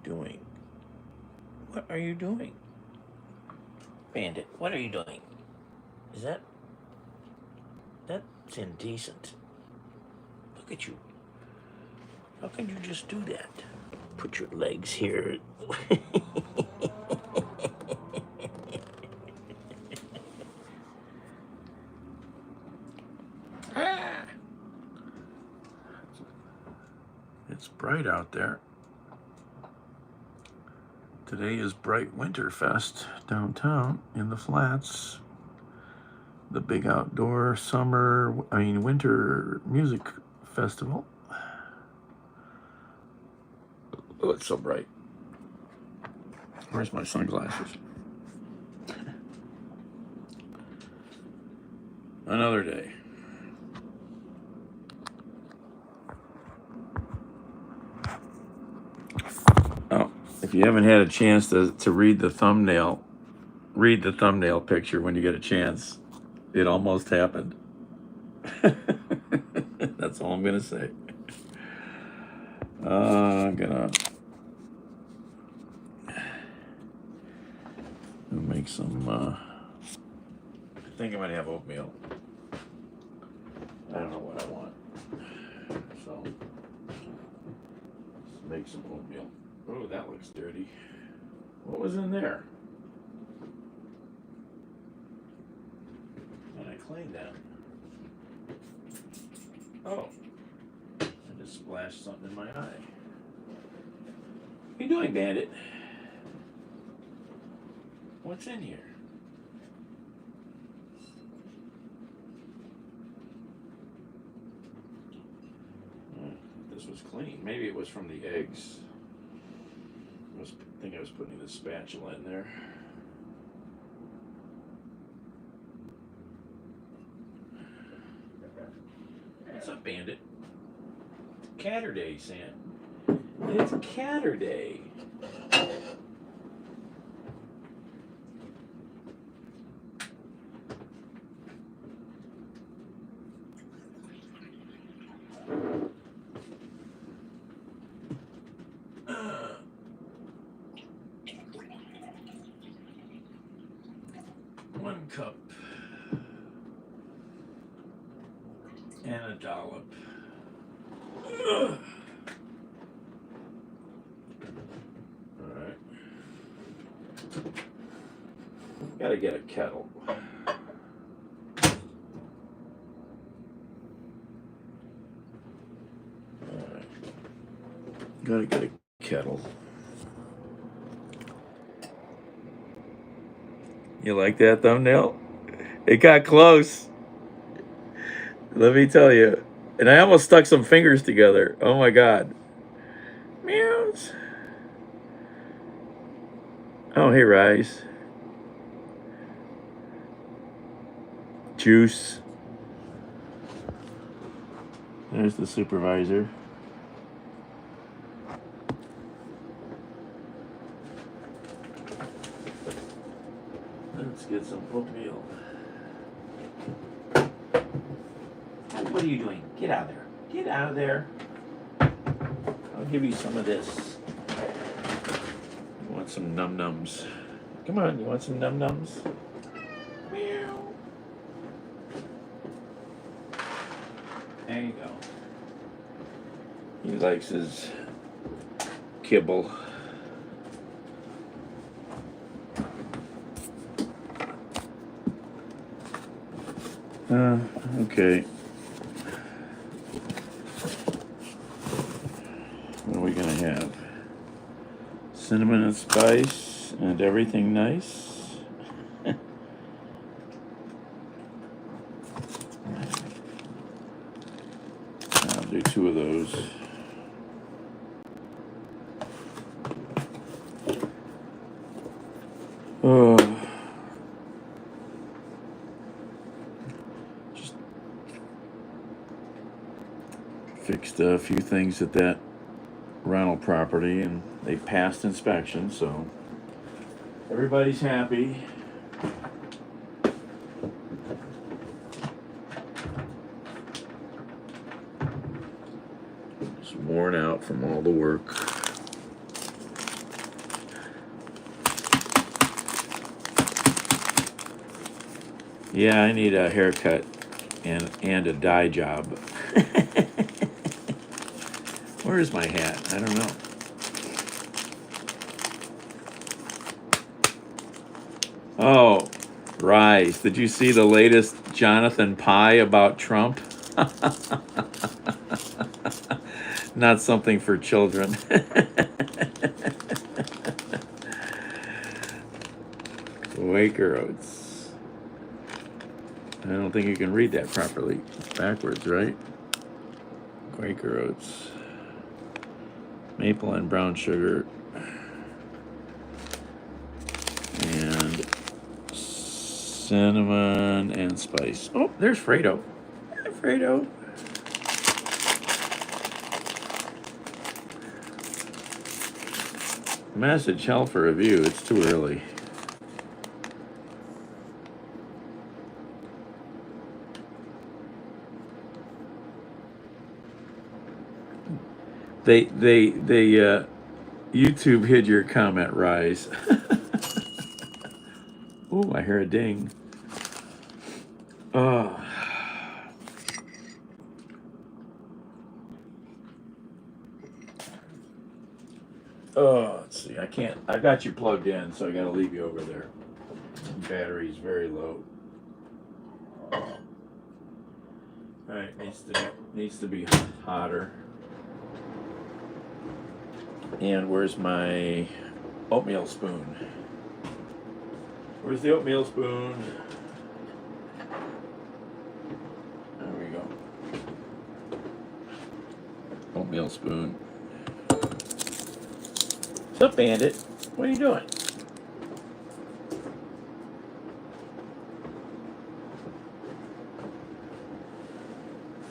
doing? What are you doing? Bandit, what are you doing? Is that's indecent. Look at you. How can you just do that? Put your legs here. Ah! It's bright out there. Today is Bright Winterfest downtown in the Flats. The big outdoor winter music festival. Oh, it's so bright. Where's my sunglasses? Another day. Oh, if you haven't had a chance to read the thumbnail picture when you get a chance. It almost happened. That's all I'm gonna say. I'm gonna make some. I think I might have oatmeal. I don't know what I want, so let's make some oatmeal. Oh, that looks dirty. What was in there? And I cleaned that. Oh, I just splashed something in my eye. What are you doing, Bandit? What's in here? This was clean. Maybe it was from the eggs. I think I was putting the spatula in there. What's up, Bandit? It's Catterday, Sam. It's Catterday. One cup and a dollop. All right. Gotta get a kettle. Gotta get a kettle. You like that thumbnail? It got close. Let me tell you. And I almost stuck some fingers together. Oh my God. Meows. Oh, hey, Rise. Juice. There's the supervisor. Let's get some oatmeal. What are you doing? Get out of there. Get out of there. I'll give you some of this. You want some num-nums? Come on, you want some num-nums? Meow. There you go. He likes his kibble. Okay. What are we gonna have? Cinnamon and spice and everything nice. I'll do 2 of those. Oh. Just fixed a few things at that rental property and they passed inspection, so everybody's happy. Just worn out from all the work. Yeah, I need a haircut and a dye job. Where is my hat? I don't know. Oh, Rise. Did you see the latest Jonathan Pie about Trump? Not something for children. Quaker Oats. I don't think you can read that properly. It's backwards, right? Quaker Oats. Maple and brown sugar. And cinnamon and spice. Oh, there's Fredo. Hi, Fredo. Message hell for review. It's too early. They YouTube hid your comment, Rise. Ooh, I hear a ding. Oh. Oh, let's see. I can't. I got you plugged in, so I got to leave you over there. Battery's very low. All right, needs to be hotter. And where's my oatmeal spoon? Where's the oatmeal spoon? There we go. Oatmeal spoon. What's up, Bandit? What are you doing?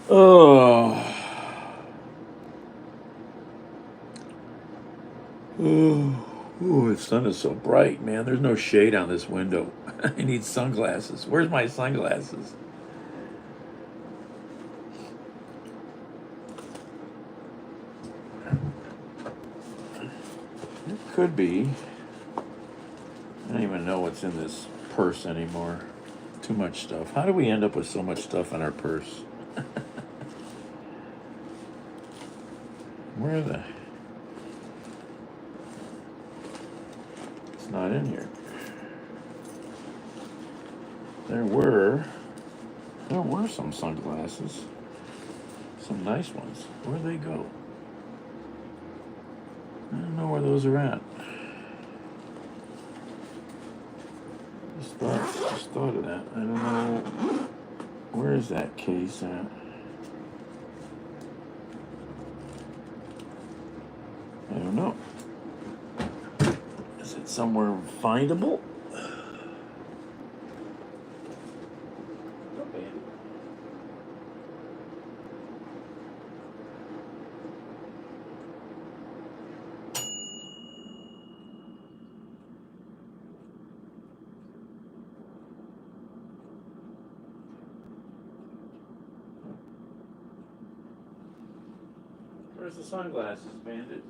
Oh. Oh, the sun is so bright, man. There's no shade on this window. I need sunglasses. Where's my sunglasses? It could be. I don't even know what's in this purse anymore. Too much stuff. How do we end up with so much stuff in our purse? Where are the... It's not in here. There were some sunglasses. Some nice ones. Where'd they go? I don't know where those are at. Just thought of that. I don't know. Where is that case at? I don't know. Is it somewhere findable? Where's the sunglasses, Bandit?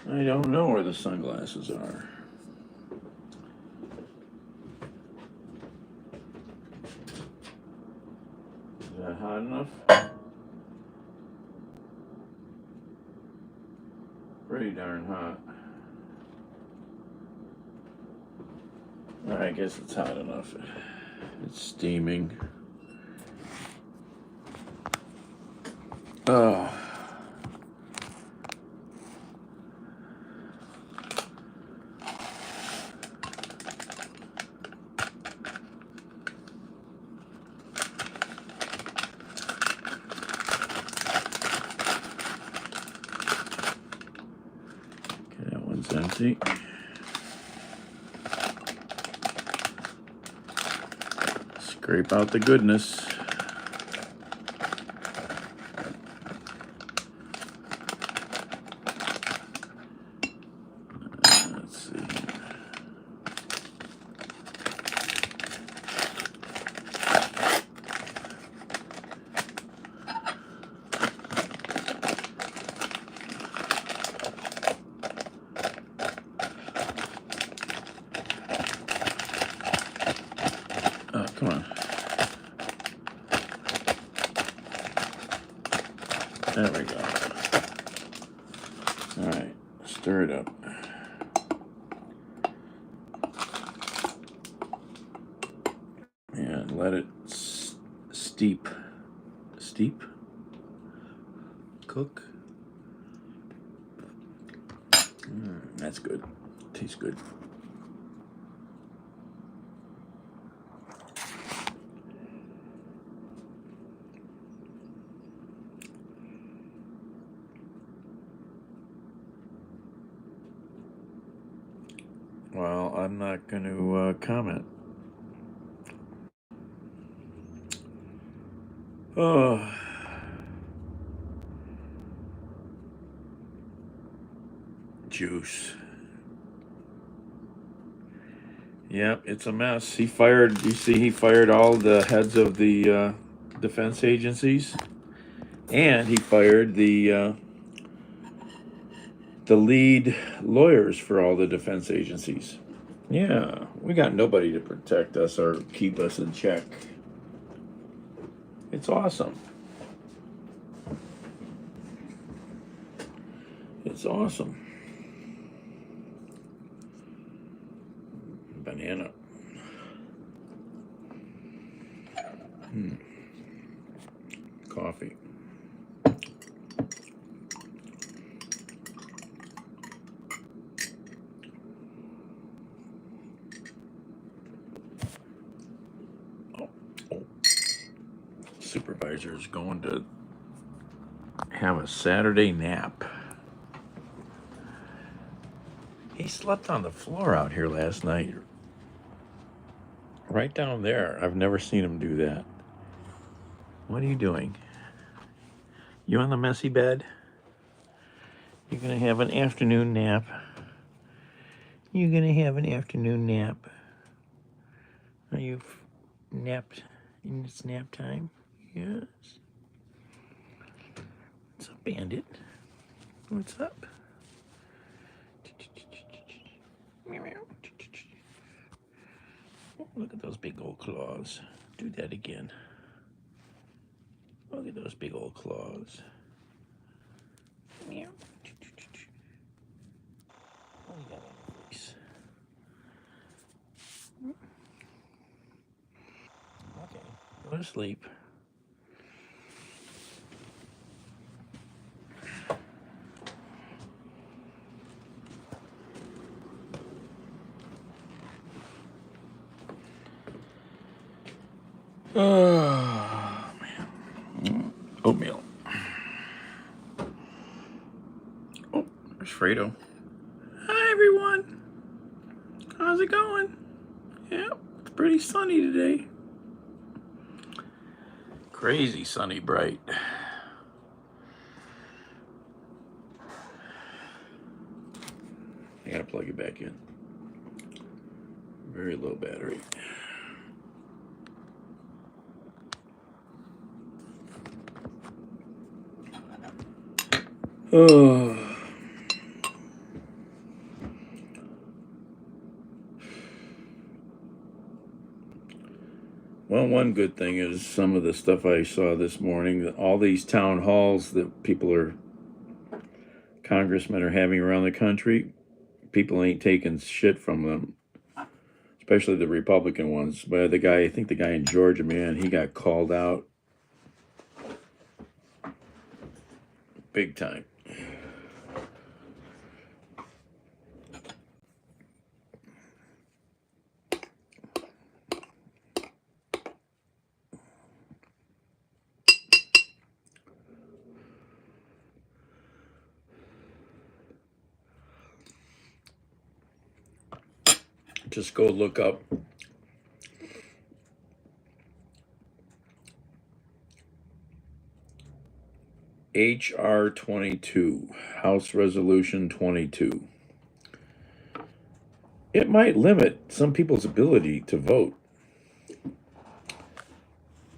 I don't know where the sunglasses are. Is that hot enough? Pretty darn hot. I guess it's hot enough. It's steaming. Oh. See? Scrape out the goodness. Let's see. Oh, come on. There we go. All right, stir it up. And let it steep. Steep? Cook? That's good. Tastes good. Well, I'm not going to comment. Oh. Juice. Yep, it's a mess. You see, he fired all the heads of the defense agencies, and he fired the lead lawyers for all the defense agencies. Yeah, we got nobody to protect us or keep us in check. It's awesome. It's awesome. Banana. Coffee. Oh. Supervisor is going to have a Saturday nap. He slept on the floor out here last night. Right down there. I've never seen him do that. What are you doing? You on the messy bed? You're going to have an afternoon nap. You're going to have an afternoon nap. Are you napped? It's nap time? Yes. What's up, Bandit? What's up? Look at those big old claws. Do that again. Look at those big old claws. Meow. What do you got on your face? Okay, go to sleep. Oh, man. Oatmeal. Oh, there's Fredo. Hi, everyone. How's it going? Yeah, it's pretty sunny today. Crazy sunny bright. I gotta plug it back in. Very low battery. Oh. Well, one good thing is some of the stuff I saw this morning, all these town halls that congressmen are having around the country, people ain't taking shit from them, especially the Republican ones. But I think the guy in Georgia, man, he got called out big time. Just go look up HR 22, House Resolution 22. It might limit some people's ability to vote.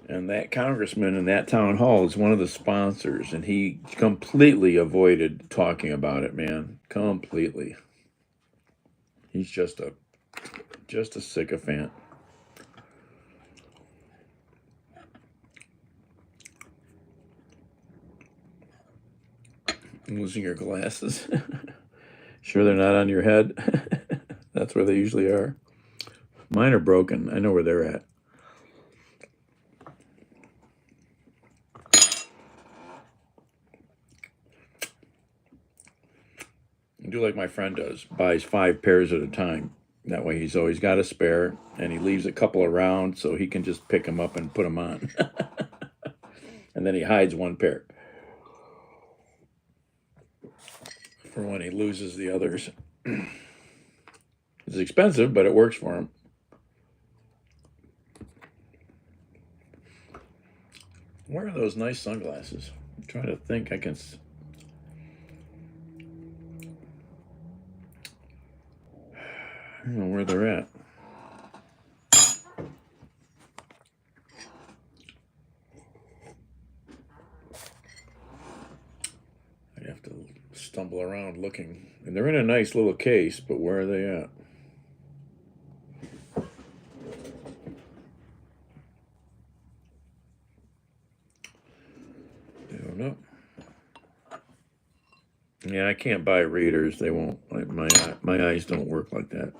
And that congressman in that town hall is one of the sponsors, and he completely avoided talking about it, man. Completely. He's just a sycophant. Losing your glasses. Sure they're not on your head? That's where they usually are. Mine are broken. I know where they're at. Do like my friend does, buys 5 pairs at a time. That way he's always got a spare, and he leaves a couple around so he can just pick them up and put them on. And then he hides 1 pair for when he loses the others. It's expensive, but it works for him. Where are those nice sunglasses? I'm trying to think. I don't know where they're at. I have to stumble around looking. And they're in a nice little case, but where are they at? I don't know. Yeah, I can't buy readers. They won't. My eyes don't work like that.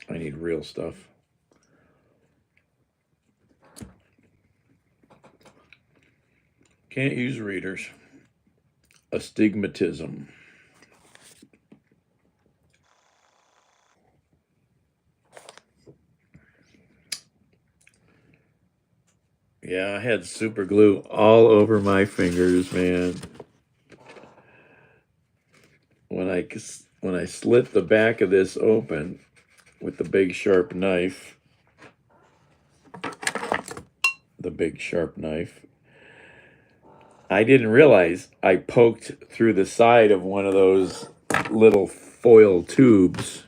I need real stuff. Can't use readers. Astigmatism. Yeah, I had super glue all over my fingers, man. When I slit the back of this open with the big sharp knife, I didn't realize I poked through the side of one of those little foil tubes,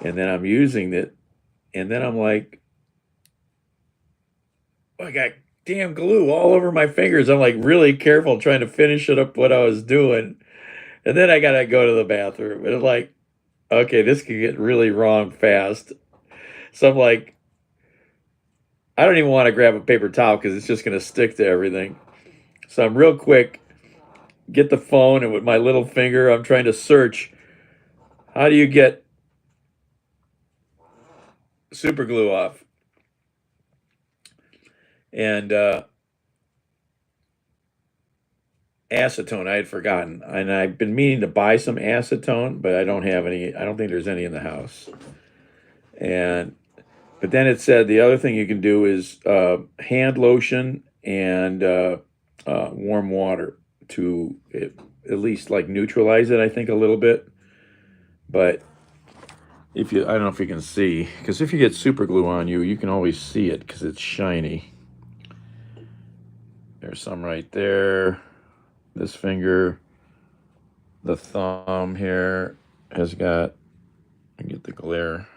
and then I'm using it, and then I'm like, I got damn glue all over my fingers. I'm like really careful trying to finish it up what I was doing, and then I gotta go to the bathroom, and I'm like, okay, this could get really wrong fast. So I'm like, I don't even want to grab a paper towel because it's just gonna stick to everything. So I'm real quick, get the phone, and with my little finger, I'm trying to search. How do you get super glue off? And acetone, I had forgotten. And I've been meaning to buy some acetone, but I don't have any. I don't think there's any in the house. But then it said the other thing you can do is hand lotion and warm water to at least like neutralize it, I think, a little bit. But I don't know if you can see, because if you get super glue on you, you can always see it because it's shiny. There's some right there. This finger, the thumb here has got, I get the glare.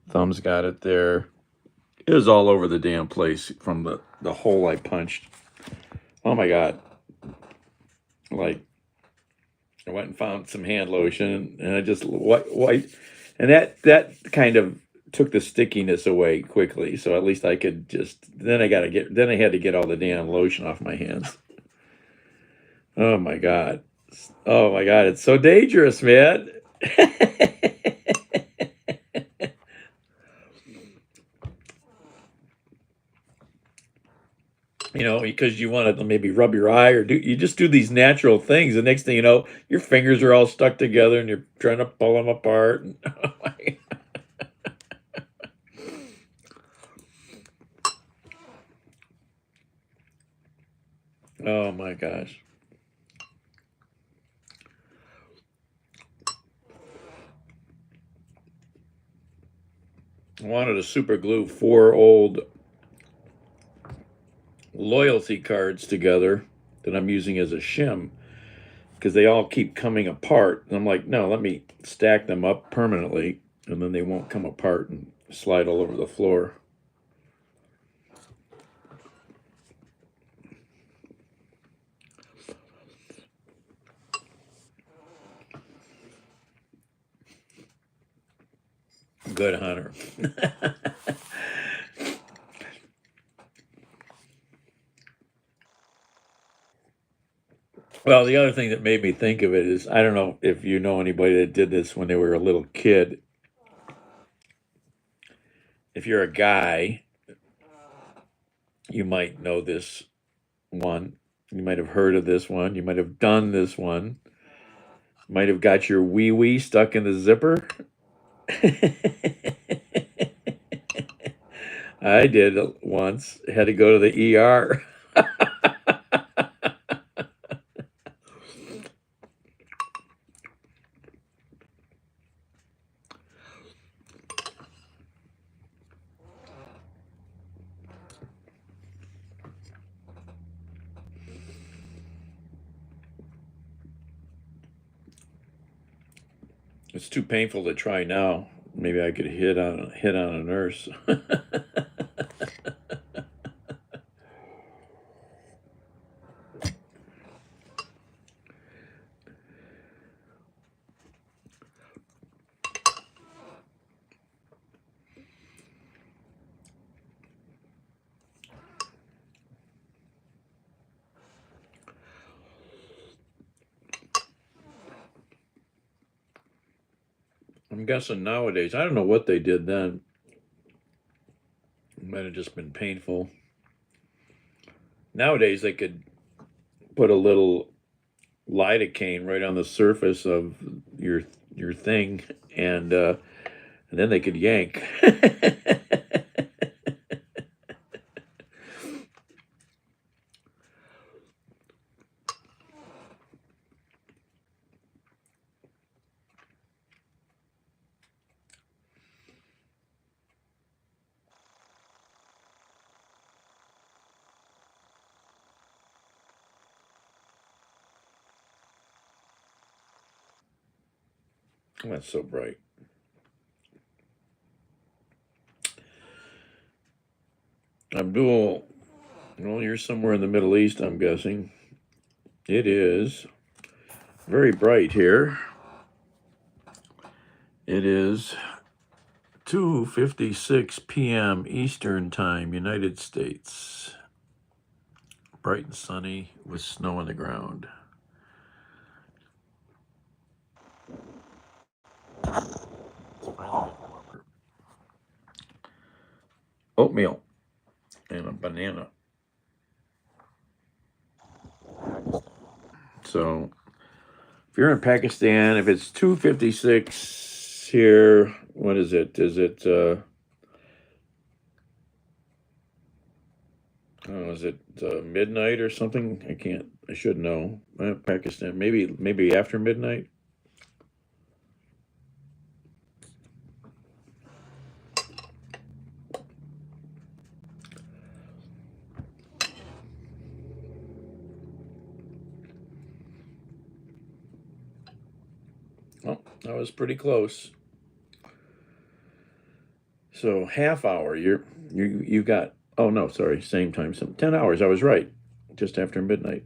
Thumb's got it there. It was all over the damn place from the hole I punched. Oh my God. Like, I went and found some hand lotion, and I just white, and that kind of took the stickiness away quickly. So at least I could then I had to get all the damn lotion off my hands. Oh my God. Oh my God. It's so dangerous, man. Because you want to maybe rub your eye or you just do these natural things. The next thing you know, your fingers are all stuck together and you're trying to pull them apart. Oh my gosh. I wanted to super glue 4 old loyalty cards together that I'm using as a shim because they all keep coming apart. And I'm like, no, let me stack them up permanently and then they won't come apart and slide all over the floor. Good, Hunter. Well, the other thing that made me think of it is I don't know if you know anybody that did this when they were a little kid. If you're a guy, you might know this one. You might have heard of this one. You might have done this one. Might have got your wee wee stuck in the zipper. I did once. Had to go to the ER. It's too painful to try now. Maybe I could hit on a nurse. I'm guessing nowadays, I don't know what they did then. It might have just been painful. Nowadays, they could put a little lidocaine right on the surface of your thing, and then they could yank. That's so bright. Abdul, well, you're somewhere in the Middle East, I'm guessing. It is very bright here. It is 2:56 p.m. Eastern Time, United States. Bright and sunny with snow on the ground. Oatmeal and a banana. So if you're in Pakistan, if it's 2:56 here, what is it? Is it oh, is it midnight or something? I can't. I should know. Pakistan, maybe after midnight. Well, that was pretty close. So half hour. You got. Oh no, sorry. Same time. 10 hours. I was right. Just after midnight.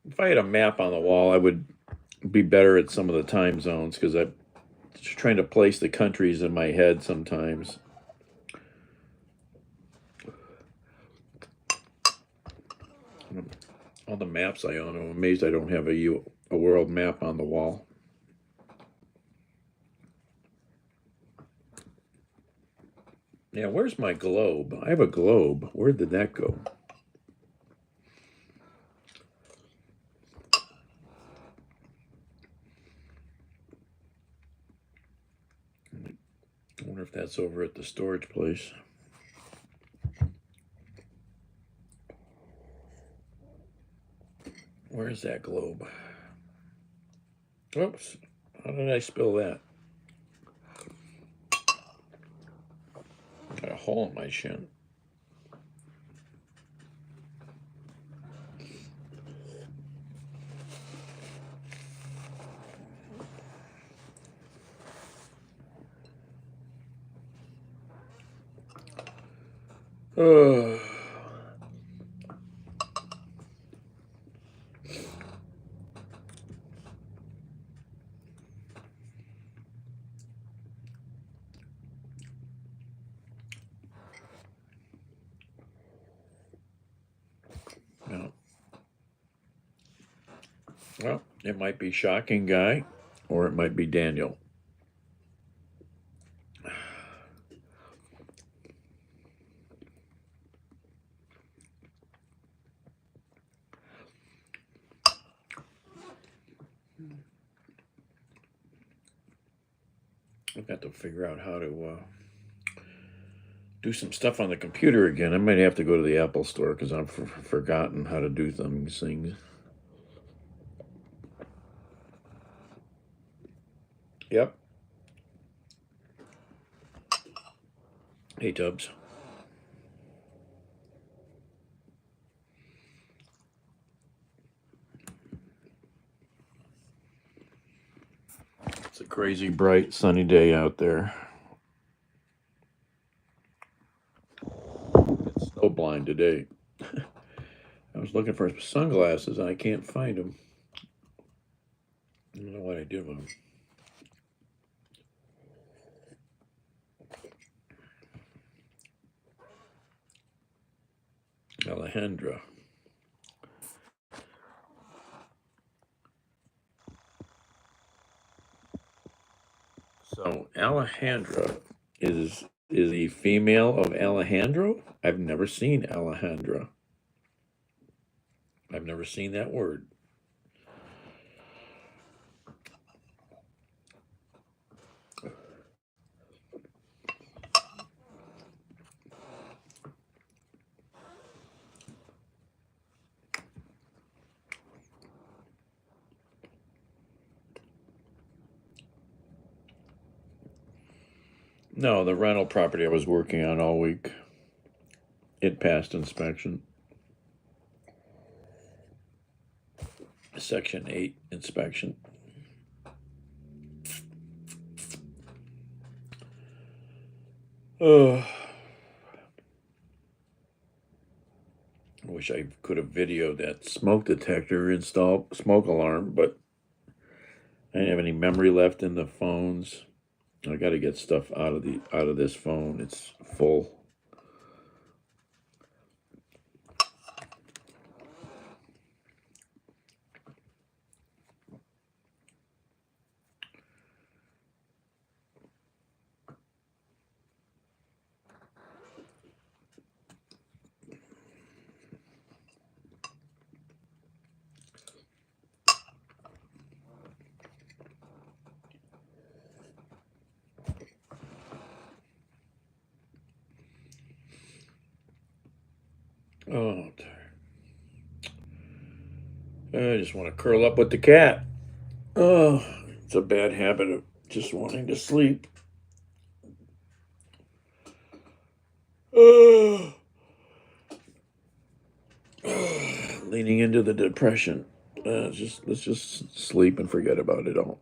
If I had a map on the wall, I would be better at some of the time zones because I'm just trying to place the countries in my head sometimes. All the maps I own, I'm amazed I don't have a world map on the wall. Yeah, where's my globe? I have a globe. Where did that go? I wonder if that's over at the storage place. Where's that globe? Oops. How did I spill that? Got a hole in my shin. Oh. No. Well, it might be Shocking Guy, or it might be Daniel. I've got to figure out how to do some stuff on the computer again. I might have to go to the Apple store because I've forgotten how to do things. Yep. Hey, Tubbs. It's a crazy bright sunny day out there. It's snow blind today. I was looking for sunglasses and I can't find them. I don't know what I did with them. Alejandra. So Alejandra is the female of Alejandro? I've never seen Alejandra. I've never seen that word. No, the rental property I was working on all week. It passed inspection. Section 8 inspection. I wish I could have videoed that smoke detector installed, smoke alarm, but I didn't have any memory left in the phones. I got to get stuff out of this phone. It's full. Oh, I just want to curl up with the cat. Oh, it's a bad habit of just wanting to sleep. Leaning into the depression. Let's just sleep and forget about it all.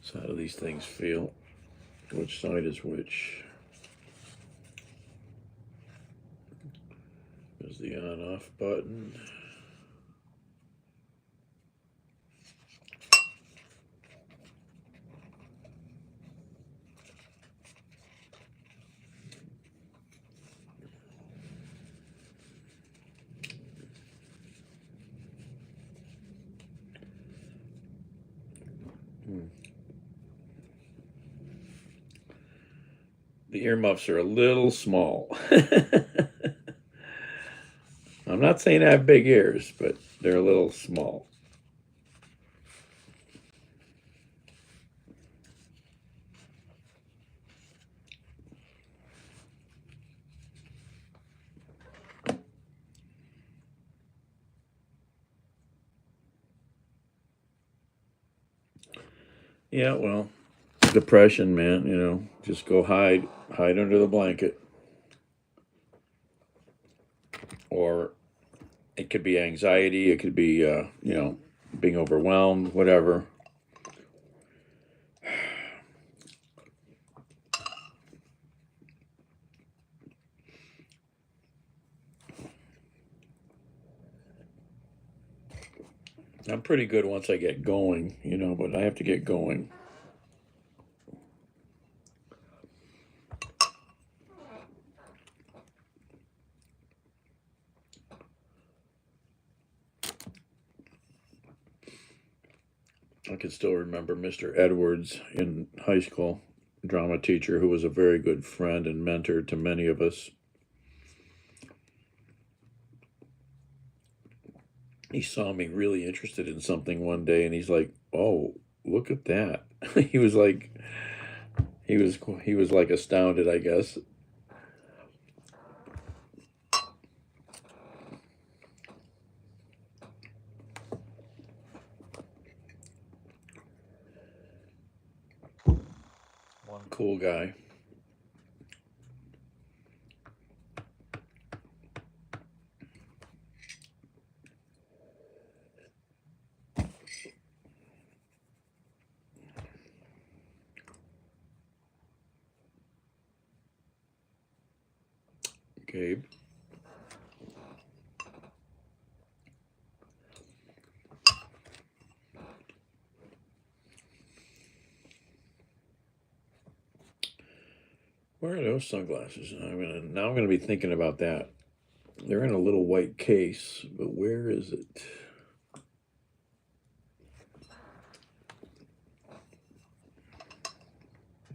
So how do these things feel? Which side is which? There's the on-off button. The earmuffs are a little small. I'm not saying I have big ears, but they're a little small. Yeah, well, depression, man, you know, just go hide under the blanket. Or it could be anxiety, it could be, you know, being overwhelmed, whatever. I'm pretty good once I get going, you know, but I have to get going. I can still remember Mr. Edwards in high school, drama teacher who was a very good friend and mentor to many of us. He saw me really interested in something one day and he's like, "Oh, look at that." he was like he was like astounded, I guess. One cool guy. Gabe. Where are those sunglasses? Now I'm gonna be thinking about that. They're in a little white case, but where is it?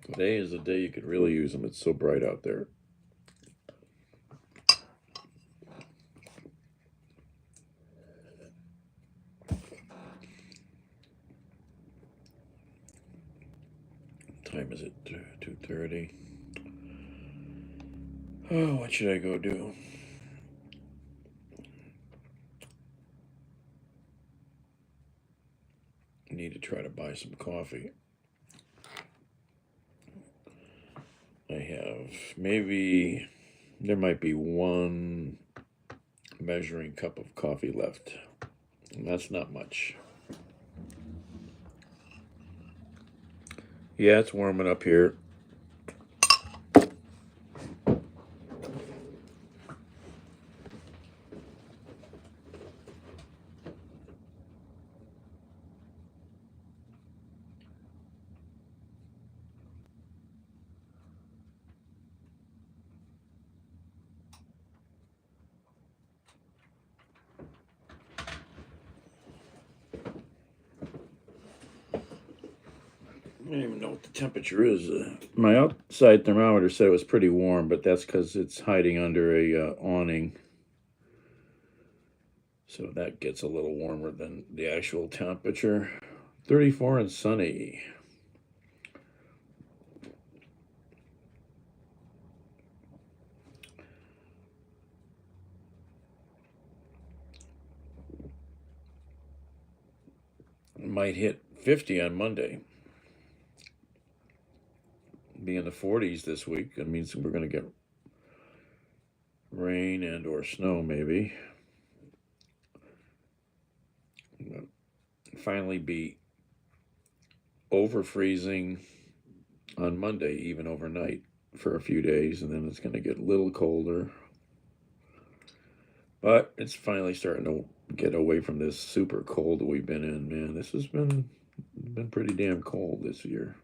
Today is the day you could really use them. It's so bright out there. What time is it? 2:30. Oh, what should I go do? I need to try to buy some coffee. I have maybe there might be one measuring cup of coffee left. And that's not much. Yeah, it's warming up here. I don't even know what the temperature is. My outside thermometer said it was pretty warm, but that's because it's hiding under a awning. So that gets a little warmer than the actual temperature. 34 and sunny. It might hit 50 on Monday. Be in the 40s this week. That means we're going to get rain and or snow maybe. Finally be over freezing on Monday, even overnight for a few days, and then it's going to get a little colder. But it's finally starting to get away from this super cold we've been in, man. This has been pretty damn cold this year.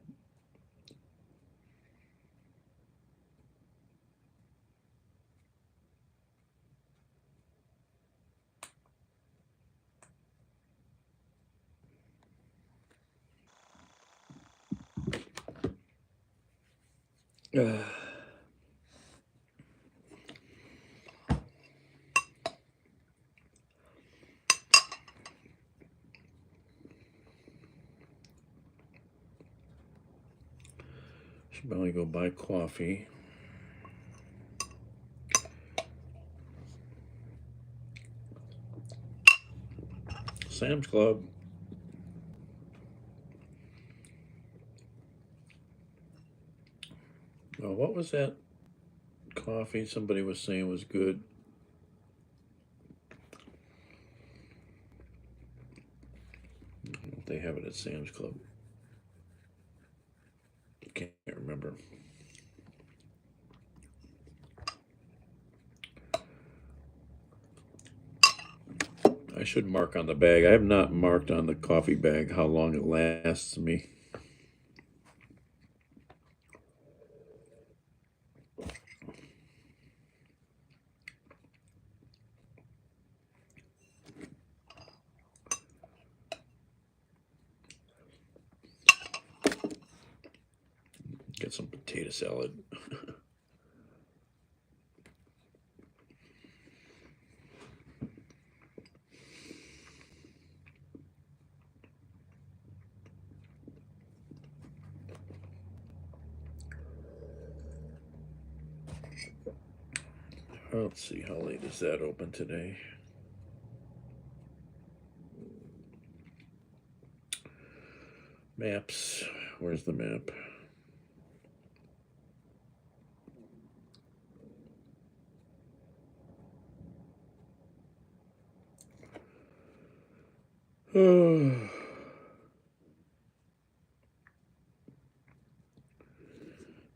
Should probably go buy coffee. Sam's Club. was that coffee somebody was saying was good? They have it at Sam's Club. Can't remember. I should mark on the bag. I have not marked on the coffee bag how long it lasts me. Get some potato salad. Let's see, how late is that open today? Maps. Where's the map?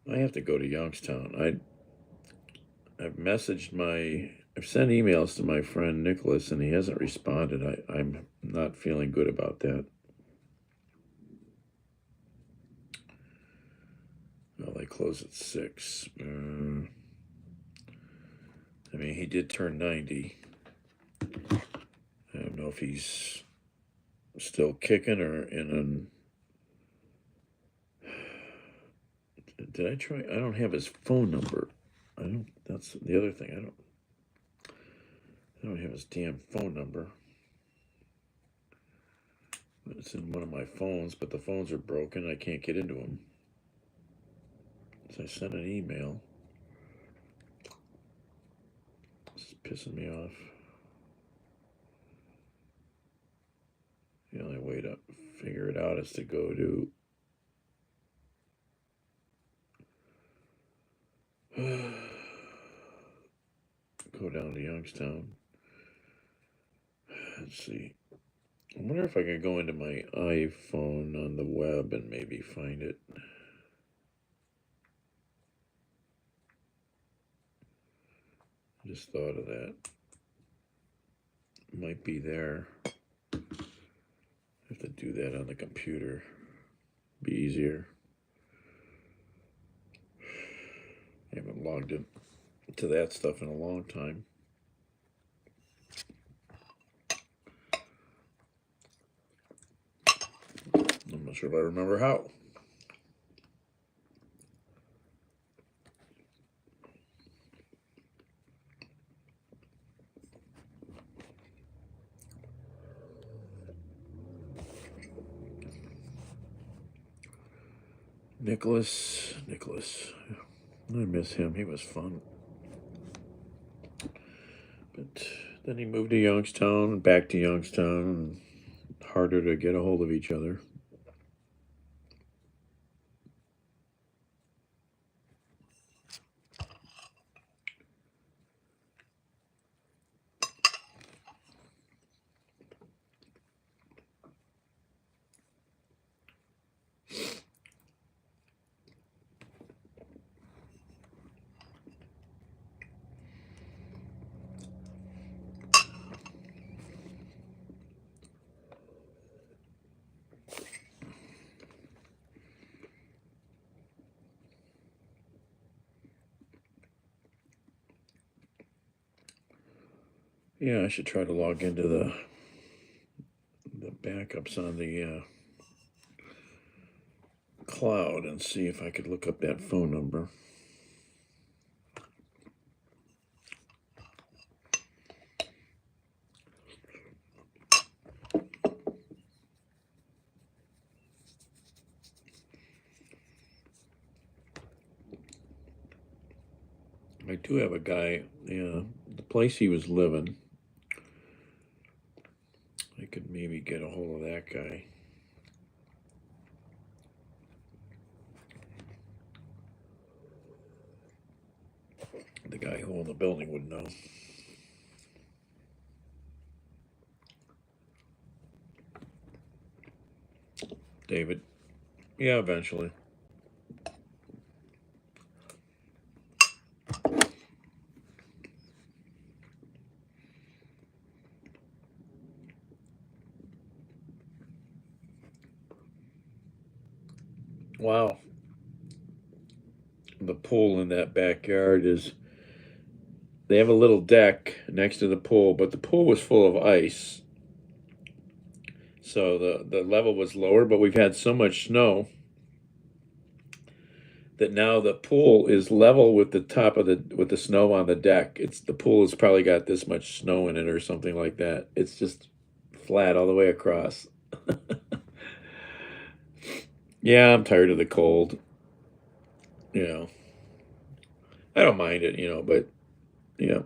I have to go to Youngstown. I've sent emails to my friend Nicholas, and he hasn't responded. I'm not feeling good about that. Well, they close at 6. I mean, he did turn 90. I don't know if he's still kicking or in an. Did I try? I don't have his phone number. That's the other thing. I don't have his damn phone number. It's in one of my phones, but the phones are broken. I can't get into them. So I sent an email. This is pissing me off. The only way to figure it out is to go to go down to Youngstown. Let's see. I wonder if I can go into my iPhone on the web and maybe find it. I just thought of that. It might be there. I have to do that on the computer. Be easier. I haven't logged into that stuff in a long time. I'm not sure if I remember how. Nicholas. I miss him. He was fun. But then he moved to Youngstown, back to Youngstown, and harder to get a hold of each other. Yeah, I should try to log into the backups on the cloud and see if I could look up that phone number. I do have a guy, the place he was living. I could maybe get a hold of that guy. The guy who owned the building would know. David. Yeah, eventually. Wow. The pool in that backyard is, they have a little deck next to the pool, but the pool was full of ice. So the level was lower, but we've had so much snow that now the pool is level with the top of the snow on the deck. The pool has probably got this much snow in it or something like that. It's just flat all the way across. Yeah, I'm tired of the cold. You know, I don't mind it, but yeah.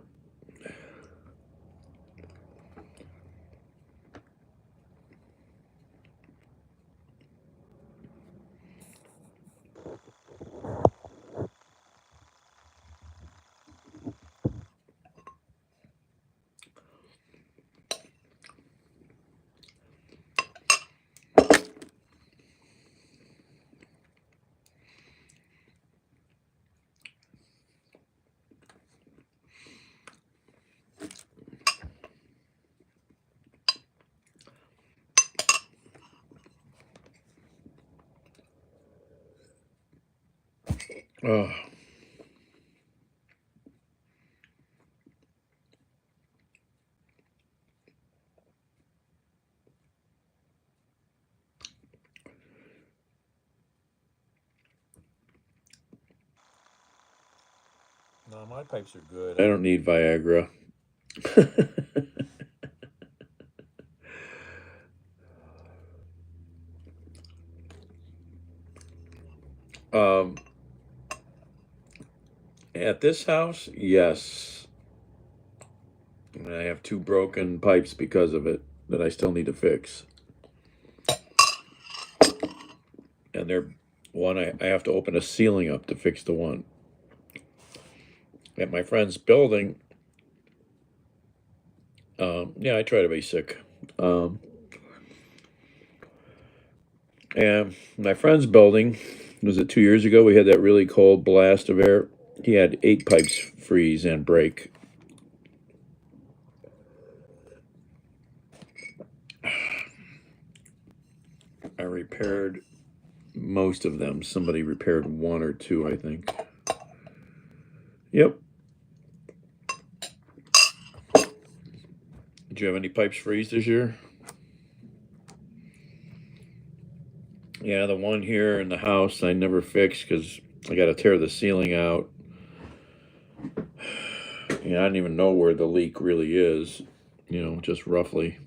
Oh. No, my pipes are good. I don't need Viagra. um, at this house, yes. And I have 2 broken pipes because of it that I still need to fix. And I have to open a ceiling up to fix the one. At my friend's building, yeah, I try to be sick. And my friend's building, was it 2 years ago? We had that really cold blast of air. He had 8 pipes freeze and break. I repaired most of them. Somebody repaired 1 or 2, I think. Yep. Did you have any pipes freeze this year? Yeah, the one here in the house I never fixed because I got to tear the ceiling out. Yeah, I don't even know where the leak really is, just roughly.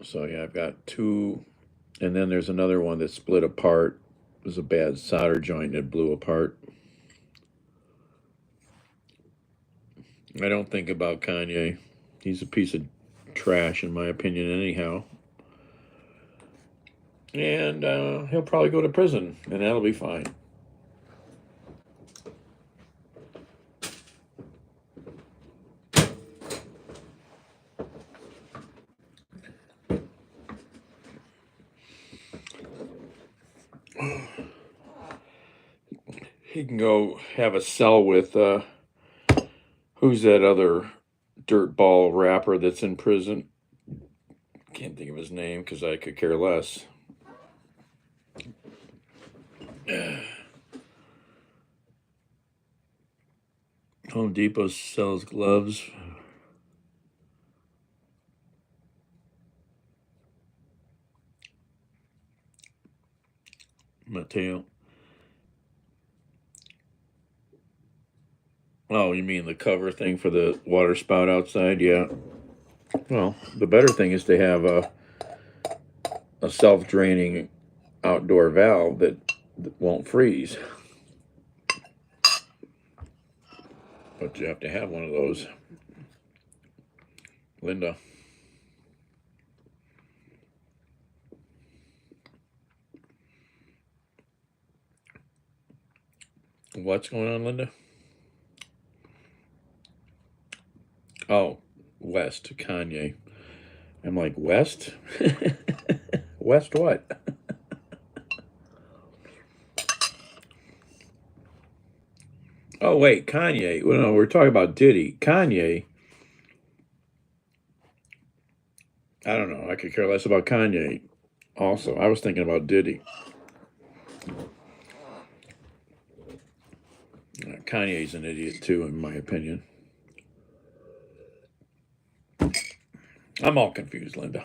So yeah, I've got 2, and then there's another one that split apart. It was a bad solder joint that blew apart. I don't think about Kanye. He's a piece of trash, in my opinion, anyhow. And he'll probably go to prison, and that'll be fine. He can go have a cell with who's that other dirtball rapper that's in prison? Can't think of his name because I could care less. Home Depot sells gloves. Mateo. Oh, you mean the cover thing for the water spout outside? Yeah. Well, the better thing is to have a self-draining outdoor valve that won't freeze. But you have to have one of those. Linda. What's going on, Linda? Oh, West, Kanye. I'm like, West? West what? Oh, wait, Kanye. Well, no, we're talking about Diddy. Kanye. I don't know. I could care less about Kanye. Also, I was thinking about Diddy. Kanye's an idiot, too, in my opinion. I'm all confused, Linda.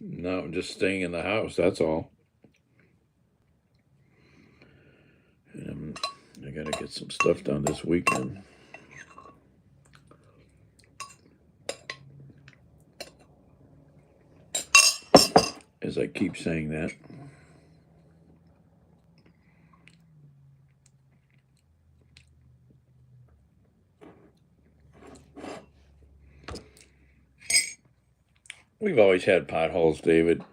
No, I'm just staying in the house, that's all. And I gotta get some stuff done this weekend. As I keep saying that. We've always had potholes, David.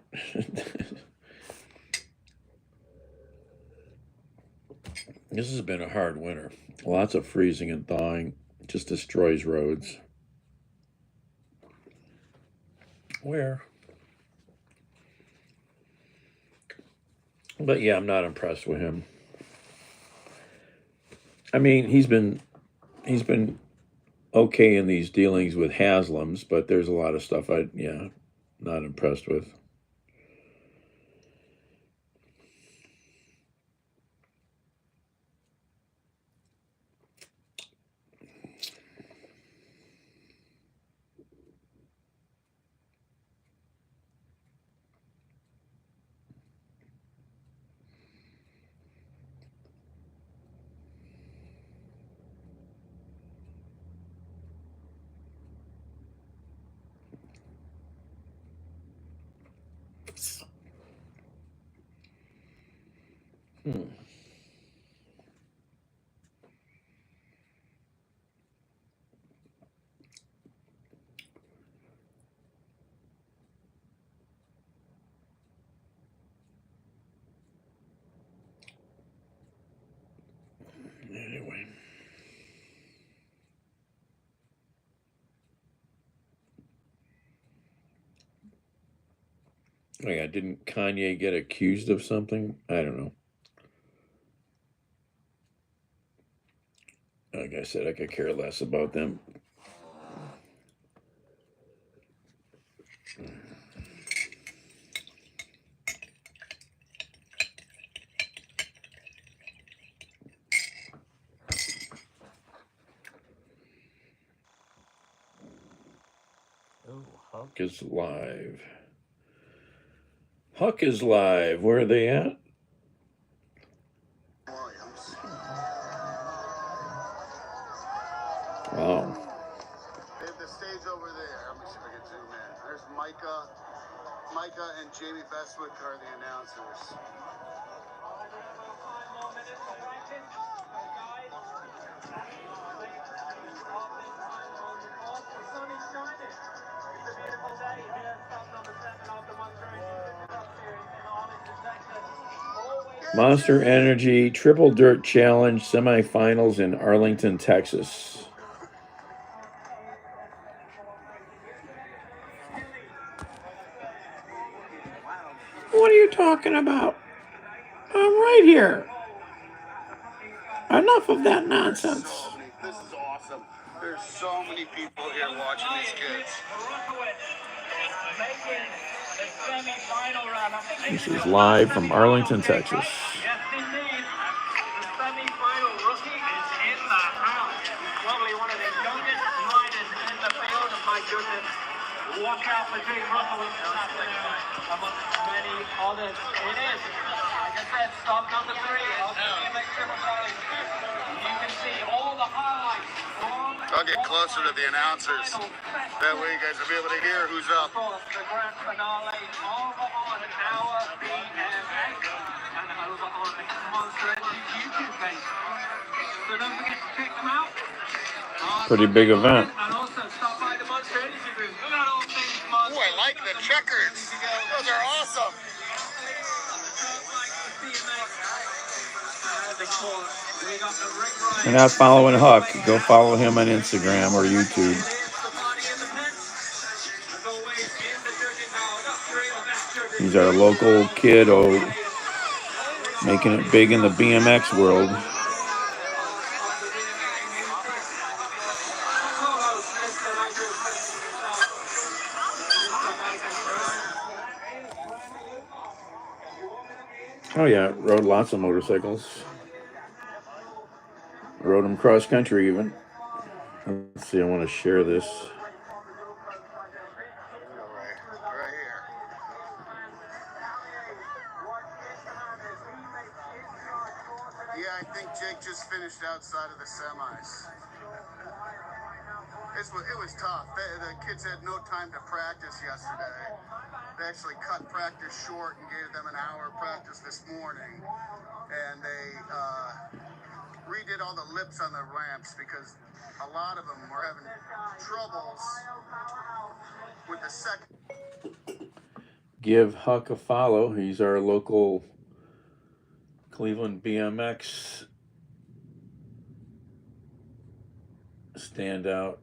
This has been a hard winter. Lots of freezing and thawing. Just destroys roads. Where? But yeah, I'm not impressed with him. I mean, he's been okay in these dealings with Haslams, but there's a lot of stuff not impressed with. Anyway. Oh yeah, didn't Kanye get accused of something? I don't know. Like I said, I could care less about them. Oh, Huck is live. Huck is live. Where are they at? Wow. They have the stage over there. Let me see if I can zoom in. There's Micah and Jamie Bestwick are the announcers. Monster Energy Triple Dirt Challenge semifinals in Arlington, Texas. What are you talking about? I'm right here. Enough of that nonsense. This is awesome. There's so many people here watching these kids. This is live from Arlington, Texas. Yes, indeed. The semi-final rookie is in the house. Probably one of the youngest riders in the field. My goodness. Watch out for Jake Russell amongst many others. It is, like I said, stop number 3 of the BMX Triple Challenge. You can see all the highlights. I'll get closer to the announcers. That way you guys will be able to hear who's up. The grand finale over on our BMX and over on the Monster Energy YouTube page. So don't forget to check them out. Pretty big event. And also stop by the Monster Energy booth. Look at all If you're not following Huck, go follow him on Instagram or YouTube. He's our local kiddo, making it big in the BMX world. Oh yeah, rode lots of motorcycles. Rode them cross country even. Let's see, I want to share this. Right here. Yeah, I think Jake just finished outside of the semis. It was tough. The kids had no time to practice yesterday. They actually cut practice short and gave them an hour of practice this morning. And they redid all the lips on the ramps because a lot of them were having troubles with the second. Give Huck a follow. He's our local Cleveland BMX standout.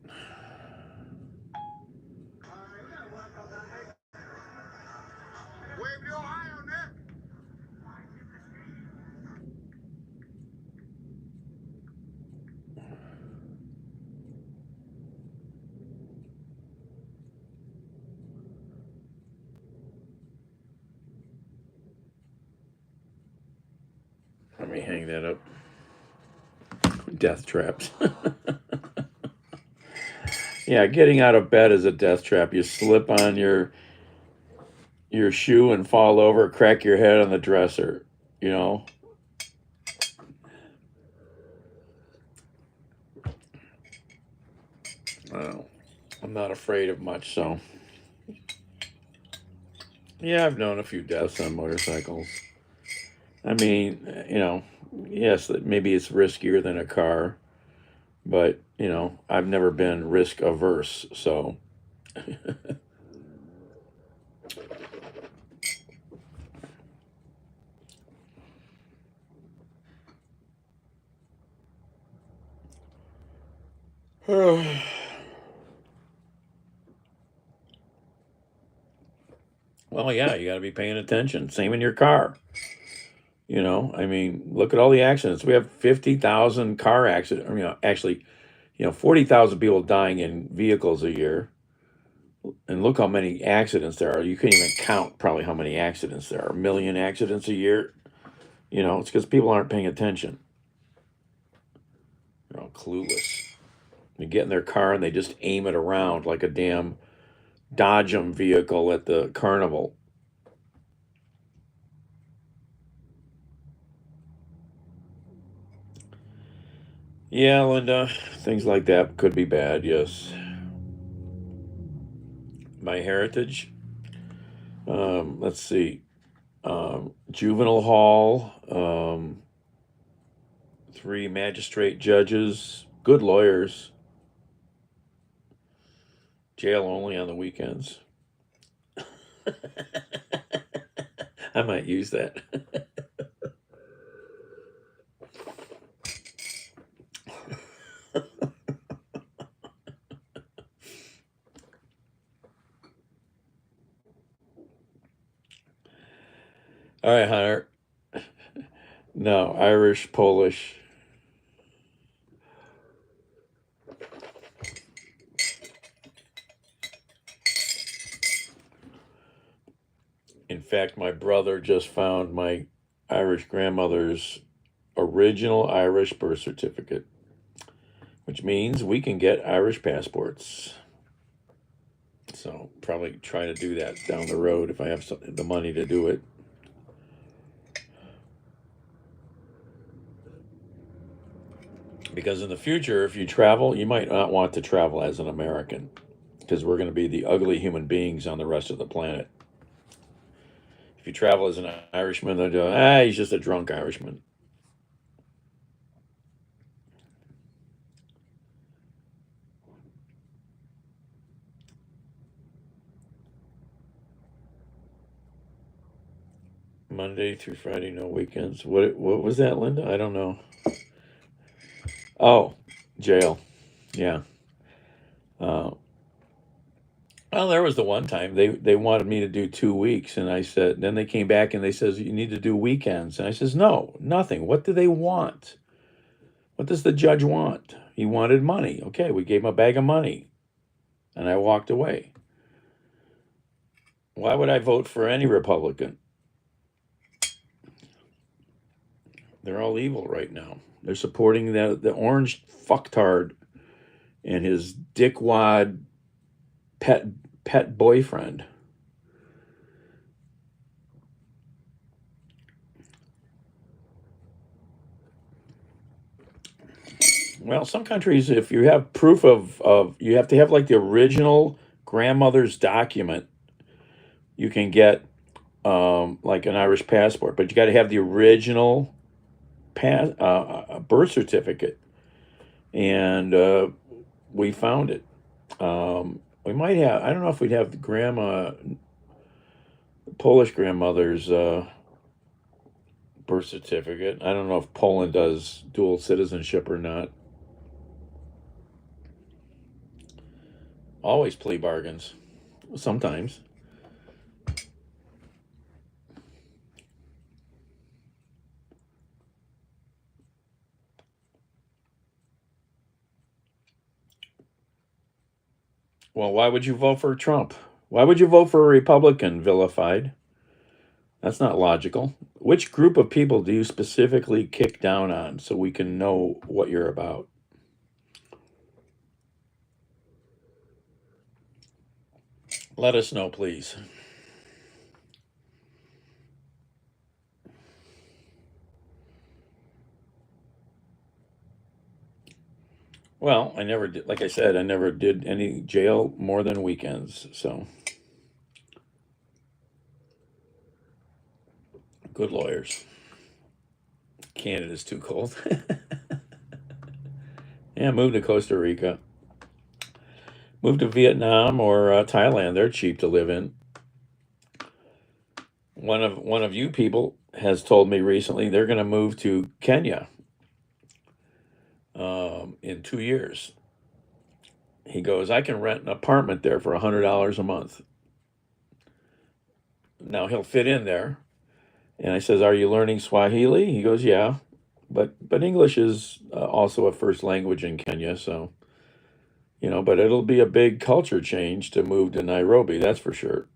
Wave to Ohio, Nick. Let me hang that up. Death traps. Yeah, getting out of bed is a death trap. You slip on your shoe and fall over, crack your head on the dresser, you know. I'm not afraid of much, so. Yeah, I've known a few deaths on motorcycles. I mean, you know, yes, maybe it's riskier than a car, but, you know, I've never been risk averse, so. Well, yeah, you got to be paying attention. Same in your car. You know, I mean, look at all the accidents. We have 50,000 car accidents. You know, actually, 40,000 people dying in vehicles a year. And look how many accidents there are. You can't even count probably how many accidents there are. 1 million accidents a year. You know, it's because people aren't paying attention. They're all clueless. They get in their car and they just aim it around like a damn Dodgem vehicle at the carnival. Yeah, Linda, things like that could be bad, yes. My heritage, let's see, juvenile hall, 3 magistrate judges, good lawyers, jail only on the weekends. I might use that. All right, Hunter. No, Irish, Polish. In fact, my brother just found my Irish grandmother's original Irish birth certificate, which means we can get Irish passports. So probably try to do that down the road if I have the money to do it. Because in the future, if you travel, you might not want to travel as an American, because we're going to be the ugly human beings on the rest of the planet. If you travel as an Irishman, they'll go, he's just a drunk Irishman. Monday through Friday, no weekends. What was that, Linda? I don't know. Oh, jail. Yeah. Well, there was the one time they wanted me to do 2 weeks, and I said. Then they came back and they says you need to do weekends, and I says no, nothing. What do they want? What does the judge want? He wanted money. Okay, we gave him a bag of money, and I walked away. Why would I vote for any Republican? They're all evil right now. They're supporting the orange fucktard and his dickwad pet boyfriend. Well, some countries, if you have proof of you have to have like the original grandmother's document, you can get like an Irish passport, but you got to have the original birth certificate. And we found it. We might have, I don't know if we'd have the Polish grandmother's birth certificate. I don't know if Poland does dual citizenship or not. Always plea bargains. Sometimes. Well, why would you vote for Trump? Why would you vote for a Republican, vilified? That's not logical. Which group of people do you specifically kick down on so we can know what you're about? Let us know, please. Well, I never did, like I said, I never did any jail more than weekends, so. Good lawyers. Canada's too cold. Yeah, move to Costa Rica. Move to Vietnam or Thailand. They're cheap to live in. One of you people has told me recently they're going to move to Kenya in 2 years. He goes, I can rent an apartment there for $100 a month. Now he'll fit in there. And I says, are you learning Swahili? He goes, yeah, but English is also a first language in Kenya, so but it'll be a big culture change to move to Nairobi, that's for sure.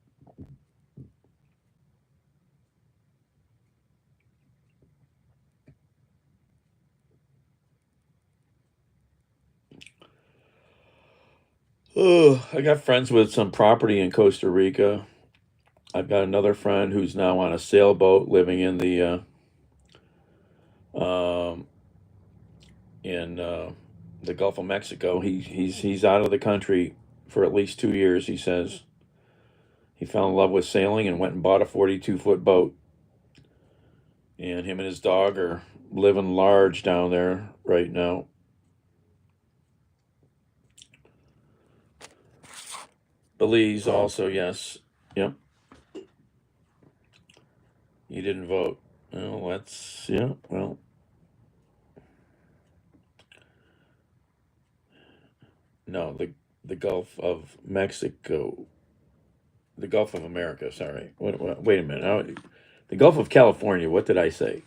Oh, I got friends with some property in Costa Rica. I've got another friend who's now on a sailboat living in the Gulf of Mexico. He's out of the country for at least 2 years, he says. He fell in love with sailing and went and bought a 42-foot boat. And him and his dog are living large down there right now. Belize also, yes. Yep. You didn't vote. Well, that's, yeah, well. No, the Gulf of Mexico. The Gulf of America, sorry. Wait a minute. The Gulf of California, what did I say?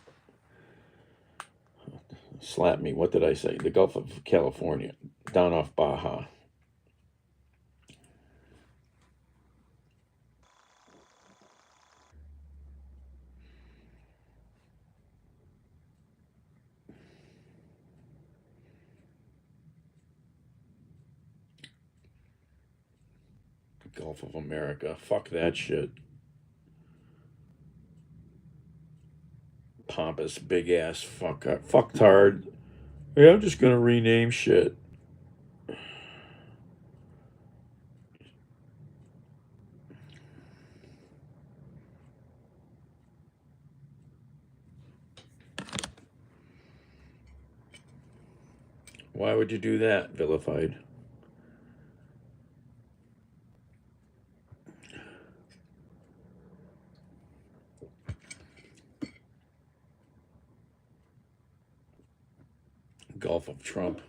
Slap me, what did I say? The Gulf of California, down off Baja. Gulf of America. Fuck that shit. Pompous, big ass fucktard. Yeah, I'm just gonna rename shit. Why would you do that, vilified? Gulf of Trump.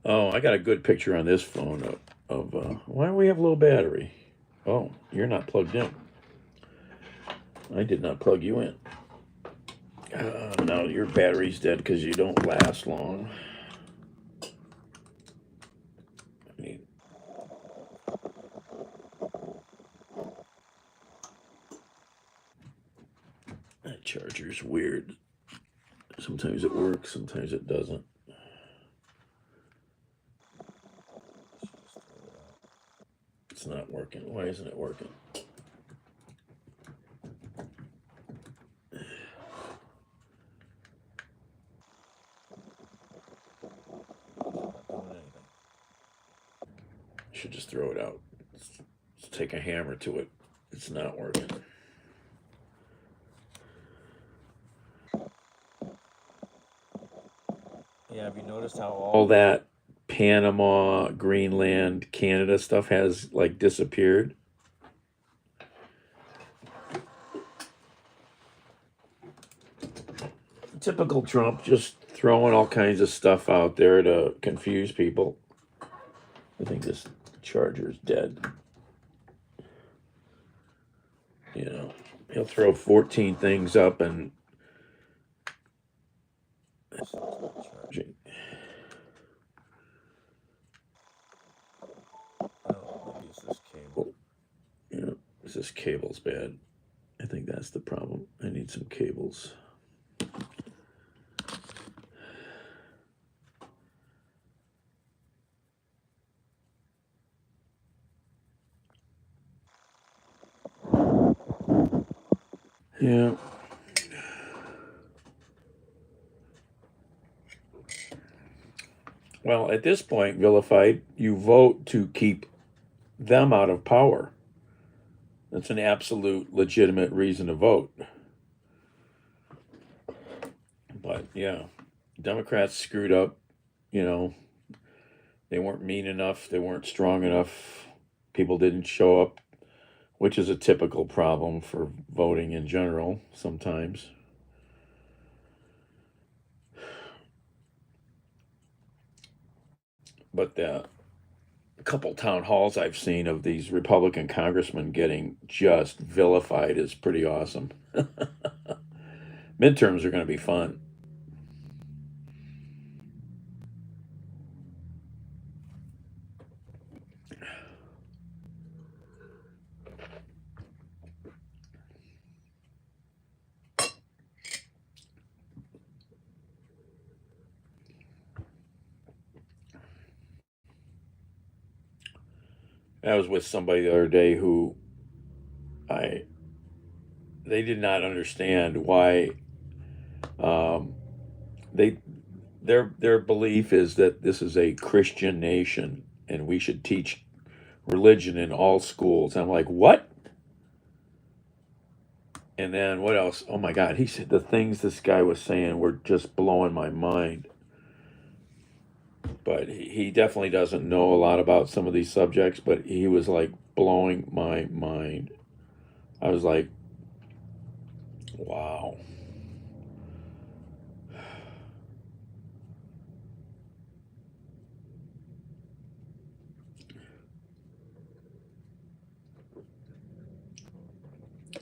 Oh, I got a good picture on this phone of why do we have low battery? Oh, you're not plugged in. I did not plug you in. Now your battery's dead because you don't last long. I mean, that charger's weird. Sometimes it works, sometimes it doesn't. It's not working. Why isn't it working? Should just throw it out. Let's take a hammer to it. It's not working. Yeah, have you noticed how all that Panama, Greenland, Canada stuff has like disappeared? Typical Trump, just throwing all kinds of stuff out there to confuse people. I think this charger's dead. You know, he'll throw 14 things up and it's not charging. Oh, maybe it's this cable. You know, this cable's bad. I think that's the problem. I need some cables. Yeah. Well, at this point, vilified, you vote to keep them out of power. That's an absolute legitimate reason to vote. But yeah, Democrats screwed up. You know, they weren't mean enough. They weren't strong enough. People didn't show up, which is a typical problem for voting in general sometimes. But a couple town halls I've seen of these Republican congressmen getting just vilified is pretty awesome. Midterms are going to be fun. I was with somebody the other day who they did not understand why their belief is that this is a Christian nation and we should teach religion in all schools. I'm like, what? And then what else? Oh my God, he said the things this guy was saying were just blowing my mind. But he definitely doesn't know a lot about some of these subjects, but he was like blowing my mind. I was like, wow.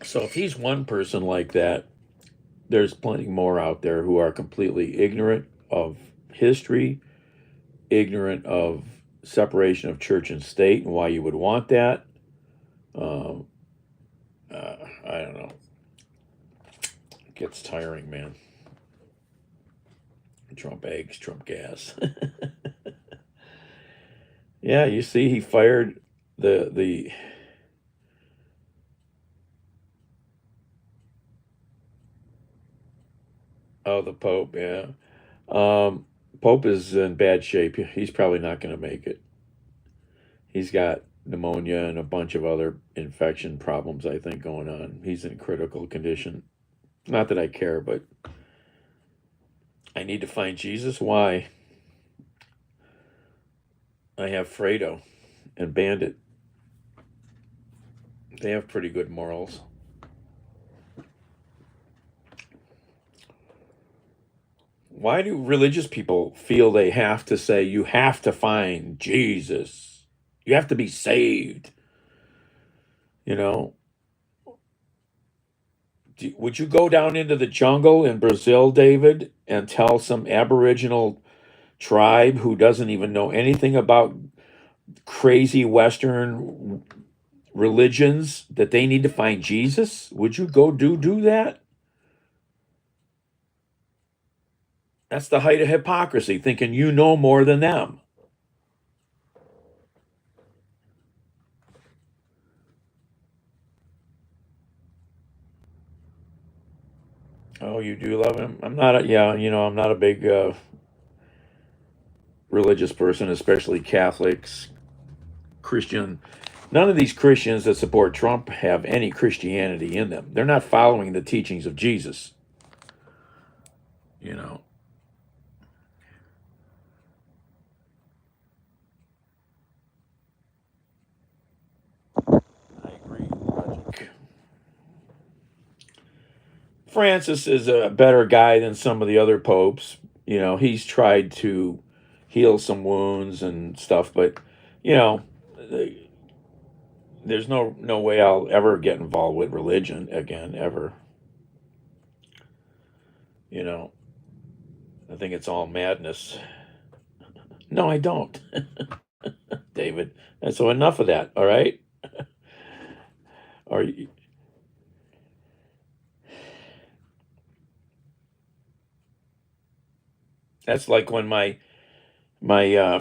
So if he's one person like that, there's plenty more out there who are completely ignorant of history, ignorant of separation of church and state and why you would want that. Um, I don't know. It gets tiring, man. Trump eggs, Trump gas. Yeah, you see, he fired the the Pope. Yeah, Pope is in bad shape. He's probably not going to make it. He's got pneumonia and a bunch of other infection problems, I think, going on. He's in critical condition. Not that I care, but I need to find Jesus. Why? I have Fredo and Bandit. They have pretty good morals. Why do religious people feel they have to say, you have to find Jesus? You have to be saved. You know, would you go down into the jungle in Brazil, David, and tell some Aboriginal tribe who doesn't even know anything about crazy Western religions that they need to find Jesus? Would you go do that? That's the height of hypocrisy, thinking you know more than them. Oh, you do love him? I'm not a, yeah, I'm not a big religious person, especially Catholics, Christian. None of these Christians that support Trump have any Christianity in them. They're not following the teachings of Jesus. You know, I agree. Logic. Francis is a better guy than some of the other popes. He's tried to heal some wounds and stuff, but you know, there's no way I'll ever get involved with religion again, ever. You know, I think it's all madness. No, I don't, David. And so enough of that. All right. Or that's like when my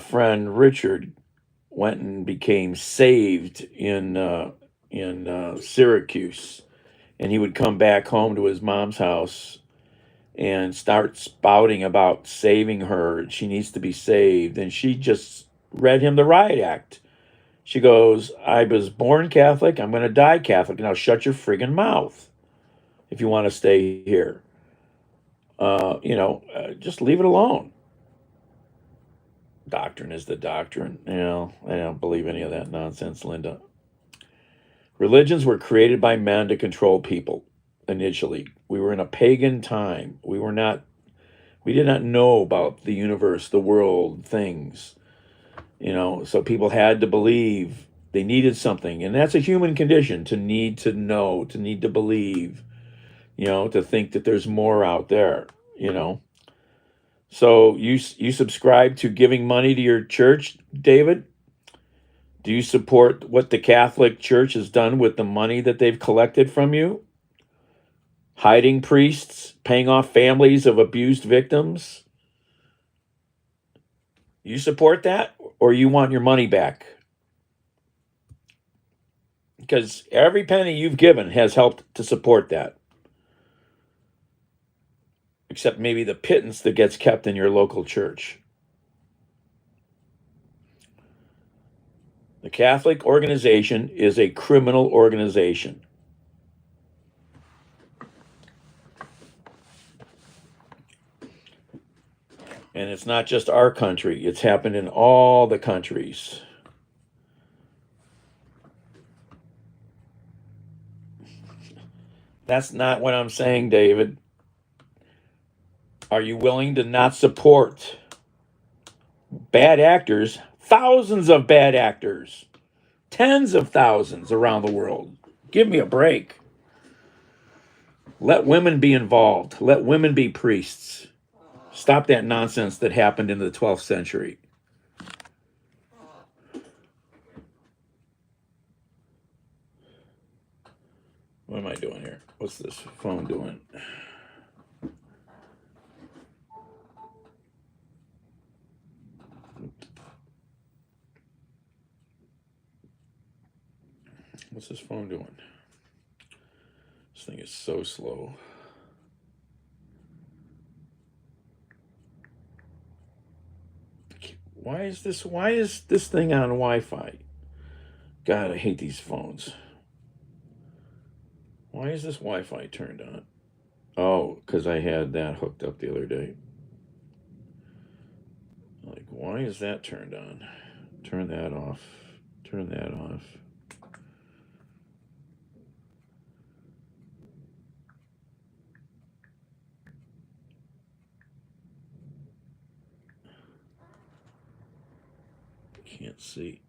friend Richard went and became saved in Syracuse, and he would come back home to his mom's house and start spouting about saving her. She needs to be saved, and she just read him the riot act. She goes, "I was born Catholic. I'm going to die Catholic. Now shut your friggin' mouth if you want to stay here. Just leave it alone." Doctrine is the doctrine. I don't believe any of that nonsense, Linda. Religions were created by men to control people initially. We were in a pagan time. We did not know about the universe, the world, things. So people had to believe they needed something. And that's a human condition, to need to know, to need to believe, to think that there's more out there, you know. So you subscribe to giving money to your church, David? Do you support what the Catholic Church has done with the money that they've collected from you? Hiding priests, paying off families of abused victims? You support that, or you want your money back? Because every penny you've given has helped to support that. Except maybe the pittance that gets kept in your local church. The Catholic organization is a criminal organization. And it's not just our country, it's happened in all the countries. That's not what I'm saying, David. Are you willing to not support bad actors? Thousands of bad actors, tens of thousands around the world. Give me a break. Let women be involved. Let women be priests. Stop that nonsense that happened in the 12th century. What am I doing here? What's this phone doing? What's this phone doing? This thing is so slow. Why is this thing on Wi-Fi? God, I hate these phones. Why is this Wi-Fi turned on? Oh, because I had that hooked up the other day. Like, why is that turned on? Turn that off. Turn that off. Let's see.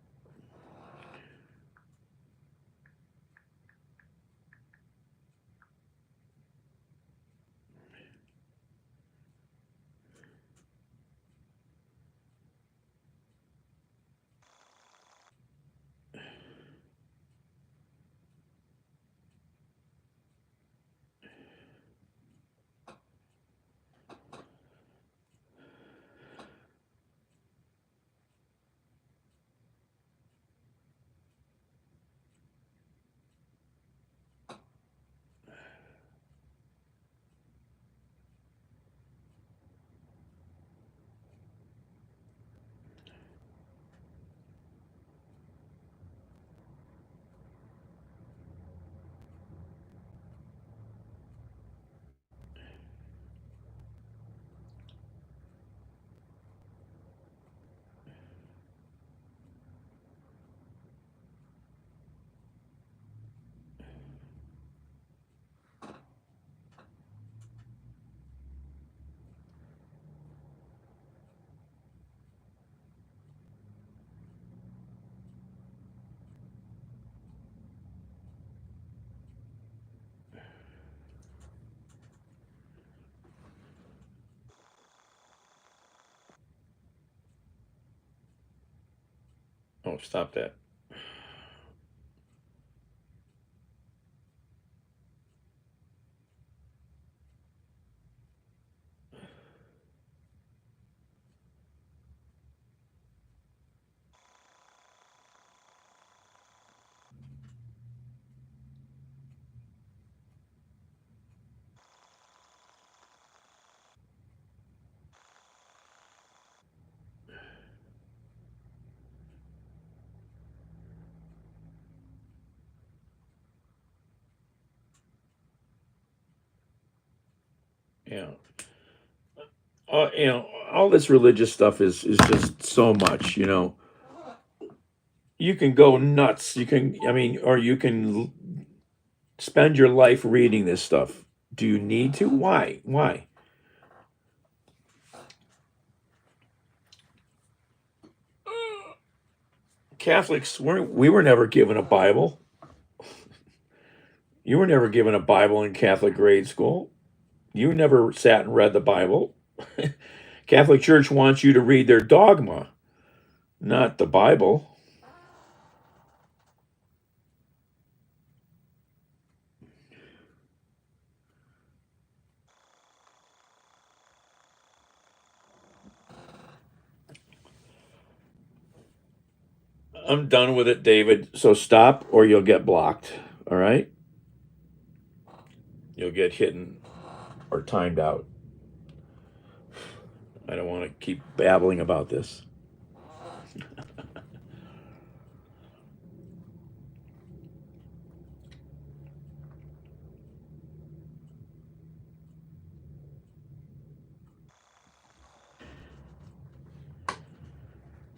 Oh, stop that. Yeah. All this religious stuff is just so much, You can go nuts. Or you can spend your life reading this stuff. Do you need to? Why? Why? Catholics we were never given a Bible. You were never given a Bible in Catholic grade school. You never sat and read the Bible. Catholic Church wants you to read their dogma, not the Bible. I'm done with it, David. So stop or you'll get blocked. All right? You'll get hidden or timed out. I don't want to keep babbling about this.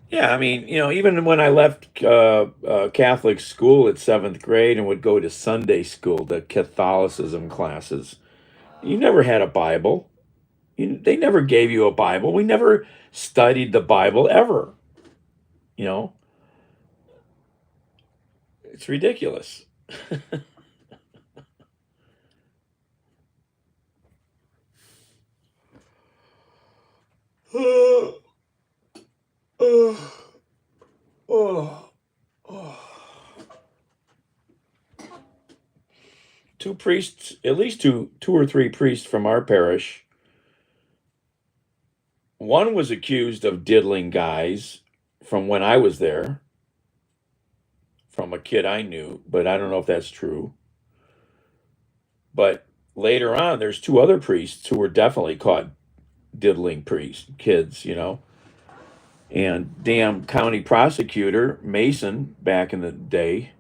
Yeah, even when I left Catholic school at seventh grade and would go to Sunday school, the Catholicism classes, you never had a Bible. They never gave you a Bible. We never studied the Bible ever. You know, it's ridiculous. Oh, oh, oh, oh. Two priests, at least two or three priests from our parish. One was accused of diddling guys from when I was there, from a kid I knew, but I don't know if that's true. But later on, there's two other priests who were definitely caught diddling kids. And damn county prosecutor Mason back in the day,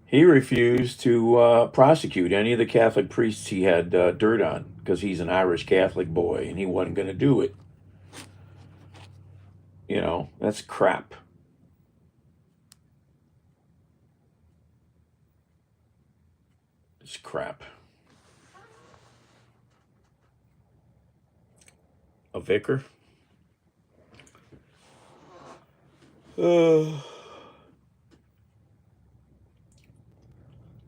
he refused to prosecute any of the Catholic priests he had dirt on because he's an Irish Catholic boy and he wasn't going to do it. That's crap. It's crap. A vicar? Uh,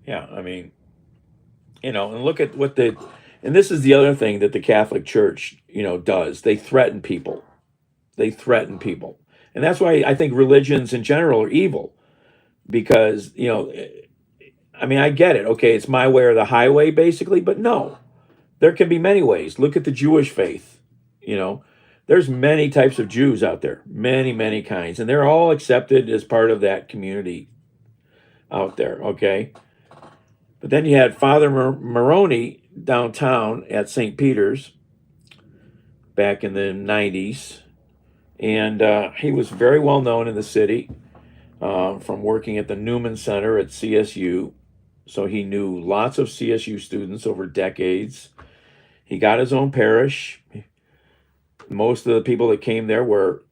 yeah, I mean, and look at and this is the other thing that the Catholic Church, does. They threaten people. They threaten people. And that's why I think religions in general are evil because, I mean, I get it. Okay, it's my way or the highway, basically, but no, there can be many ways. Look at the Jewish faith. You know, there's many types of Jews out there, many, many kinds, and they're all accepted as part of that community out there. Okay. But then you had Father Moroni downtown at St. Peter's back in the 90s. And he was very well known in the city from working at the Newman Center at CSU. So he knew lots of CSU students over decades. He got his own parish. Most of the people that came there were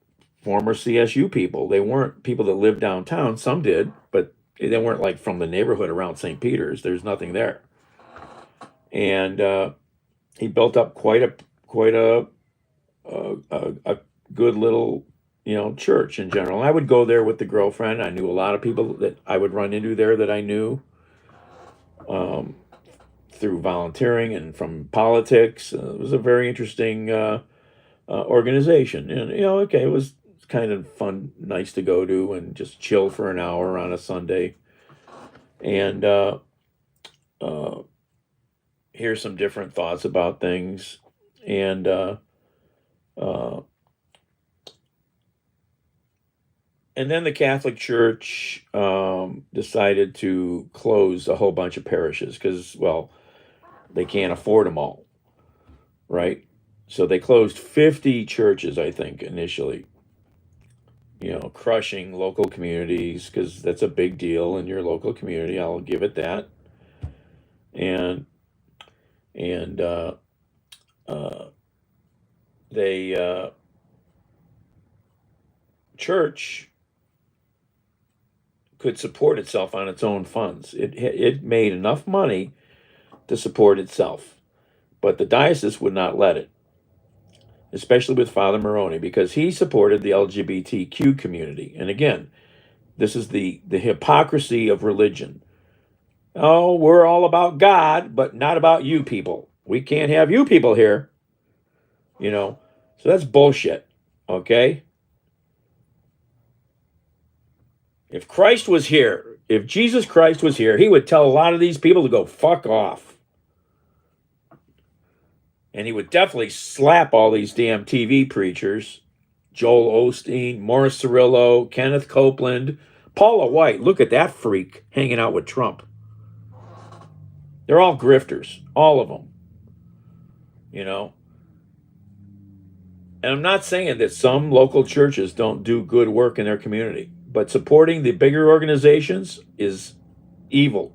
former CSU people. They weren't people that lived downtown. Some did, but they weren't like from the neighborhood around St. Peter's. There's nothing there. And he built up quite a good little church in general. I would go there with the girlfriend. I knew a lot of people that I would run into there that I knew through volunteering and from politics. It was a very interesting organization, and okay, it was kind of fun, nice to go to and just chill for an hour on a Sunday, and hear some different thoughts about things, and and then the Catholic Church decided to close a whole bunch of parishes because, well, they can't afford them all, right? So they closed 50 churches, I think, initially, crushing local communities because that's a big deal in your local community. I'll give it that. And they church could support itself on its own funds. It made enough money to support itself, but the diocese would not let it, especially with Father Moroni, because he supported the LGBTQ community. And again, this is the hypocrisy of religion. Oh, we're all about God, but not about you people. We can't have you people here. So that's bullshit. Okay? If Christ was here, if Jesus Christ was here, he would tell a lot of these people to go fuck off. And he would definitely slap all these damn TV preachers, Joel Osteen, Morris Cirillo, Kenneth Copeland, Paula White. Look at that freak hanging out with Trump. They're all grifters, all of them. And I'm not saying that some local churches don't do good work in their community, but supporting the bigger organizations is evil.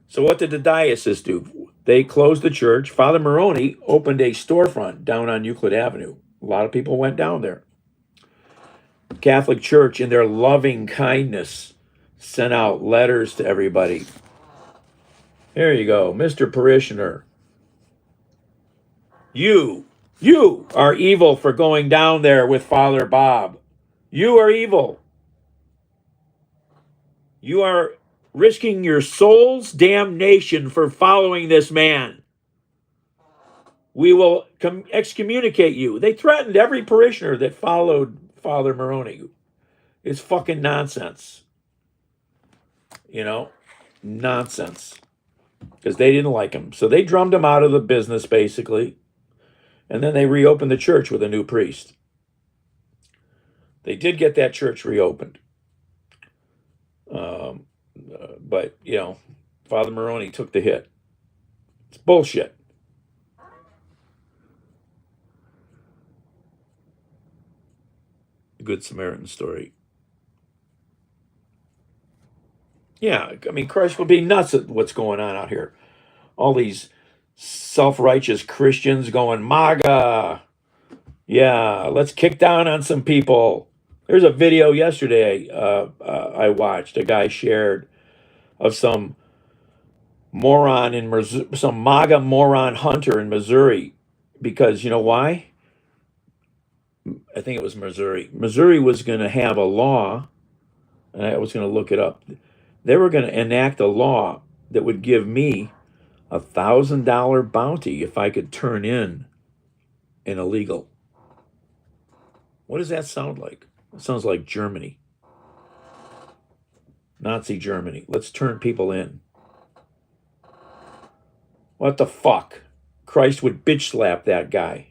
So what did the diocese do? They closed the church. Father Moroni opened a storefront down on Euclid Avenue. A lot of people went down there. Catholic Church, in their loving kindness, sent out letters to everybody. Here you go, Mr. Parishioner. You are evil for going down there with Father Bob. You are evil. You are risking your soul's damnation for following this man. We will excommunicate you. They threatened every parishioner that followed Father Moroni. It's fucking nonsense. Nonsense. Because they didn't like him. So they drummed him out of the business, basically. And then they reopened the church with a new priest. They did get that church reopened. But, Father Moroni took the hit. It's bullshit. Good Samaritan story. Yeah, I mean, Christ would be nuts at what's going on out here. All these self-righteous Christians going, MAGA. Yeah, let's kick down on some people. There's a video yesterday I watched, a guy shared, of some moron in Missouri, some MAGA moron hunter in Missouri. Because you know why? I think it was Missouri. Missouri was going to have a law, and I was going to look it up. They were going to enact a law that would give me $1,000 bounty if I could turn in an illegal. What does that sound like? It sounds like Germany. Nazi Germany. Let's turn people in. What the fuck? Christ would bitch slap that guy.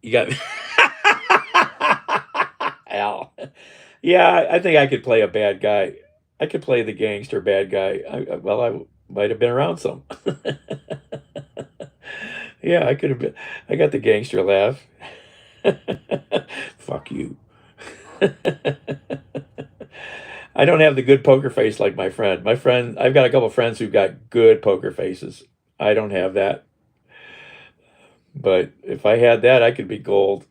You got Al. Yeah, I think I could play a bad guy. I could play the gangster bad guy. I might have been around some. Yeah, I could have been. I got the gangster laugh. Fuck you. I don't have the good poker face like my friend. I've got a couple friends who've got good poker faces. I don't have that. But if I had that, I could be gold.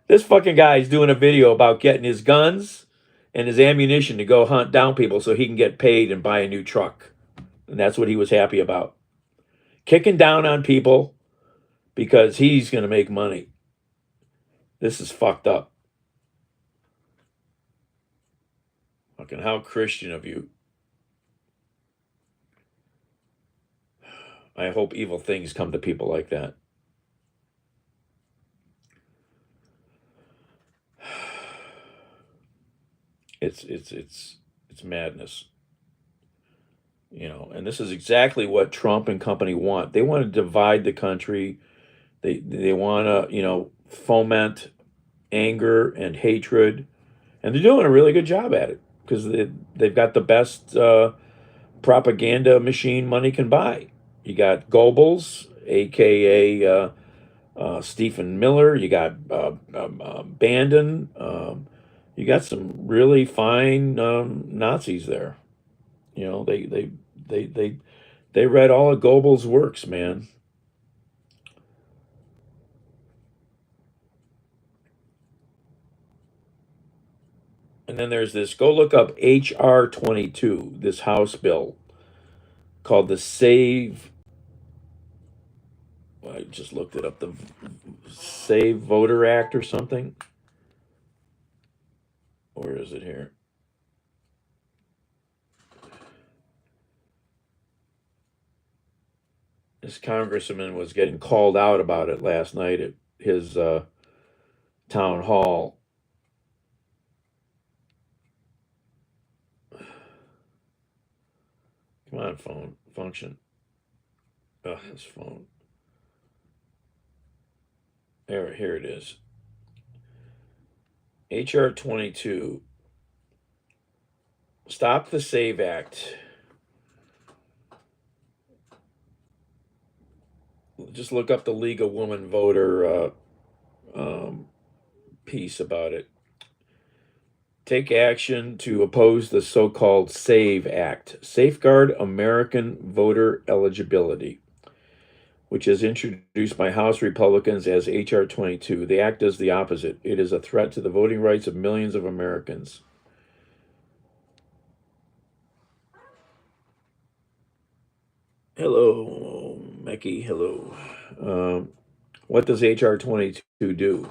This fucking guy is doing a video about getting his guns and his ammunition to go hunt down people so he can get paid and buy a new truck. And that's what he was happy about. Kicking down on people because he's going to make money. This is fucked up. Fucking how Christian of you. I hope evil things come to people like that. It's madness. You know, and this is exactly what Trump and company want. They want to divide the country. They want to, you know, foment anger and hatred. And they're doing a really good job at it because they've got the best propaganda machine money can buy. You got Goebbels, aka Stephen Miller. You got Bandon. You got some really fine Nazis there. You know, they read all of Goebbels' works, man. And then there's this. Go look up HR 22, this House bill called the Save. I just looked it up. The Save Voter Act or something. Where is it here? This congressman was getting called out about it last night at his town hall. Come on, phone. Function. Ugh, this phone. Here it is. HR 22. Stop the Save Act. Just look up the League of Women Voter piece about it. Take action to oppose the so-called SAVE Act, Safeguard American Voter Eligibility, which is introduced by House Republicans as HR 22. The act does the opposite. It is a threat to the voting rights of millions of Americans. Hello, Mecky. Hello. What does HR 22 do?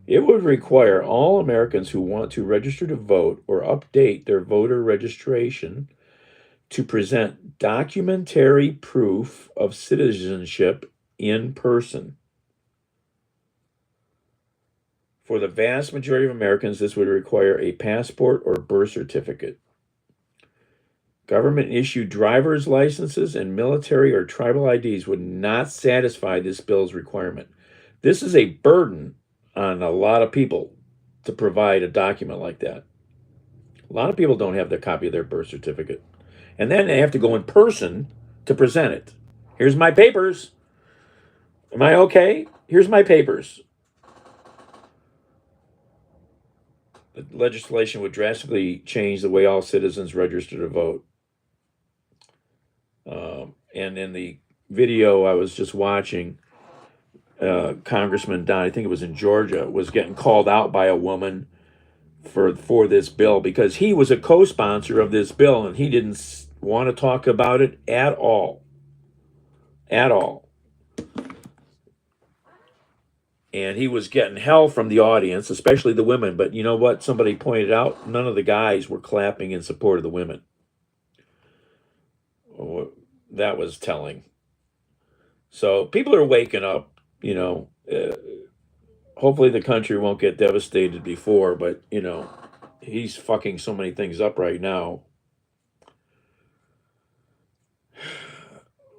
It would require all Americans who want to register to vote or update their voter registration to present documentary proof of citizenship in person. For the vast majority of Americans, this would require a passport or birth certificate. Government-issued driver's licenses and military or tribal IDs would not satisfy this bill's requirement. This is a burden on a lot of people to provide a document like that. A lot of people don't have the copy of their birth certificate. And then they have to go in person to present it. Here's my papers. Am I okay? Here's my papers. The legislation would drastically change the way all citizens register to vote. And in the video I was just watching, Congressman Don, I think it was in Georgia, was getting called out by a woman for this bill, because he was a co-sponsor of this bill and he didn't want to talk about it at all. At all. And he was getting hell from the audience, especially the women. But you know what? Somebody pointed out none of the guys were clapping in support of the women. Oh, that was telling. So people are waking up, you know. Hopefully the country won't get devastated before, but, you know, he's fucking so many things up right now.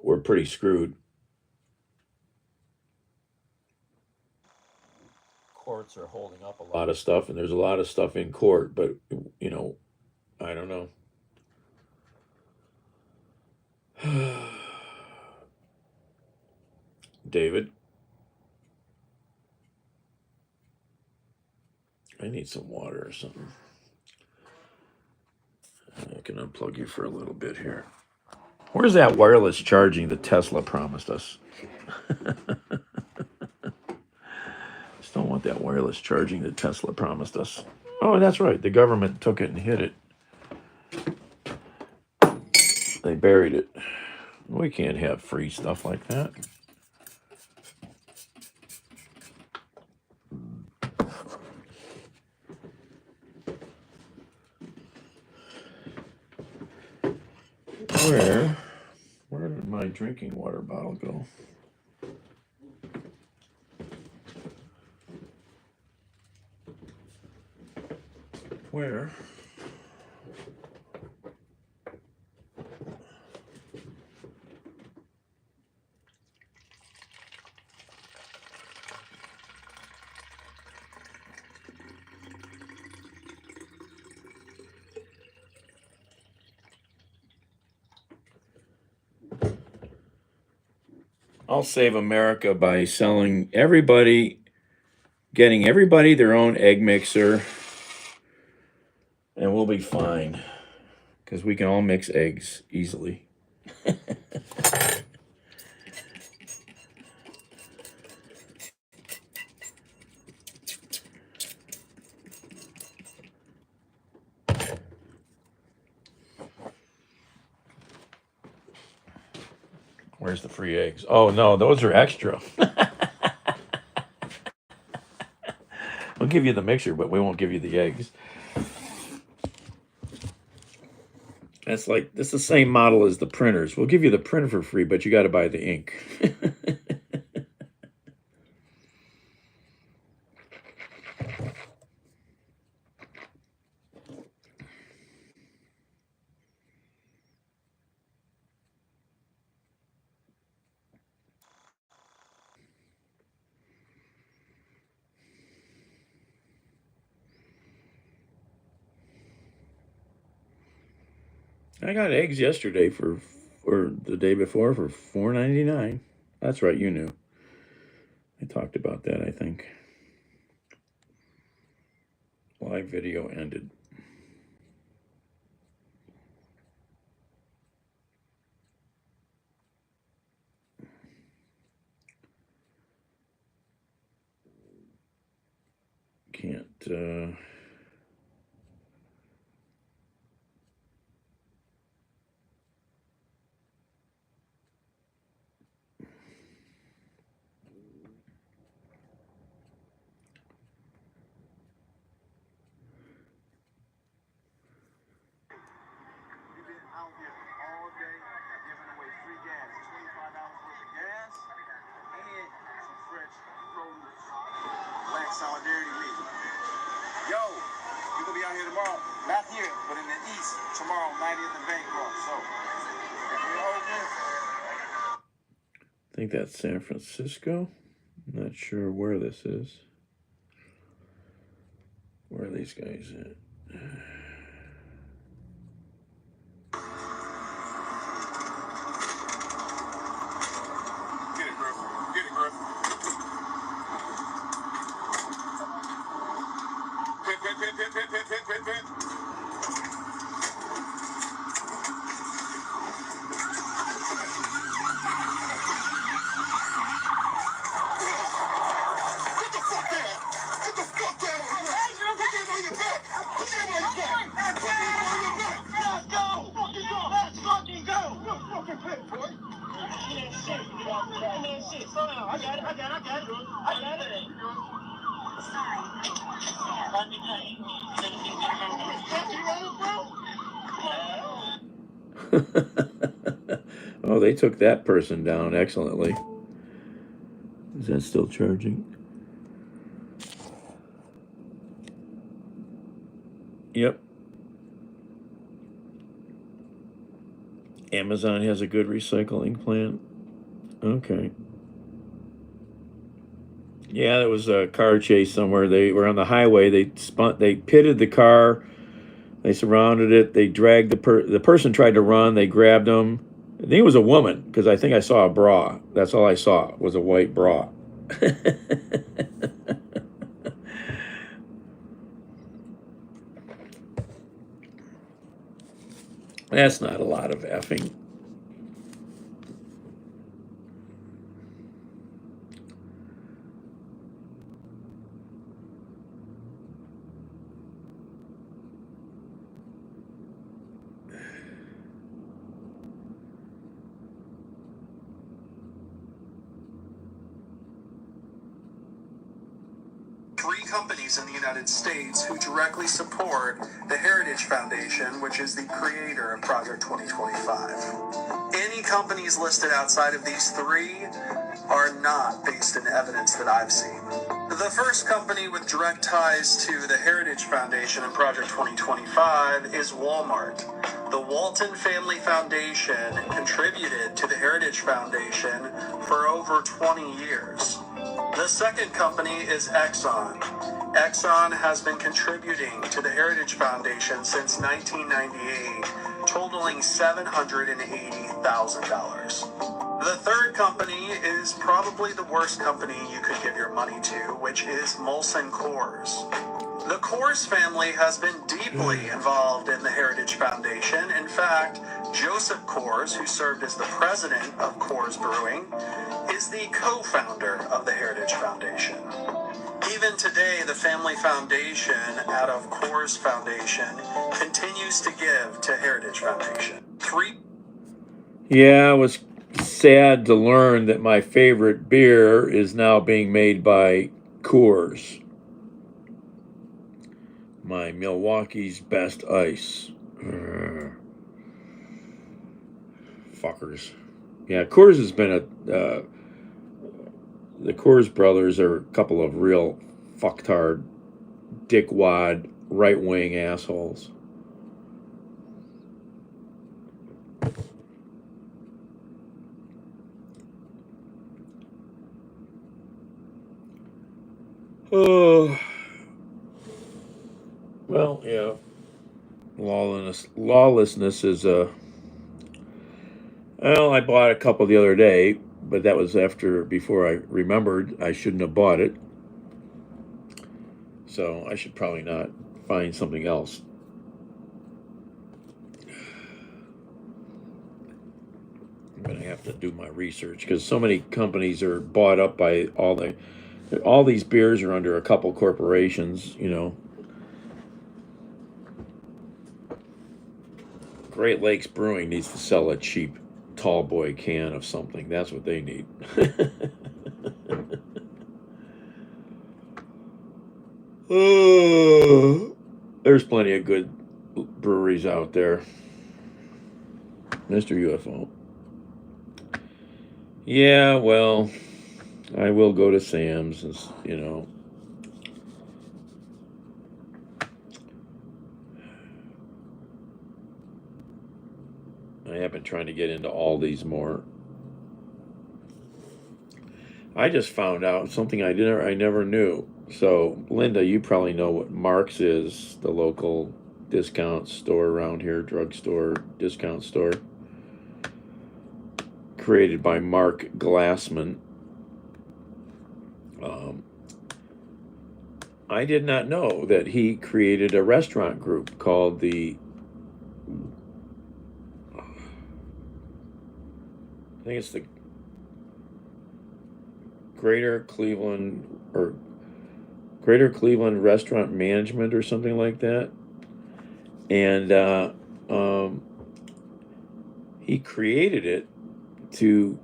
We're pretty screwed. Courts are holding up a lot of stuff, and there's a lot of stuff in court, but, you know, I don't know. David, I need some water or something. I can unplug you for a little bit here. Where's that wireless charging that Tesla promised us? Just don't want that wireless charging that Tesla promised us. Oh, that's right. The government took it and hid it. They buried it. We can't have free stuff like that. Where did my drinking water bottle go? Where? I'll save America by getting everybody their own egg mixer, and we'll be fine, because we can all mix eggs easily. Where's the free eggs? Oh, no, those are extra. We'll give you the mixer, but we won't give you the eggs. That's the same model as the printers. We'll give you the printer for free, but you got to buy the ink. I got eggs yesterday or the day before for $4.99. That's right, you knew. I talked about that, I think. Live video ended. Can't, out here all day giving away free gas, $25 worth of gas, and some fresh produce. Black Solidarity Week. Yo, you're gonna be out here tomorrow. Not here, but in the east tomorrow, 90th and Bancroft. So, I think that's San Francisco. I'm not sure where this is. Where are these guys at? Get it, Griff. Get it, Griff. Pit. Get the fuck down! Get the fuck down! Hey, you don't get on your back! Oh, they took that person down excellently. Is that still charging? Yep. Amazon has a good recycling plant. Okay. Yeah, there was a car chase somewhere. They were on the highway. They pitted the car. They surrounded it. They dragged the person tried to run. They grabbed him. I think it was a woman because I think I saw a bra. That's all I saw was a white bra. That's not a lot of effing. Three companies in the United States who directly support the Heritage Foundation, which is the creator of Project 2025. Any companies listed outside of these three are not based in evidence that I've seen. The first company with direct ties to the Heritage Foundation and Project 2025 is Walmart. The Walton Family Foundation contributed to the Heritage Foundation for over 20 years. The second company is Exxon. Exxon has been contributing to the Heritage Foundation since 1998, totaling $780,000. The third company is probably the worst company you could give your money to, which is Molson Coors. The Coors family has been deeply involved in the Heritage Foundation. In fact, Joseph Coors, who served as the president of Coors Brewing, is the co-founder of the Heritage Foundation. Even today, the family foundation out of Coors Foundation continues to give to Heritage Foundation. Yeah, it was sad to learn that my favorite beer is now being made by Coors. My Milwaukee's Best Ice. Fuckers. Yeah, Coors has been the Coors brothers are a couple of real fucktard, dickwad, right-wing assholes. Oh, well, yeah. Lawlessness is a. Well, I bought a couple the other day, but that was before I remembered I shouldn't have bought it. So I should probably not find something else. I'm gonna have to do my research because so many companies are bought up by all these beers are under a couple corporations, you know. Great Lakes Brewing needs to sell a cheap tall boy can of something. That's what they need. There's plenty of good breweries out there. Mr. UFO. Yeah, well, I will go to Sam's, you know. I have been trying to get into Aldi's more. I just found out something I never knew. So, Linda, you probably know what Mark's is, the local discount store around here, drugstore, discount store. Created by Mark Glassman. I did not know that he created a restaurant group called I think it's the Greater Cleveland Restaurant Management or something like that. And he created it to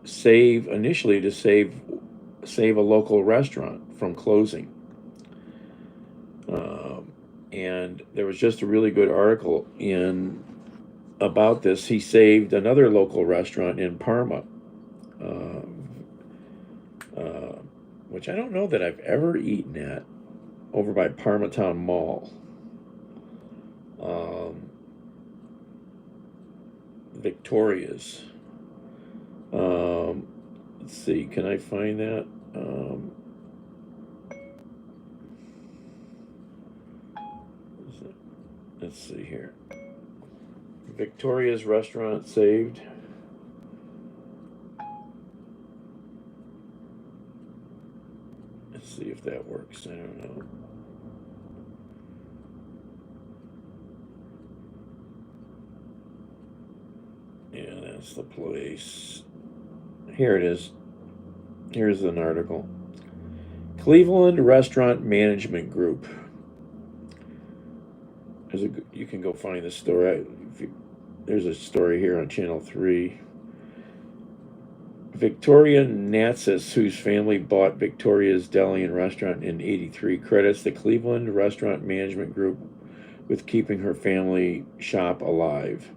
initially to save a local restaurant from closing. And there was just a really good article in about this. He saved another local restaurant in Parma, uh, uh, which I don't know that I've ever eaten at, over by Parma Town Mall. Victoria's. Let's see, can I find that? Let's see here. Victoria's restaurant saved. Let's see if that works. I don't know. Yeah, that's the place. Here it is. Here's an article. Cleveland Restaurant Management Group. You can go find the story. There's a story here on Channel 3. Victoria Natsis, whose family bought Victoria's Deli and Restaurant in '83, credits the Cleveland Restaurant Management Group with keeping her family shop alive.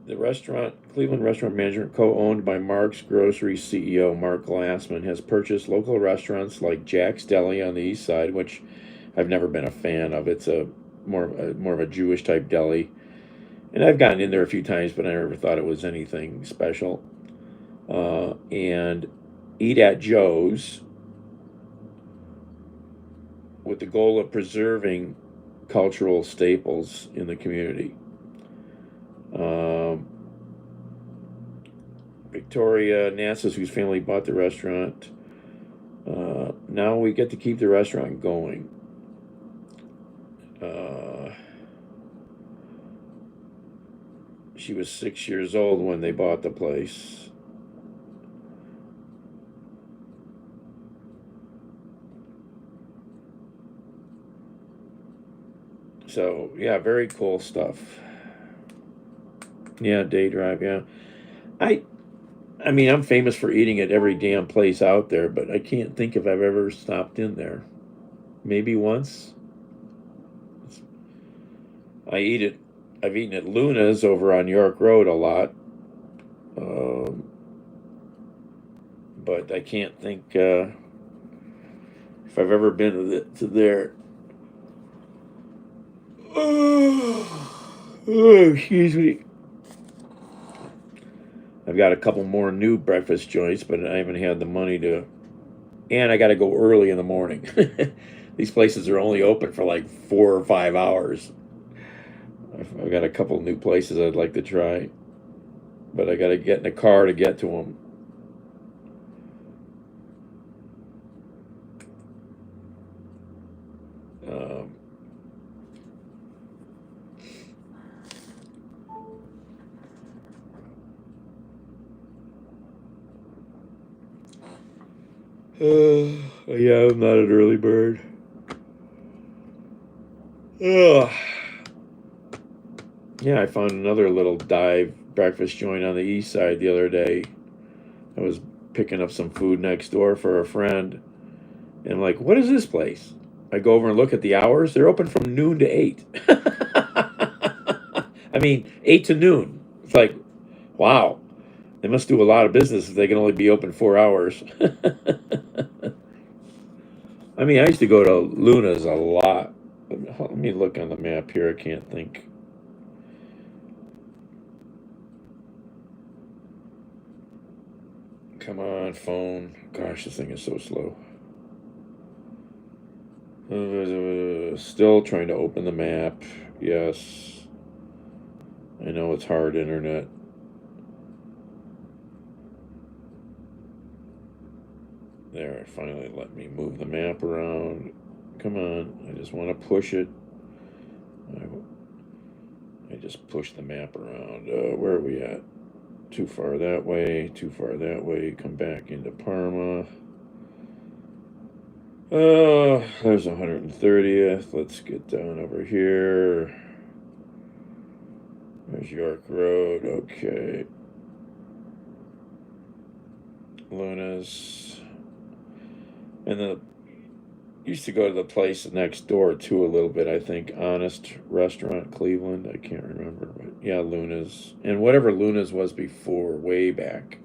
The Cleveland Restaurant Management, co-owned by Mark's Grocery CEO Mark Glassman, has purchased local restaurants like Jack's Deli on the east side, which I've never been a fan of. It's more of a Jewish type deli, and I've gotten in there a few times, but I never thought it was anything special. And Eat at Joe's, with the goal of preserving cultural staples in the community. Victoria Nassus, whose family bought the restaurant. Now we get to keep the restaurant going. She was 6 years old when they bought the place. So, yeah, very cool stuff. Yeah, Day Drive, yeah. I mean, I'm famous for eating at every damn place out there, but I can't think if I've ever stopped in there. Maybe once. I've eaten at Luna's over on York Road a lot. But I can't think if I've ever been to there. Oh, excuse me. I've got a couple more new breakfast joints, but I haven't had the money to. And I got to go early in the morning. These places are only open for like 4 or 5 hours. I've got a couple new places I'd like to try, but I got to get in a car to get to them. Yeah, I'm not an early bird. Yeah, I found another little dive breakfast joint on the east side the other day. I was picking up some food next door for a friend, and I'm like, what is this place? I go over and look at the hours. They're open from noon to 8. I mean, 8 to noon. It's like, wow. They must do a lot of business if they can only be open 4 hours. I mean, I used to go to Luna's a lot. Let me look on the map here. I can't think. Come on, phone. Gosh, this thing is so slow. Still trying to open the map. Yes. I know it's hard, internet. There, it finally let me move the map around. Come on, I just want to push it. I just push the map around. Where are we at? Too far that way, too far that way. Come back into Parma. There's 130th. Let's get down over here. There's York Road, okay. Luna's. And then used to go to the place next door too a little bit, I think. Honest Restaurant, Cleveland. I can't remember, but yeah, Luna's. And whatever Luna's was before, way back.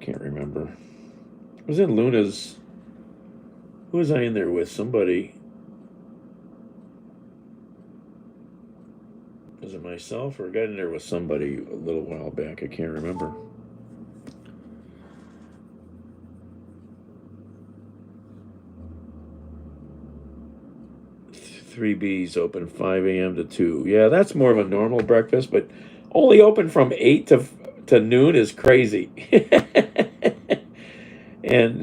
Can't remember. I was in Luna's. Who was I in there with? Somebody. Was it myself or I got in there with somebody a little while back? I can't remember. Three B's open 5 a.m. to 2. Yeah, that's more of a normal breakfast, but only open from 8 to noon is crazy. And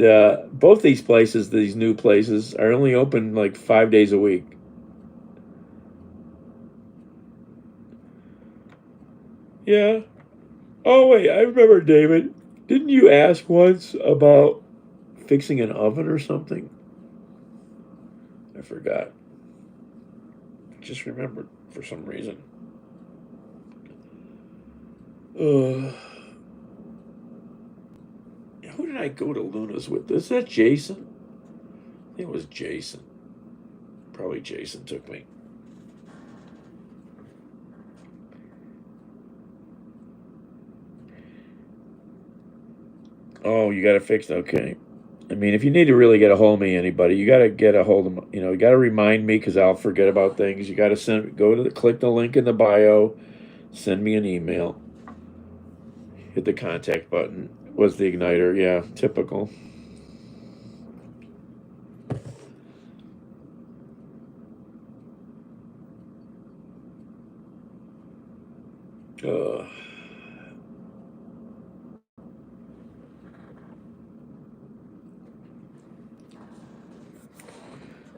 both these places, these new places, are only open like 5 days a week. Yeah. Oh, wait, I remember, David. Didn't you ask once about fixing an oven or something? I forgot. Just remembered for some reason. Who did I go to Luna's with? Is that Jason? I think it was Jason. Probably Jason took me. Oh, you got to fix it. Okay. I mean, if you need to really get a hold of me, anybody, you got to get a hold of, you got to remind me because I'll forget about things. You got to click the link in the bio, send me an email, hit the contact button. Was the igniter? Yeah, typical.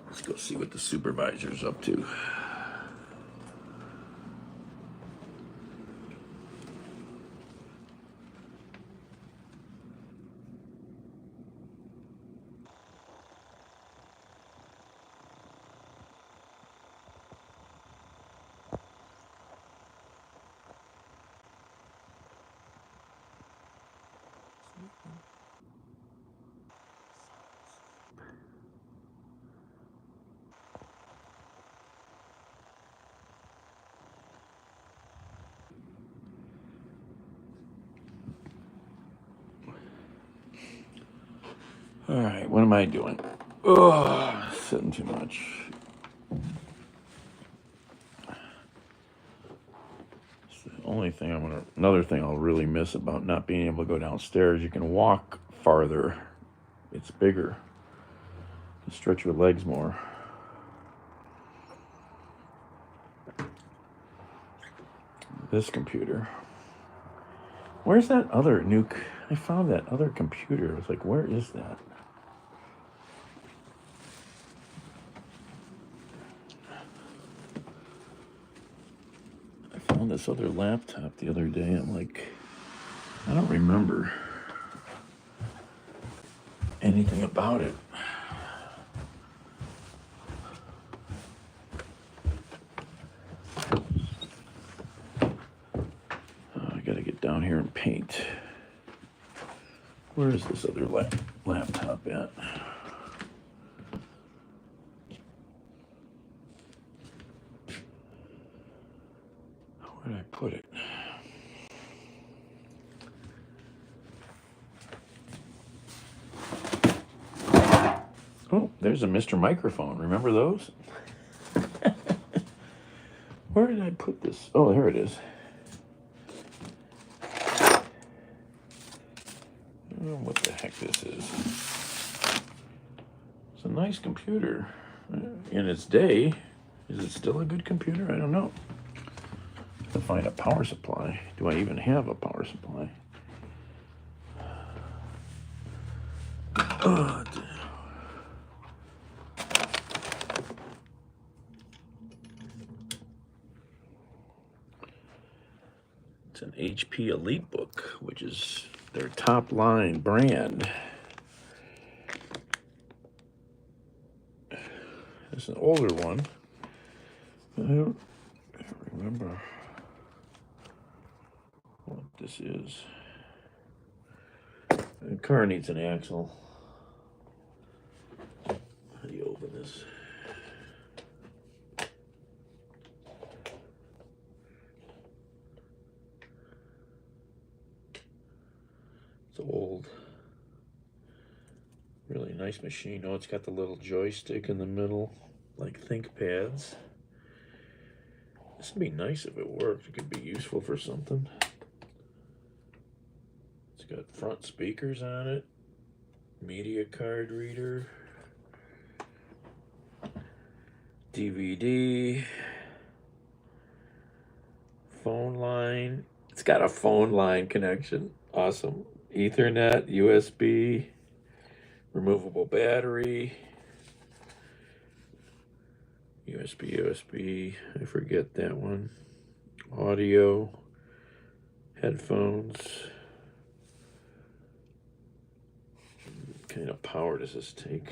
Let's go see what the supervisor's up to. All right, what am I doing? Oh, sitting too much. It's the only thing another thing I'll really miss about not being able to go downstairs. You can walk farther. It's bigger. You can stretch your legs more. This computer. Where's that other I found that other computer. I was like, where is that? I found this other laptop the other day. I'm like, I don't remember anything about it. I gotta get down here and paint. Where is this other laptop at? Where did I put it? Oh, there's a Mr. Microphone. Remember those? Where did I put this? Oh, there it is. I don't know what the heck this is. It's a nice computer. In its day, is it still a good computer? I don't know. I have to find a power supply. Do I even have a power supply? It's an HP EliteBook, which is their top line brand. It's an older one. I don't remember. this is. The car needs an axle. How do you open this? It's old. Really nice machine. Oh, it's got the little joystick in the middle, like ThinkPads. This would be nice if it worked. It could be useful for something. It's got front speakers on it, media card reader, DVD, phone line. It's got a phone line connection. Awesome. Ethernet, USB, removable battery, USB, I forget that one. Audio, headphones. What kind of power does this take?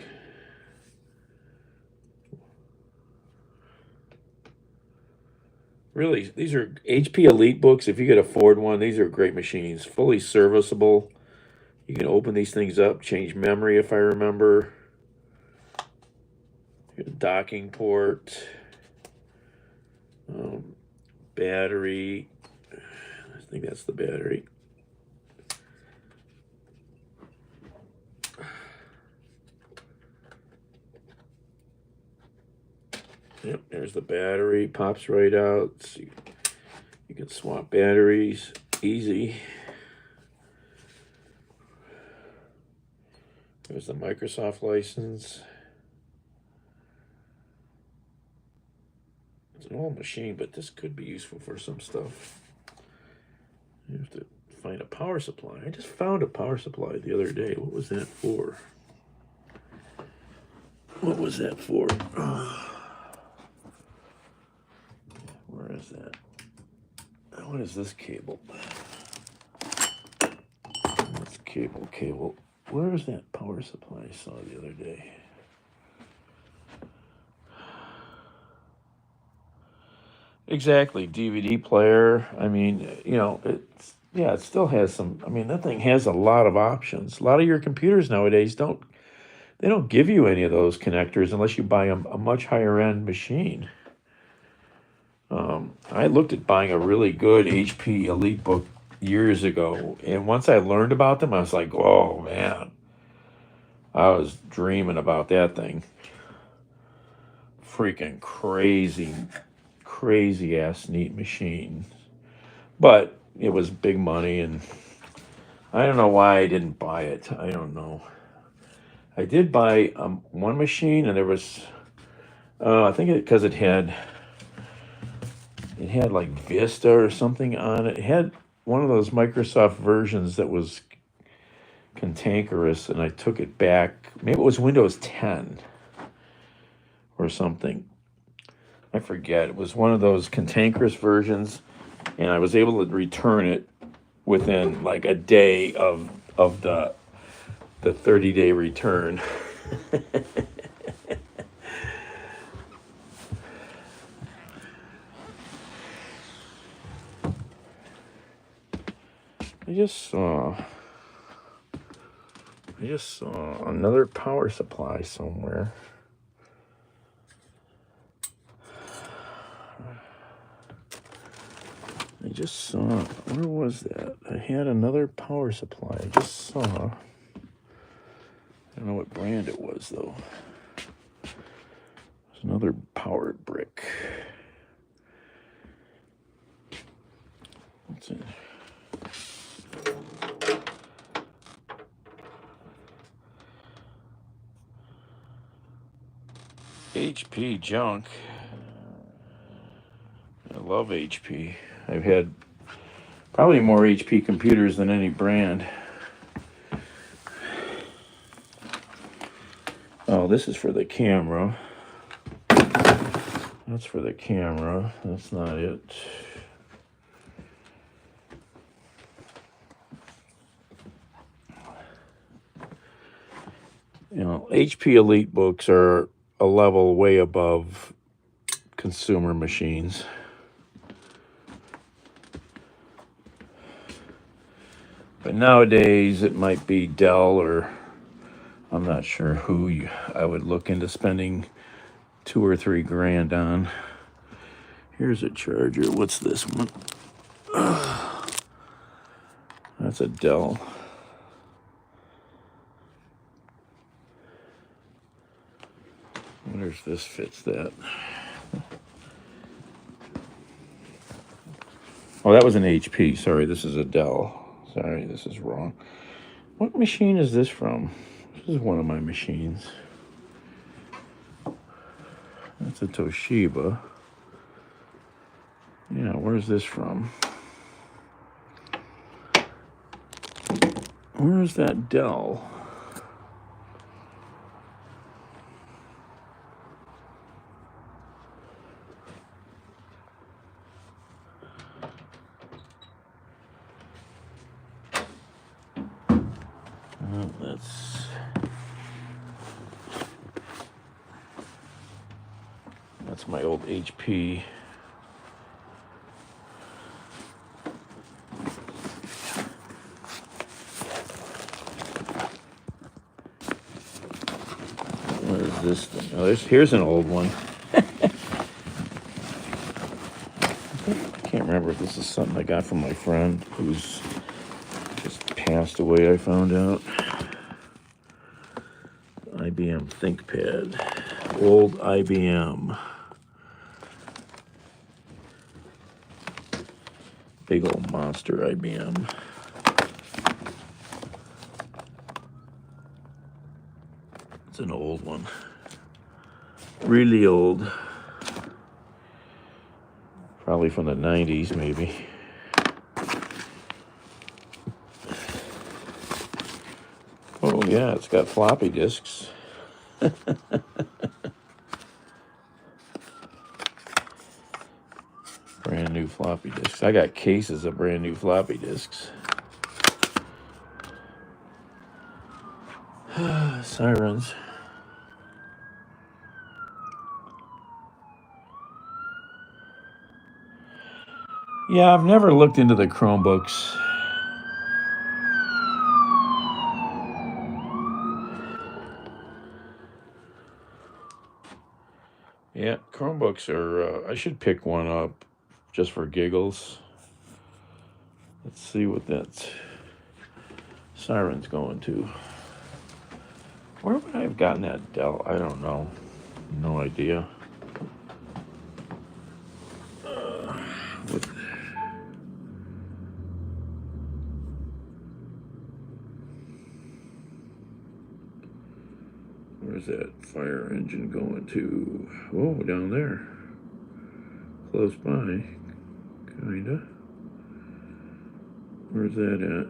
Really, these are HP EliteBooks. If you could afford one, these are great machines. Fully serviceable. You can open these things up, change memory if I remember. Docking port. Battery. I think that's the battery. Yep, there's the battery. Pops right out. So you can swap batteries. Easy. There's the Microsoft license. It's an old machine, but this could be useful for some stuff. You have to find a power supply. I just found a power supply the other day. What was that for? What was that for? Where is that? What is this cable? That's cable. Where is that power supply I saw the other day? Exactly, DVD player. I mean, you know, it still has some. I mean, that thing has a lot of options. A lot of your computers nowadays don't give you any of those connectors unless you buy a much higher end machine. I looked at buying a really good HP EliteBook years ago, and once I learned about them, I was like, oh man, I was dreaming about that thing. Freaking crazy ass neat machine. But it was big money, and I don't know why I didn't buy it. I don't know. I did buy one machine, and there was, I think because it had like Vista or something on it. It had one of those Microsoft versions that was cantankerous, and I took it back. Maybe it was Windows 10 or something. I forget. It was one of those cantankerous versions, and I was able to return it within like a day of the 30-day return. I just saw another power supply somewhere. I just saw, where was that? I had another power supply. I just saw, I don't know what brand it was though. There's another powered brick. What's it? HP junk. I love HP. I've had probably more HP computers than any brand. Oh, this is for the camera. That's for the camera. That's not it. You know, HP EliteBooks are a level way above consumer machines. But nowadays it might be Dell, or I'm not sure I would look into spending $2 or $3 grand on. Here's a charger. What's this one? That's a Dell. I wonder if this fits that. Oh, that was an HP. Sorry, this is a Dell. Sorry, this is wrong. What machine is this from? This is one of my machines. That's a Toshiba. Yeah, where's this from? Where's that Dell? That's my old HP. What is this thing? Oh, here's an old one. I can't remember if this is something I got from my friend who's just passed away, I found out. IBM ThinkPad. Old IBM. Big old monster IBM. It's an old one. Really old. Probably from the 90s, maybe. Oh, yeah, it's got floppy disks. Brand new floppy disks. I got cases of brand new floppy disks. Sirens. Yeah, I've never looked into the Chromebooks. Yeah, Chromebooks are, I should pick one up just for giggles. Let's see what that siren's going to. Where would I have gotten that Dell? I don't know. No idea. Where's that fire engine going to? Oh, down there. Close by. Kinda. Where's that at?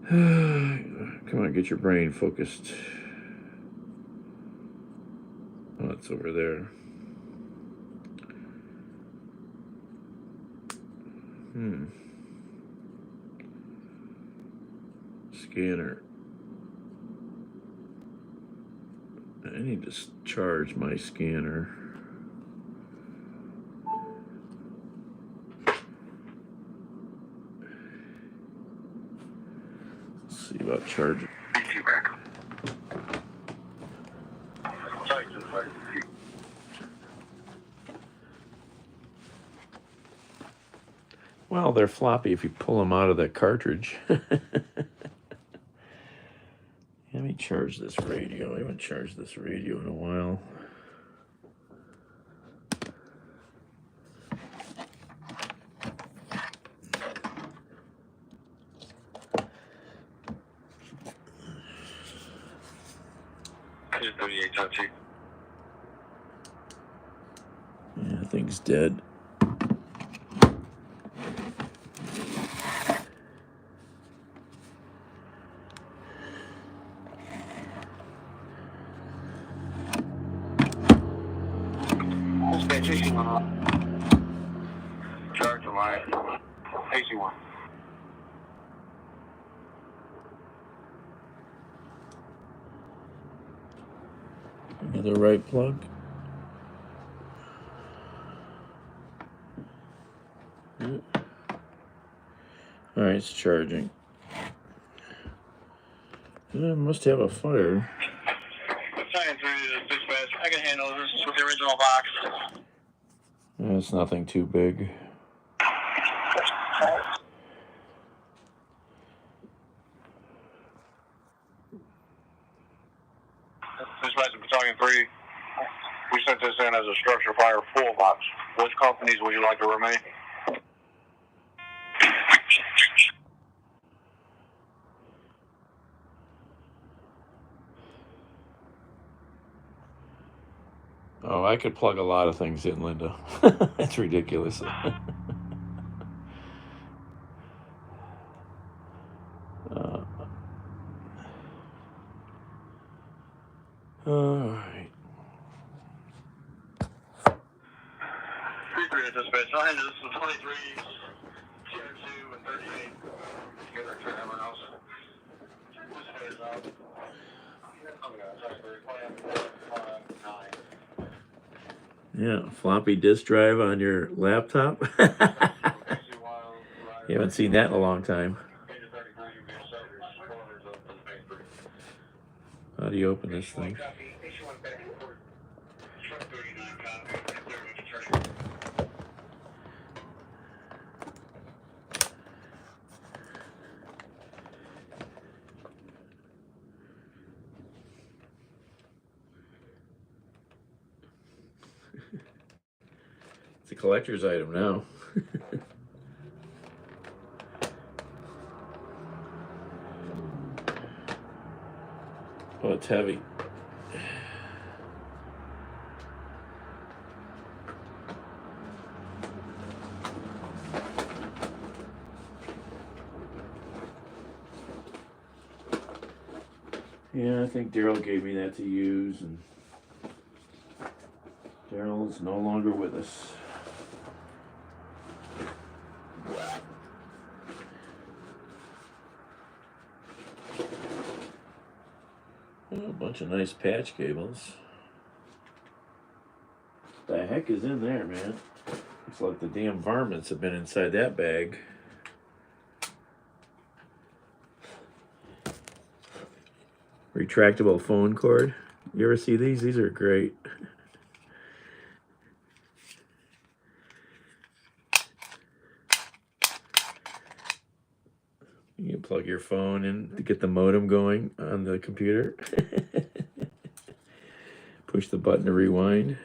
Come on, get your brain focused. Oh, it's over there. Scanner. I need to charge my scanner. Let's see about charging. Well, they're floppy if you pull them out of the cartridge. Let me charge this radio. I haven't charged this radio in a while. Yeah, thing's dead. Charge my AC one. Another right plug. All right, it's charging. It must have a fire. Second 3 to dispatch. I can handle this with the original box. It's nothing too big. Dispatch of Battalion 3. We sent this in as a structure fire full box. Which companies would you like to remain? Oh, I could plug a lot of things in, Linda. That's ridiculous. All right. Dispatch. I'll handle this with 23, TR2, and 38. Get our turn everyone else. Dispatch out. Yeah, floppy disk drive on your laptop. You haven't seen that in a long time. How do you open this thing? It's a collector's item now. Oh, it's heavy. Yeah, I think Daryl gave me that to use, and Daryl is no longer with us. Oh, a bunch of nice patch cables. What the heck is in there, man? Looks like the damn varmints have been inside that bag. Retractable phone cord. You ever see these? These are great. You can plug your phone in to get the modem going on the computer. Push the button to rewind.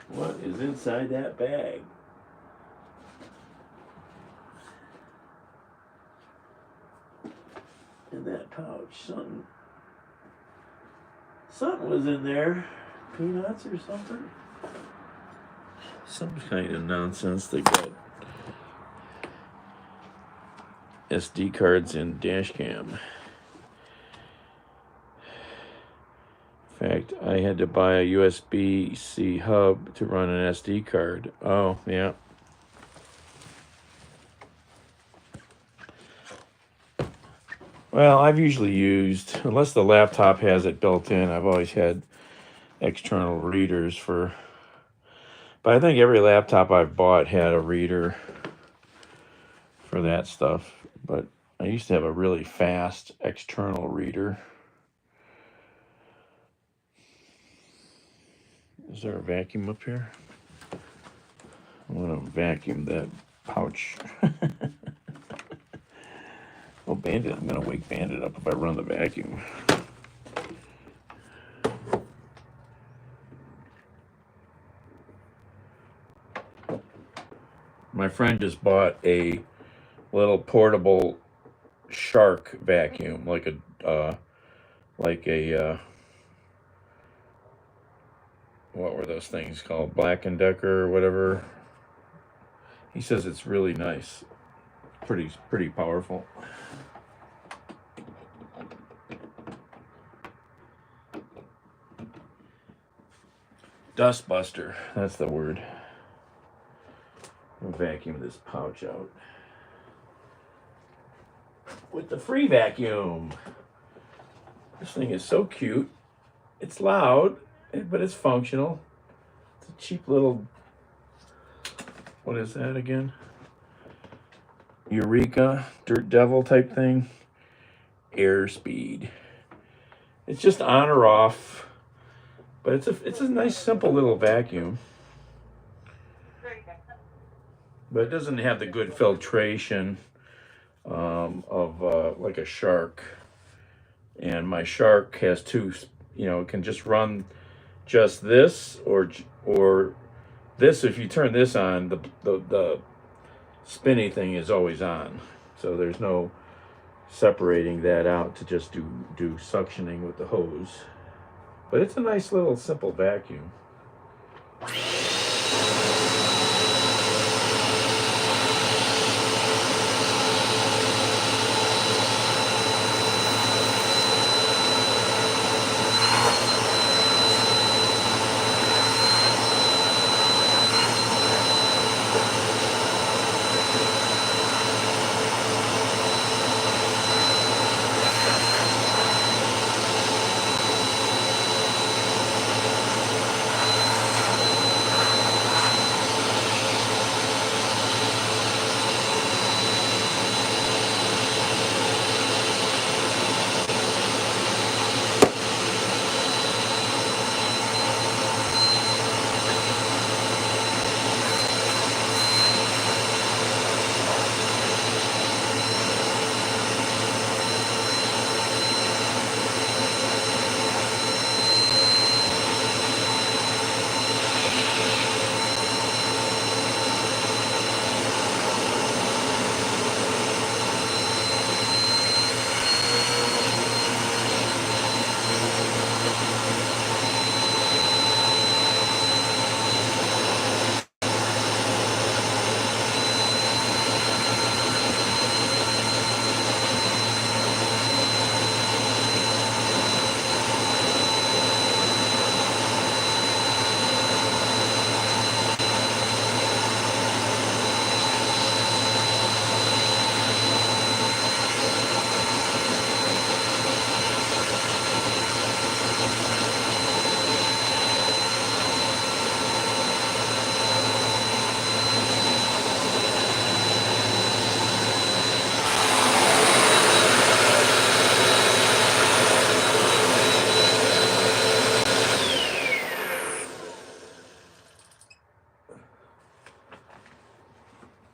What is inside that bag? In that pouch, something was in there. Peanuts or something? Some kind of nonsense. They got SD cards in dash cam. In fact, I had to buy a USB-C hub to run an SD card. Oh, yeah. Well, I've usually used, unless the laptop has it built in, I've always had external readers for, but I think every laptop I've bought had a reader for that stuff. But I used to have a really fast external reader. Is there a vacuum up here? I want to vacuum that pouch. Oh, Bandit, I'm going to wake Bandit up if I run the vacuum. My friend just bought a little portable Shark vacuum, like a what were those things called? Black & Decker or whatever. He says it's really nice. Pretty powerful. Dust buster, that's the word. I'll vacuum this pouch out with the free vacuum. This thing is so cute. It's loud, but it's functional. It's a cheap little, what is that again? Eureka, Dirt Devil type thing. Airspeed. It's just on or off, but it's a nice simple little vacuum. But it doesn't have the good filtration of like a Shark. And my Shark has two, it can just run just this or this. If you turn this on, the spinny thing is always on, so there's no separating that out to just do suctioning with the hose. But it's a nice little simple vacuum.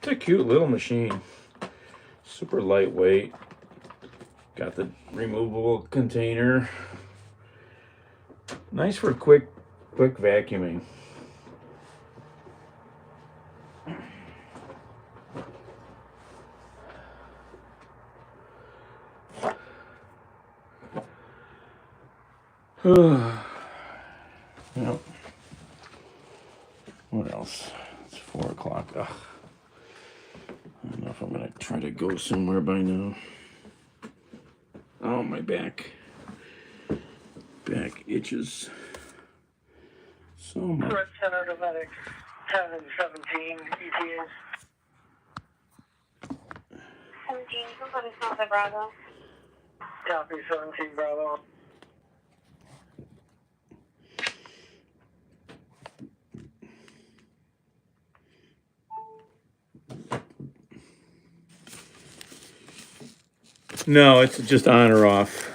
It's a cute little machine. Super lightweight. Got the removable container. Nice for quick vacuuming. Yep. What else? It's 4 o'clock. Ugh. I don't know if I'm gonna try to go somewhere by now. Oh, my back itches so much. Red Center to medics, 10 and 17 ETAs. 17, somebody sounds like Bravo. Copy 17 Bravo. No, it's just on or off.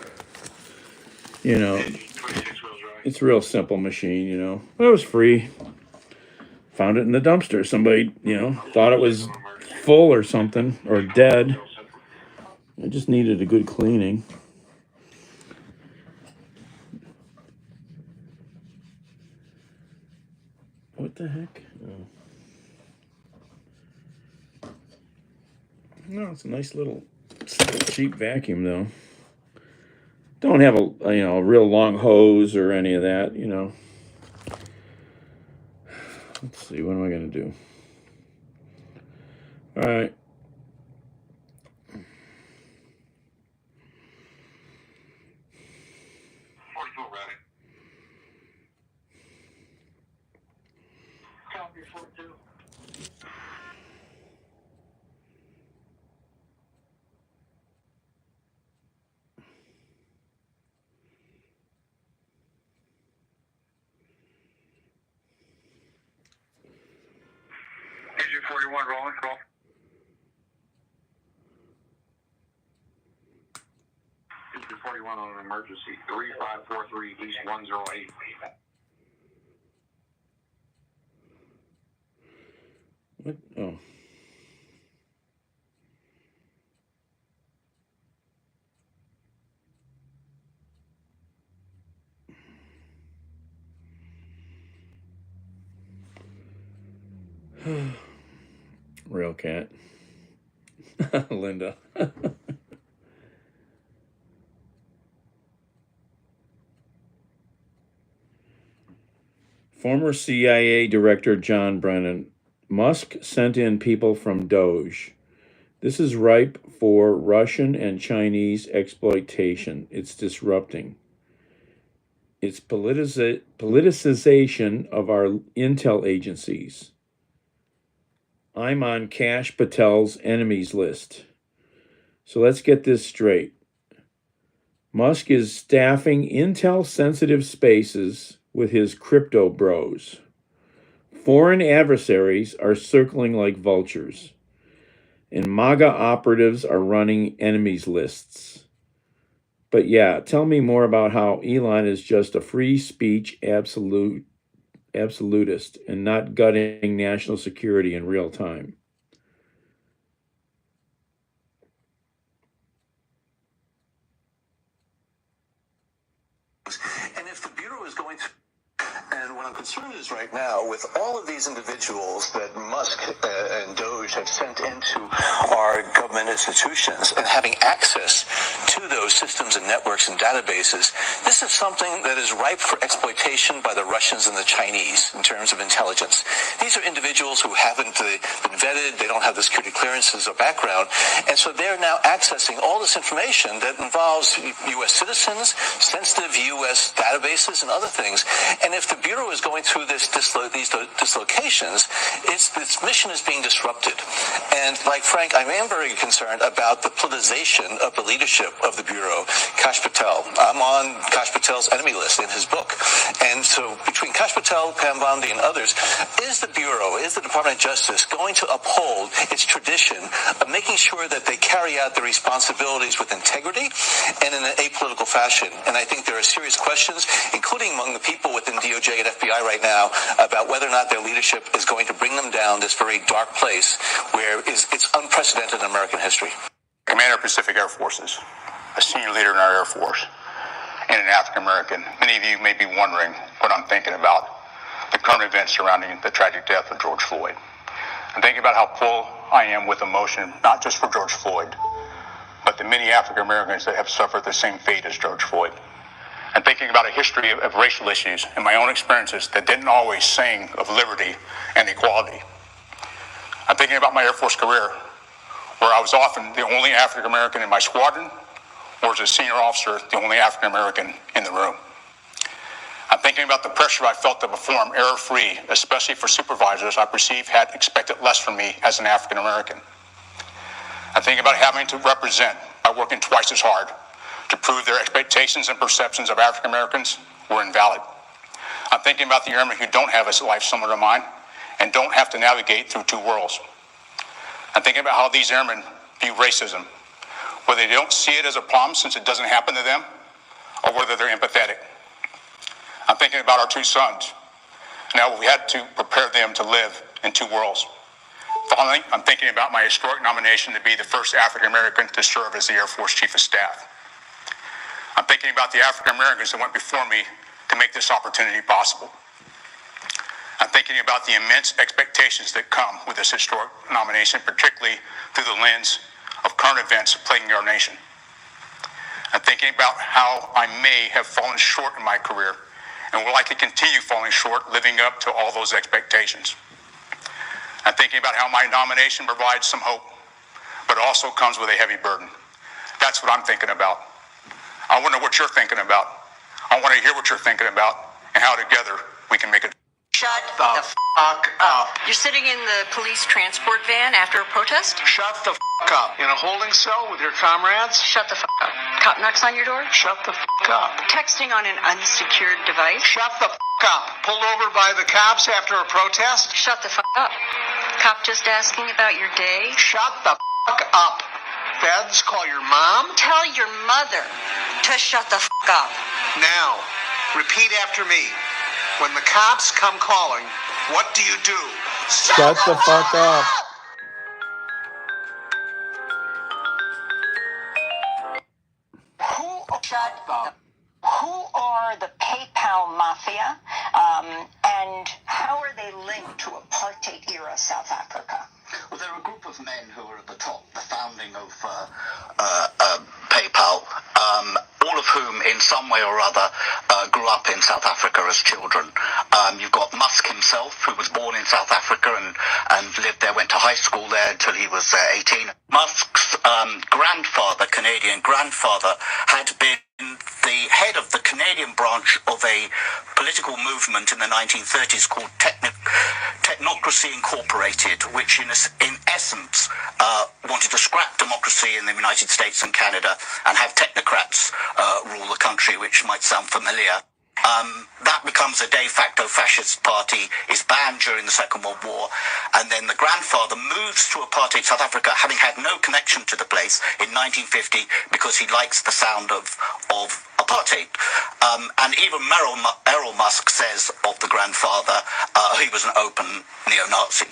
It's a real simple machine, But it was free. Found it in the dumpster. Somebody, thought it was full or something, or dead. It just needed a good cleaning. What the heck? Oh. No, it's a nice little cheap vacuum though. Don't have a real long hose or any of that. Let's see, what am I gonna do? All right. Copy 42. 41 rolling, call. District 41 on an emergency, 3543 East 108. What? Oh. Real cat. Linda. Former CIA Director John Brennan. Musk sent in people from Doge. This is ripe for Russian and Chinese exploitation. It's disrupting. It's politicization of our intel agencies. I'm on Kash Patel's enemies list. So let's get this straight. Musk is staffing intel-sensitive spaces with his crypto bros. Foreign adversaries are circling like vultures, and MAGA operatives are running enemies lists. But yeah, tell me more about how Elon is just a free speech absolutist and not gutting national security in real time. And if the Bureau is going to, and what I'm concerned is right now, with all of these individuals that Musk and Doge have sent into our government institutions and having access to those systems and networks and databases, this is something that is ripe for exploitation by the Russians and the Chinese in terms of intelligence. These are individuals who haven't been vetted, they don't have the security clearances or background, and so they're now accessing all this information that involves U.S. citizens, sensitive U.S. databases, and other things. And if the Bureau is going through these dislocations, its mission is being disrupted. And like Frank, I am very concerned about the politicization of the leadership of the Bureau. Kash Patel, I'm on Kash Patel's enemy list in his book. And so between Kash Patel, Pam Bondi, and others, is the Bureau, is the Department of Justice going to uphold its tradition of making sure that they carry out their responsibilities with integrity and in an apolitical fashion? And I think there are serious questions, including among the people within DOJ and FBI right now, about whether or not their leadership is going to bring them down this very dark place where it's unprecedented in American history. Commander of Pacific Air Forces, a senior leader in our Air Force, and an African American. Many of you may be wondering what I'm thinking about the current events surrounding the tragic death of George Floyd. I'm thinking about how full I am with emotion, not just for George Floyd, but the many African Americans that have suffered the same fate as George Floyd. I'm thinking about a history of racial issues and my own experiences that didn't always sing of liberty and equality. I'm thinking about my Air Force career, where I was often the only African American in my squadron, or as a senior officer, the only African American in the room. I'm thinking about the pressure I felt to perform error-free, especially for supervisors I perceived had expected less from me as an African American. I'm thinking about having to represent by working twice as hard to prove their expectations and perceptions of African Americans were invalid. I'm thinking about the airmen who don't have a life similar to mine and don't have to navigate through two worlds. I'm thinking about how these airmen view racism, whether they don't see it as a problem since it doesn't happen to them, or whether they're empathetic. I'm thinking about our two sons, and how we had to prepare them to live in two worlds. Finally, I'm thinking about my historic nomination to be the first African American to serve as the Air Force Chief of Staff. I'm thinking about the African Americans that went before me to make this opportunity possible. I'm thinking about the immense expectations that come with this historic nomination, particularly through the lens of current events plaguing our nation. I'm thinking about how I may have fallen short in my career and will likely continue falling short living up to all those expectations. I'm thinking about how my nomination provides some hope, but also comes with a heavy burden. That's what I'm thinking about. I want to know what you're thinking about. I want to hear what you're thinking about and how together we can make it. Shut the fuck up. You're sitting in the police transport van after a protest? Shut the fuck up. In a holding cell with your comrades? Shut the fuck up. Cop knocks on your door? Shut the fuck up. Texting on an unsecured device? Shut the fuck up. Pulled over by the cops after a protest? Shut the fuck up. cop just asking about your day? Shut the fuck up. Feds, call your mom. Tell your mother to shut the up. Now, repeat after me. When the cops come calling, what do you do? Shut the fuck up. Who are the PayPal mafia, and how are they linked to apartheid-era South Africa? Well, they're a group of men who are at the top, the founding of PayPal, all of whom, in some way or other, grew up in South Africa as children. You've got Musk himself, who was born in South Africa and lived there, went to high school there until he was 18. Musk's grandfather, Canadian grandfather, had been the head of the Canadian branch of a political movement in the 1930s called Technocracy Incorporated, which in essence wanted to scrap democracy in the United States and Canada and have technocrats rule the country, which might sound familiar. That becomes a de facto fascist party, is banned during the Second World War, and then the grandfather moves to apartheid South Africa, having had no connection to the place, in 1950 because he likes the sound of apartheid. And even Errol Musk says of the grandfather, he was an open neo-Nazi.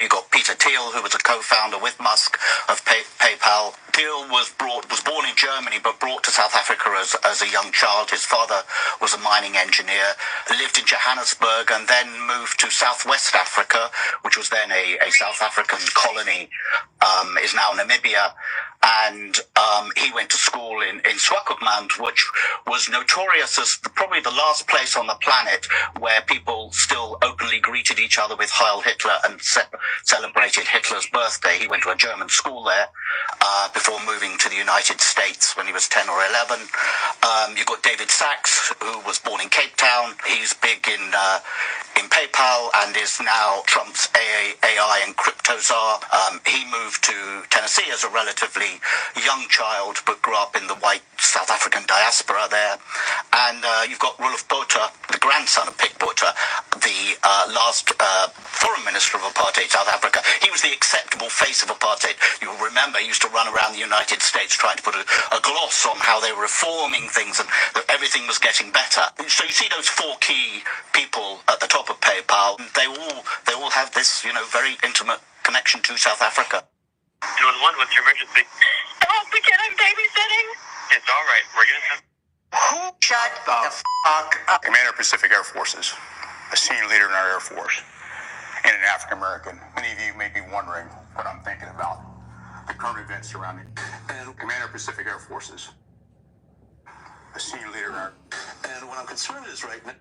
You got Peter Thiel, who was a co-founder with Musk of PayPal. Thiel was born in Germany, but brought to South Africa as a young child. His father was a mining engineer, lived in Johannesburg, and then moved to Southwest Africa, which was then a South African colony, is now Namibia. And he went to school in Swakopmund, which was notorious as probably the last place on the planet where people still openly greeted each other with Heil Hitler and celebrated Hitler's birthday. He went to a German school there before moving to the United States when he was 10 or 11. You've got David Sachs, who was born in Cape Town. He's big in PayPal and is now Trump's AI and crypto czar. He moved to Tennessee as a relatively young child, but grew up in the white South African diaspora there. And you've got Roelof Botha, the grandson of Pik Botha, the last foreign minister of apartheid South Africa. He was the acceptable face of apartheid. You'll remember he used to run around the United States trying to put a gloss on how they were reforming things and that everything was getting better. So you see those four key people at the top of PayPal. They all have this, very intimate connection to South Africa. 911, what's your emergency? Don't forget I'm babysitting. It's all right. We're gonna. Who shut the fuck up? Commander Pacific Air Forces, a senior leader in our Air Force, and an African American. Many of you may be wondering what I'm thinking about. The current events surrounding Commander Pacific Air Forces, a senior leader in our. And what I'm concerned is right now,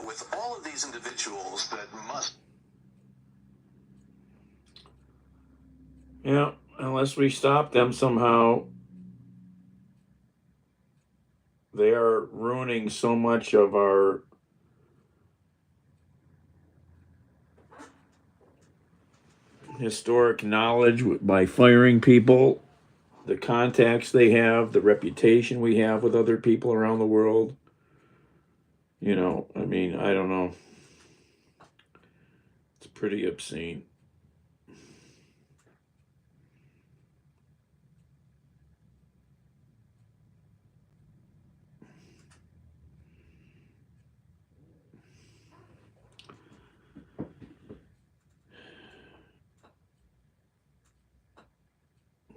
with all of these individuals that must. Yeah, unless we stop them somehow, they are ruining so much of our historic knowledge by firing people, the contacts they have, the reputation we have with other people around the world. I don't know. It's pretty obscene.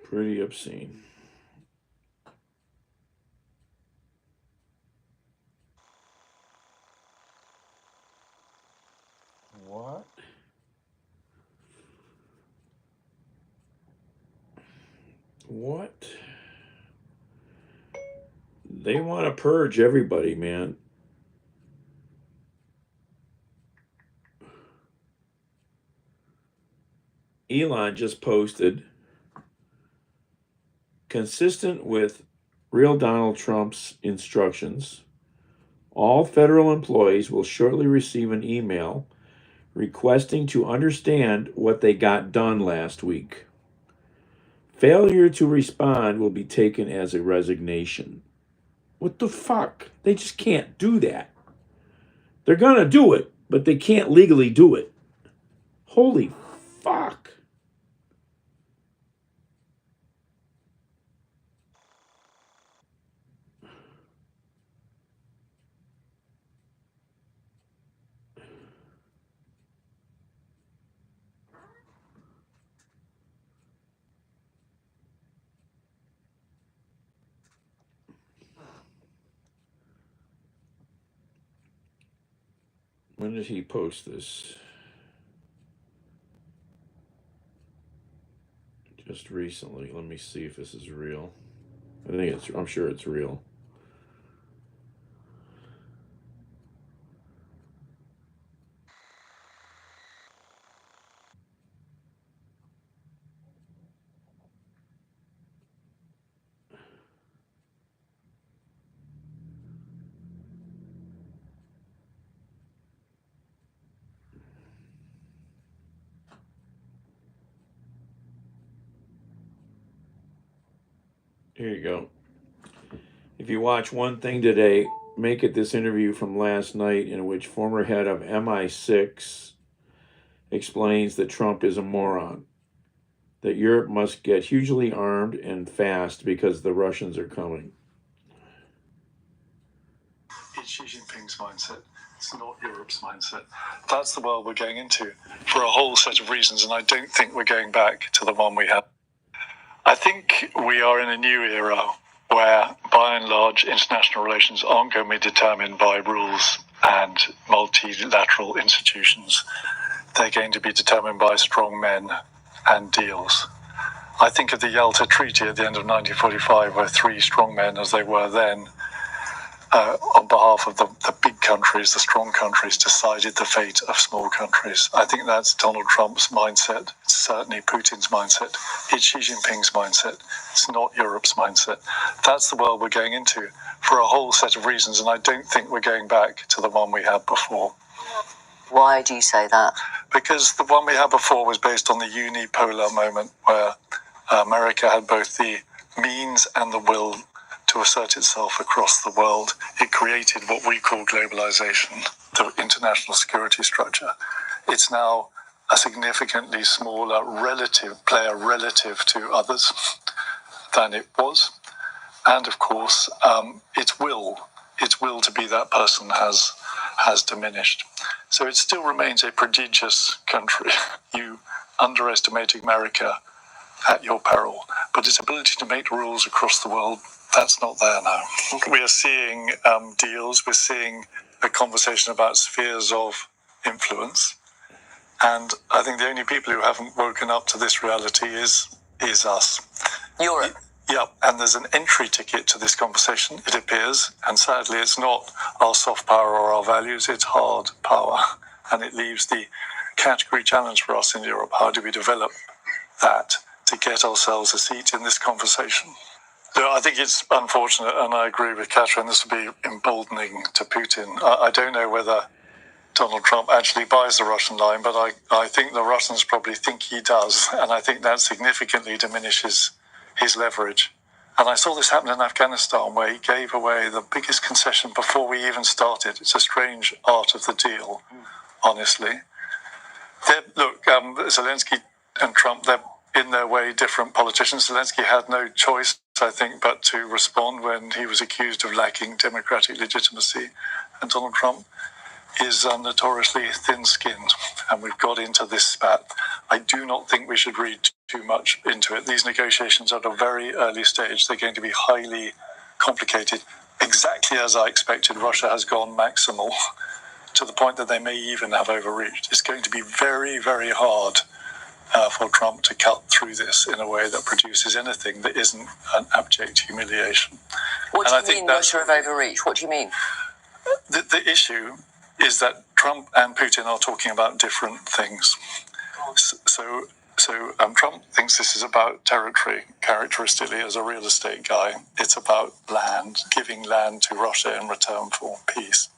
Pretty obscene. What? What? They want to purge everybody, man. Elon just posted, consistent with real Donald Trump's instructions, all federal employees will shortly receive an email requesting to understand what they got done last week. Failure to respond will be taken as a resignation. What the fuck? They just can't do that. They're gonna do it, but they can't legally do it. Holy fuck? When did he post this? Just recently. Let me see if this is real. I'm sure it's real. Here you go. If you watch One Thing Today, make it this interview from last night in which former head of MI6 explains that Trump is a moron, that Europe must get hugely armed and fast because the Russians are coming. It's Xi Jinping's mindset. It's not Europe's mindset. That's the world we're going into for a whole set of reasons, and I don't think we're going back to the one we had. I think we are in a new era where, by and large, international relations aren't going to be determined by rules and multilateral institutions. They're going to be determined by strong men and deals. I think of the Yalta Treaty at the end of 1945, where three strong men, as they were then, on behalf of the big countries, the strong countries, decided the fate of small countries. I think that's Donald Trump's mindset. It's certainly Putin's mindset. It's Xi Jinping's mindset. It's not Europe's mindset. That's the world we're going into for a whole set of reasons, and I don't think we're going back to the one we had before. Why do you say that? Because the one we had before was based on the unipolar moment where America had both the means and the will to assert itself across the world. It created what we call globalization, the international security structure. It's now a significantly smaller player relative to others than it was. And of course, its will to be that person has diminished. So it still remains a prodigious country. You underestimate America at your peril, but its ability to make rules across the world, that's not there now. We are seeing deals, we're seeing a conversation about spheres of influence, and I think the only people who haven't woken up to this reality is us. Europe. Yeah, and there's an entry ticket to this conversation, it appears, and sadly it's not our soft power or our values, it's hard power, and it leaves the category challenge for us in Europe. How do we develop that to get ourselves a seat in this conversation? So I think it's unfortunate, and I agree with Catherine, this will be emboldening to Putin. I don't know whether Donald Trump actually buys the Russian line, but I think the Russians probably think he does, and I think that significantly diminishes his leverage. And I saw this happen in Afghanistan, where he gave away the biggest concession before we even started. It's a strange art of the deal, honestly. Zelensky and Trump, they're in their way different politicians. Zelensky had no choice, I think, but to respond when he was accused of lacking democratic legitimacy. And Donald Trump is notoriously thin-skinned, and we've got into this spat. I do not think we should read too much into it. These negotiations are at a very early stage. They're going to be highly complicated. Exactly as I expected, Russia has gone maximal to the point that they may even have overreached. It's going to be very, very hard for Trump to cut through this in a way that produces anything that isn't an abject humiliation. What do you mean Russia have overreached? What do you mean? The issue is that Trump and Putin are talking about different things. So Trump thinks this is about territory, characteristically as a real estate guy. It's about land, giving land to Russia in return for peace.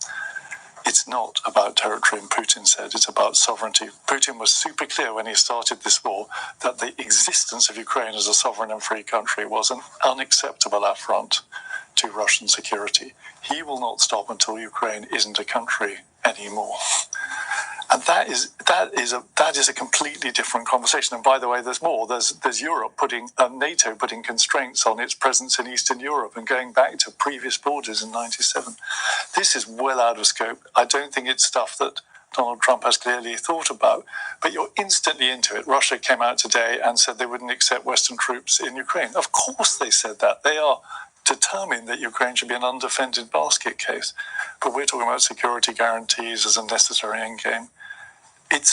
It's not about territory, and Putin said it's about sovereignty. Putin was super clear when he started this war that the existence of Ukraine as a sovereign and free country was an unacceptable affront to Russian security. He will not stop until Ukraine isn't a country anymore. And that is a completely different conversation. And by the way, there's more. There's Europe NATO putting constraints on its presence in Eastern Europe and going back to previous borders in '97. This is well out of scope. I don't think it's stuff that Donald Trump has clearly thought about, but you're instantly into it. Russia came out today and said they wouldn't accept Western troops in Ukraine. Of course they said that. They are determined that Ukraine should be an undefended basket case. But we're talking about security guarantees as a necessary endgame. It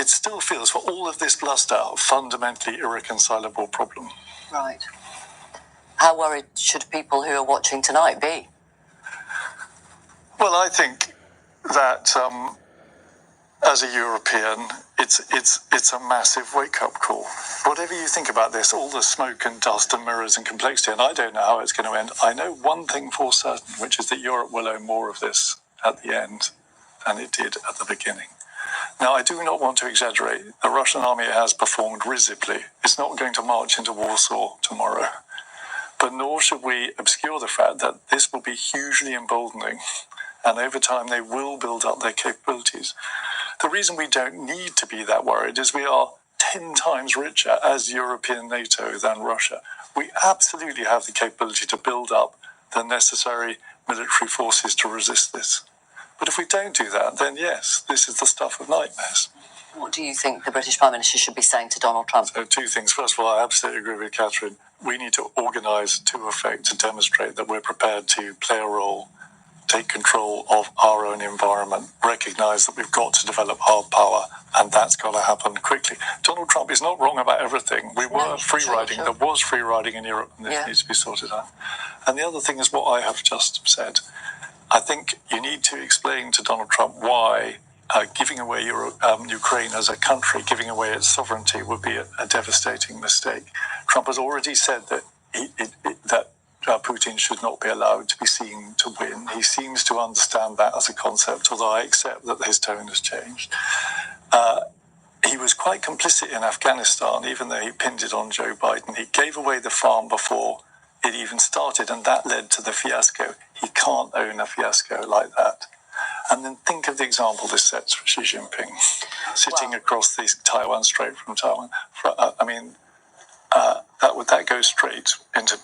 still feels, for all of this bluster, a fundamentally irreconcilable problem. Right. How worried should people who are watching tonight be? Well, I think that as a European, it's a massive wake-up call. Whatever you think about this, all the smoke and dust and mirrors and complexity, and I don't know how it's going to end. I know one thing for certain, which is that Europe will own more of this at the end than it did at the beginning. Now, I do not want to exaggerate. The Russian army has performed risibly. It's not going to march into Warsaw tomorrow. But nor should we obscure the fact that this will be hugely emboldening, and over time they will build up their capabilities. The reason we don't need to be that worried is we are 10 times richer as European NATO than Russia. We absolutely have the capability to build up the necessary military forces to resist this. But if we don't do that, then yes, this is the stuff of nightmares. What do you think the British Prime Minister should be saying to Donald Trump? So 2 things. First of all, I absolutely agree with Catherine. We need to organise to effect to demonstrate that we're prepared to play a role, take control of our own environment, recognise that we've got to develop hard power, and that's got to happen quickly. Donald Trump is not wrong about everything. We were free riding. There was free riding in Europe, and this needs to be sorted out. And the other thing is what I have just said. I think you need to explain to Donald Trump why giving away Ukraine as a country, giving away its sovereignty, would be a devastating mistake. Trump has already said that Putin should not be allowed to be seen to win. He seems to understand that as a concept, although I accept that his tone has changed. He was quite complicit in Afghanistan, even though he pinned it on Joe Biden. He gave away the farm before it even started, and that led to the fiasco. He can't own a fiasco like that. And then think of the example this sets for Xi Jinping, sitting across the Taiwan Strait from Taiwan. That goes straight into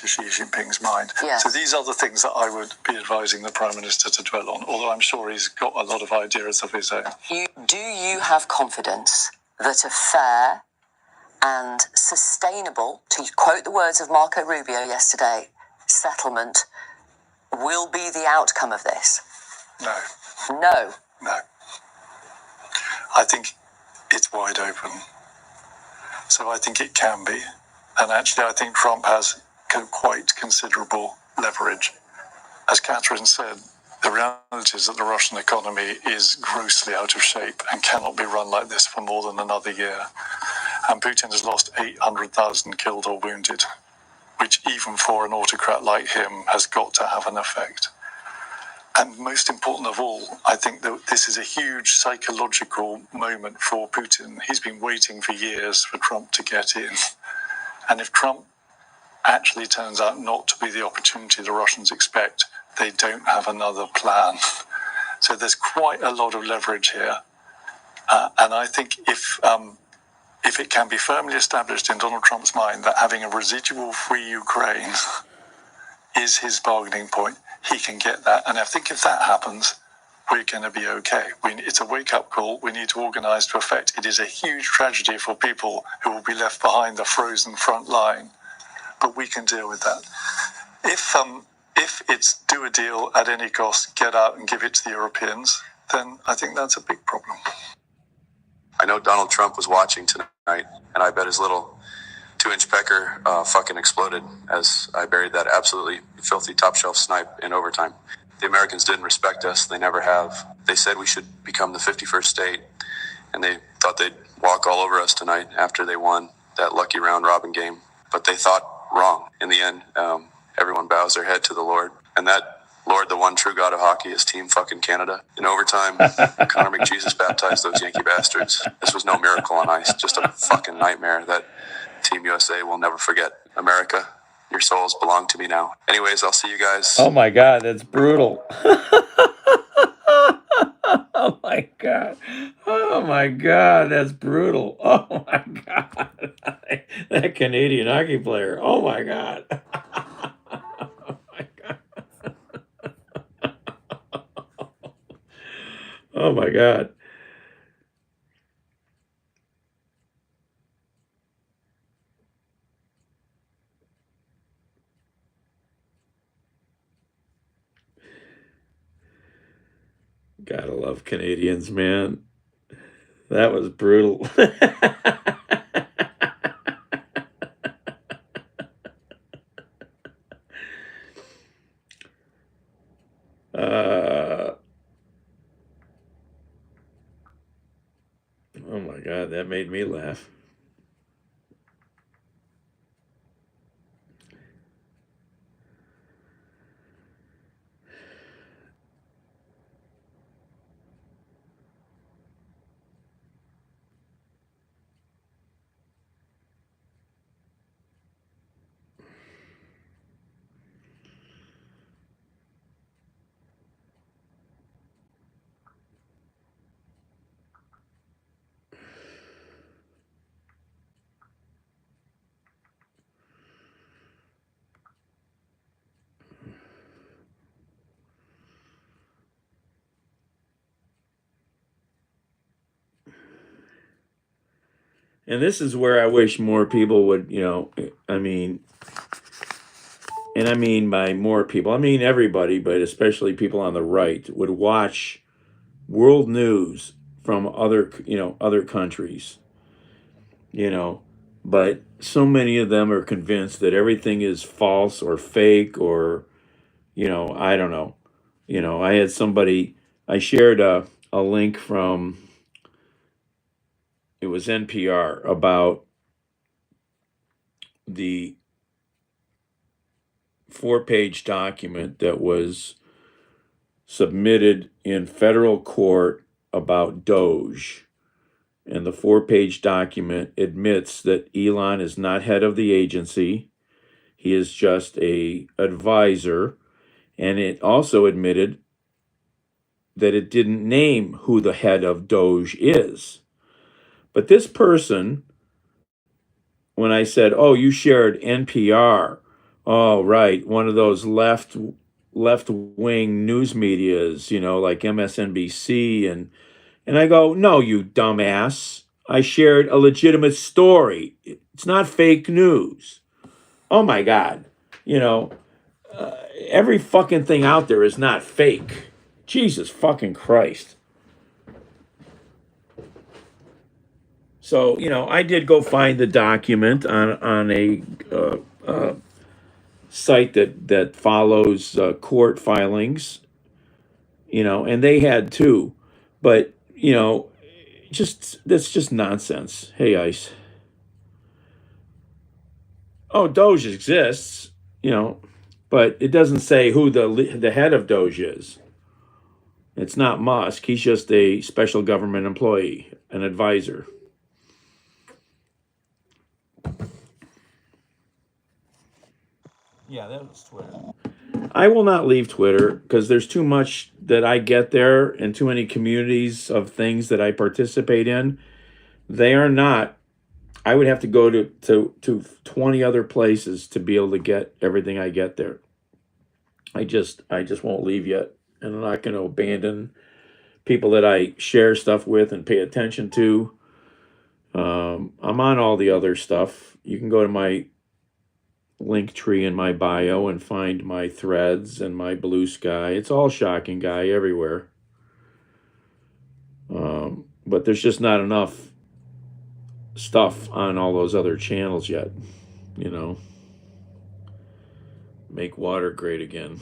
Xi Jinping's mind. Yes. So these are the things that I would be advising the Prime Minister to dwell on, although I'm sure he's got a lot of ideas of his own. Do you have confidence that a fair and sustainable, to quote the words of Marco Rubio yesterday, settlement will be the outcome of this? No. No. No. I think it's wide open. So I think it can be. And actually, I think Trump has quite considerable leverage. As Catherine said, the reality is that the Russian economy is grossly out of shape and cannot be run like this for more than another year. And Putin has lost 800,000 killed or wounded, which even for an autocrat like him has got to have an effect. And most important of all, I think that this is a huge psychological moment for Putin. He's been waiting for years for Trump to get in. And if Trump actually turns out not to be the opportunity the Russians expect, they don't have another plan. So there's quite a lot of leverage here. And I think if it can be firmly established in Donald Trump's mind that having a residual free Ukraine is his bargaining point, he can get that. And I think if that happens, we're going to be okay. It's a wake-up call. We need to organise to effect. It is a huge tragedy for people who will be left behind the frozen front line, but we can deal with that. If it's do a deal at any cost, get out and give it to the Europeans, then I think that's a big problem. I know Donald Trump was watching tonight, and I bet his little 2-inch pecker fucking exploded as I buried that absolutely filthy top-shelf snipe in overtime. The Americans didn't respect us. They never have. They said we should become the 51st state, and they thought they'd walk all over us tonight after they won that lucky round-robin game. But they thought wrong. In the end, everyone bows their head to the Lord. And that Lord, the one true God of hockey, is Team fucking Canada. In overtime, Connor McJesus baptized those Yankee bastards. This was no miracle on ice, just a fucking nightmare that Team USA will never forget. America, your souls belong to me now. Anyways, I'll see you guys. Oh my God, that's brutal. Oh my god. Oh my god, that's brutal. Oh my god. That Canadian hockey player. Oh my god. Oh my god. Oh my god. Gotta love Canadians, man. That was brutal. uh, oh my god, that made me laugh. And this is where I wish more people would, I mean, and I mean by more people, I mean everybody, but especially people on the right would watch world news from other countries, you know, but so many of them are convinced that everything is false or fake or, I don't know. I had somebody, I shared a link from, it was NPR about the 4-page document that was submitted in federal court about Doge. And the 4-page document admits that Elon is not head of the agency. He is just a advisor. And it also admitted that it didn't name who the head of Doge is. But this person, when I said, "Oh, you shared NPR," oh, right, one of those left wing news medias, like MSNBC, and I go, "No, you dumbass. I shared a legitimate story. It's not fake news." Oh my God, you know, every fucking thing out there is not fake. Jesus fucking Christ. So, I did go find the document on a site that follows court filings, and they had too. But, that's just nonsense. Hey, Ice. Oh, Doge exists, but it doesn't say who the head of Doge is. It's not Musk. He's just a special government employee, an advisor. Yeah, that was Twitter. I will not leave Twitter because there's too much that I get there and too many communities of things that I participate in. They are not. I would have to go to 20 other places to be able to get everything I get there. I just won't leave yet, and I'm not going to abandon people that I share stuff with and pay attention to. I'm on all the other stuff. You can go to my link tree in my bio and find my threads and my Blue Sky. It's all Shocking Guy everywhere. But there's just not enough stuff on all those other channels yet, Make water great again.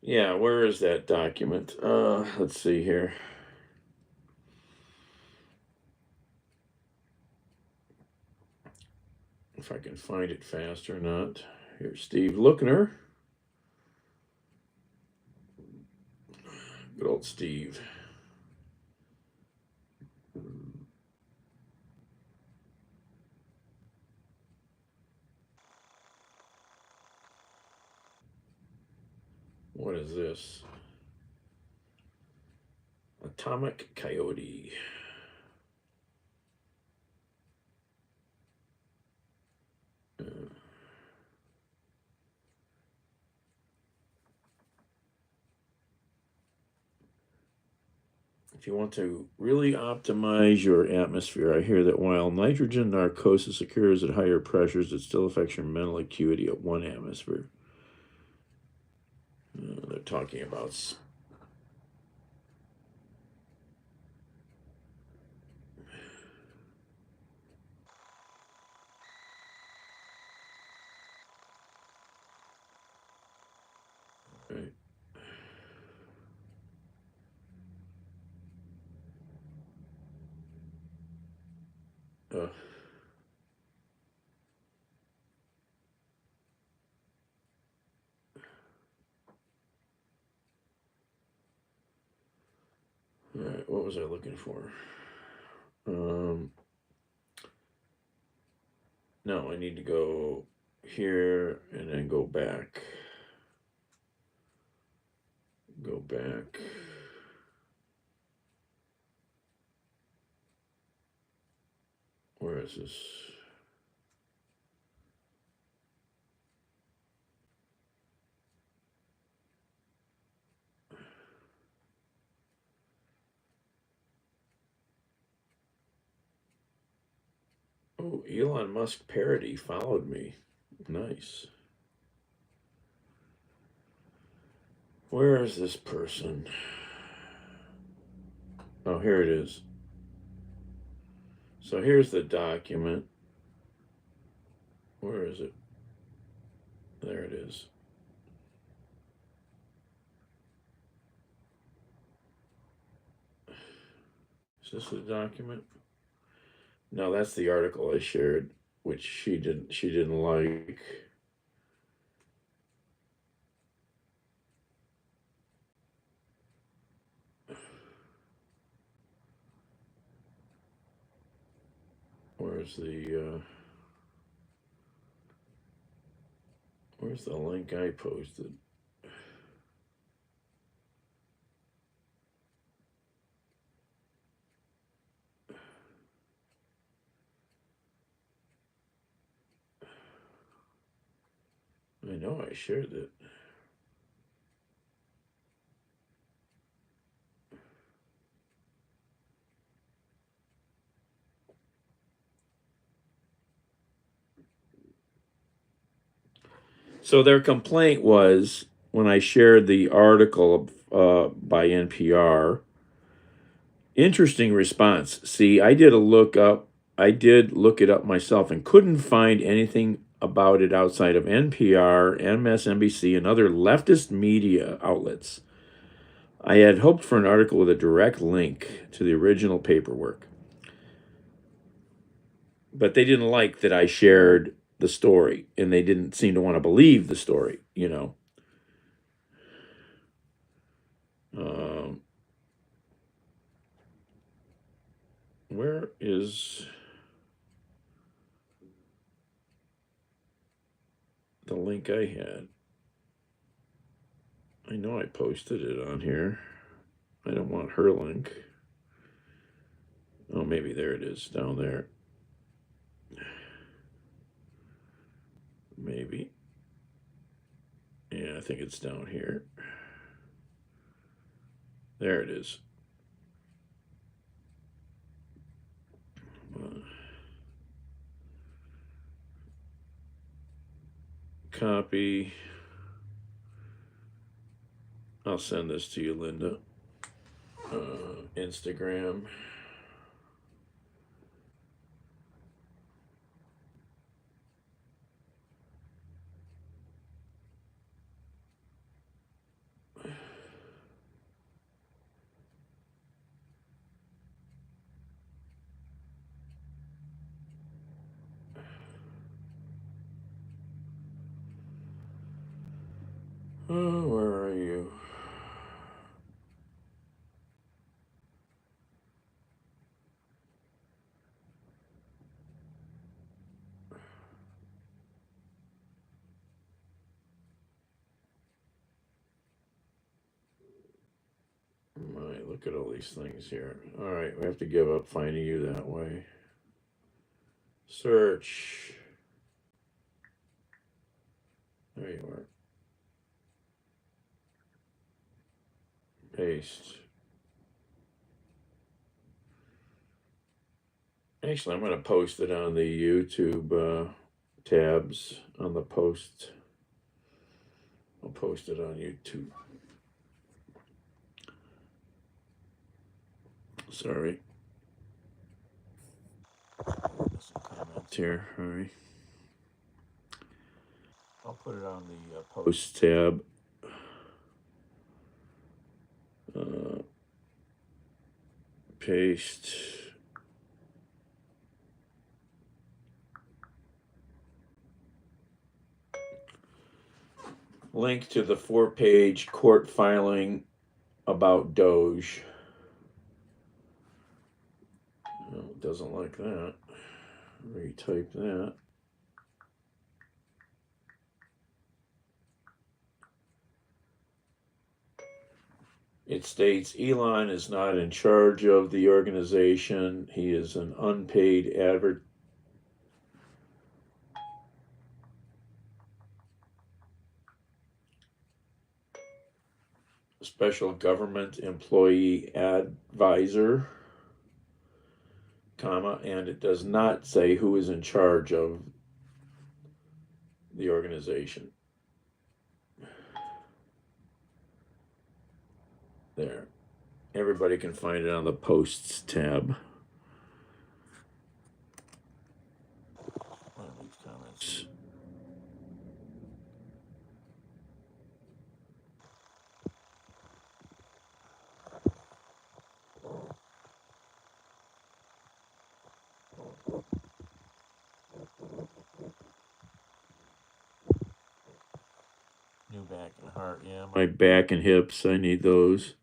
Yeah, where is that document? Let's see here. If I can find it fast or not. Here's Steve Lookner. Good old Steve. Atomic Coyote. If you want to really optimize your atmosphere, I hear that while nitrogen narcosis occurs at higher pressures, it still affects your mental acuity at 1 atmosphere. They're talking about right. All right, what was I looking for? No, I need to go here and then go back. Go back. Where is this? Oh, Elon Musk parody followed me. Nice. Where is this person? Oh, here it is. So here's the document. Where is it? There it is. Is this the document? No, that's the article I shared, which she didn't like. Where's the link I posted? I know I shared it. So their complaint was when I shared the article by NPR. Interesting response. See, I did look it up myself and couldn't find anything about it outside of NPR, MSNBC, and other leftist media outlets. I had hoped for an article with a direct link to the original paperwork. But they didn't like that I shared the story, and they didn't seem to want to believe the story, you know. Where is the link I had? I know I posted it on here. I don't want her link. Oh, maybe there it is down there. Maybe. Yeah, I think it's down here. There it is. Copy. I'll send this to you, Linda. Instagram. Oh, where are you? My look at all these things here. All right, we have to give up finding you that way. Search. There you are. Paste. Actually, I'm going to post it on the YouTube tabs on the post. I'll post it on YouTube. Sorry. Some comments here. All right. I'll put it on the post tab. Paste. Link to the 4-page court filing about Doge. No, it doesn't like that. Retype that. It states Elon is not in charge of the organization. He is an unpaid special government employee advisor, comma, and it does not say who is in charge of the organization. There. Everybody can find it on the posts tab. One of these comments. New back and heart, yeah. My back and hips, I need those.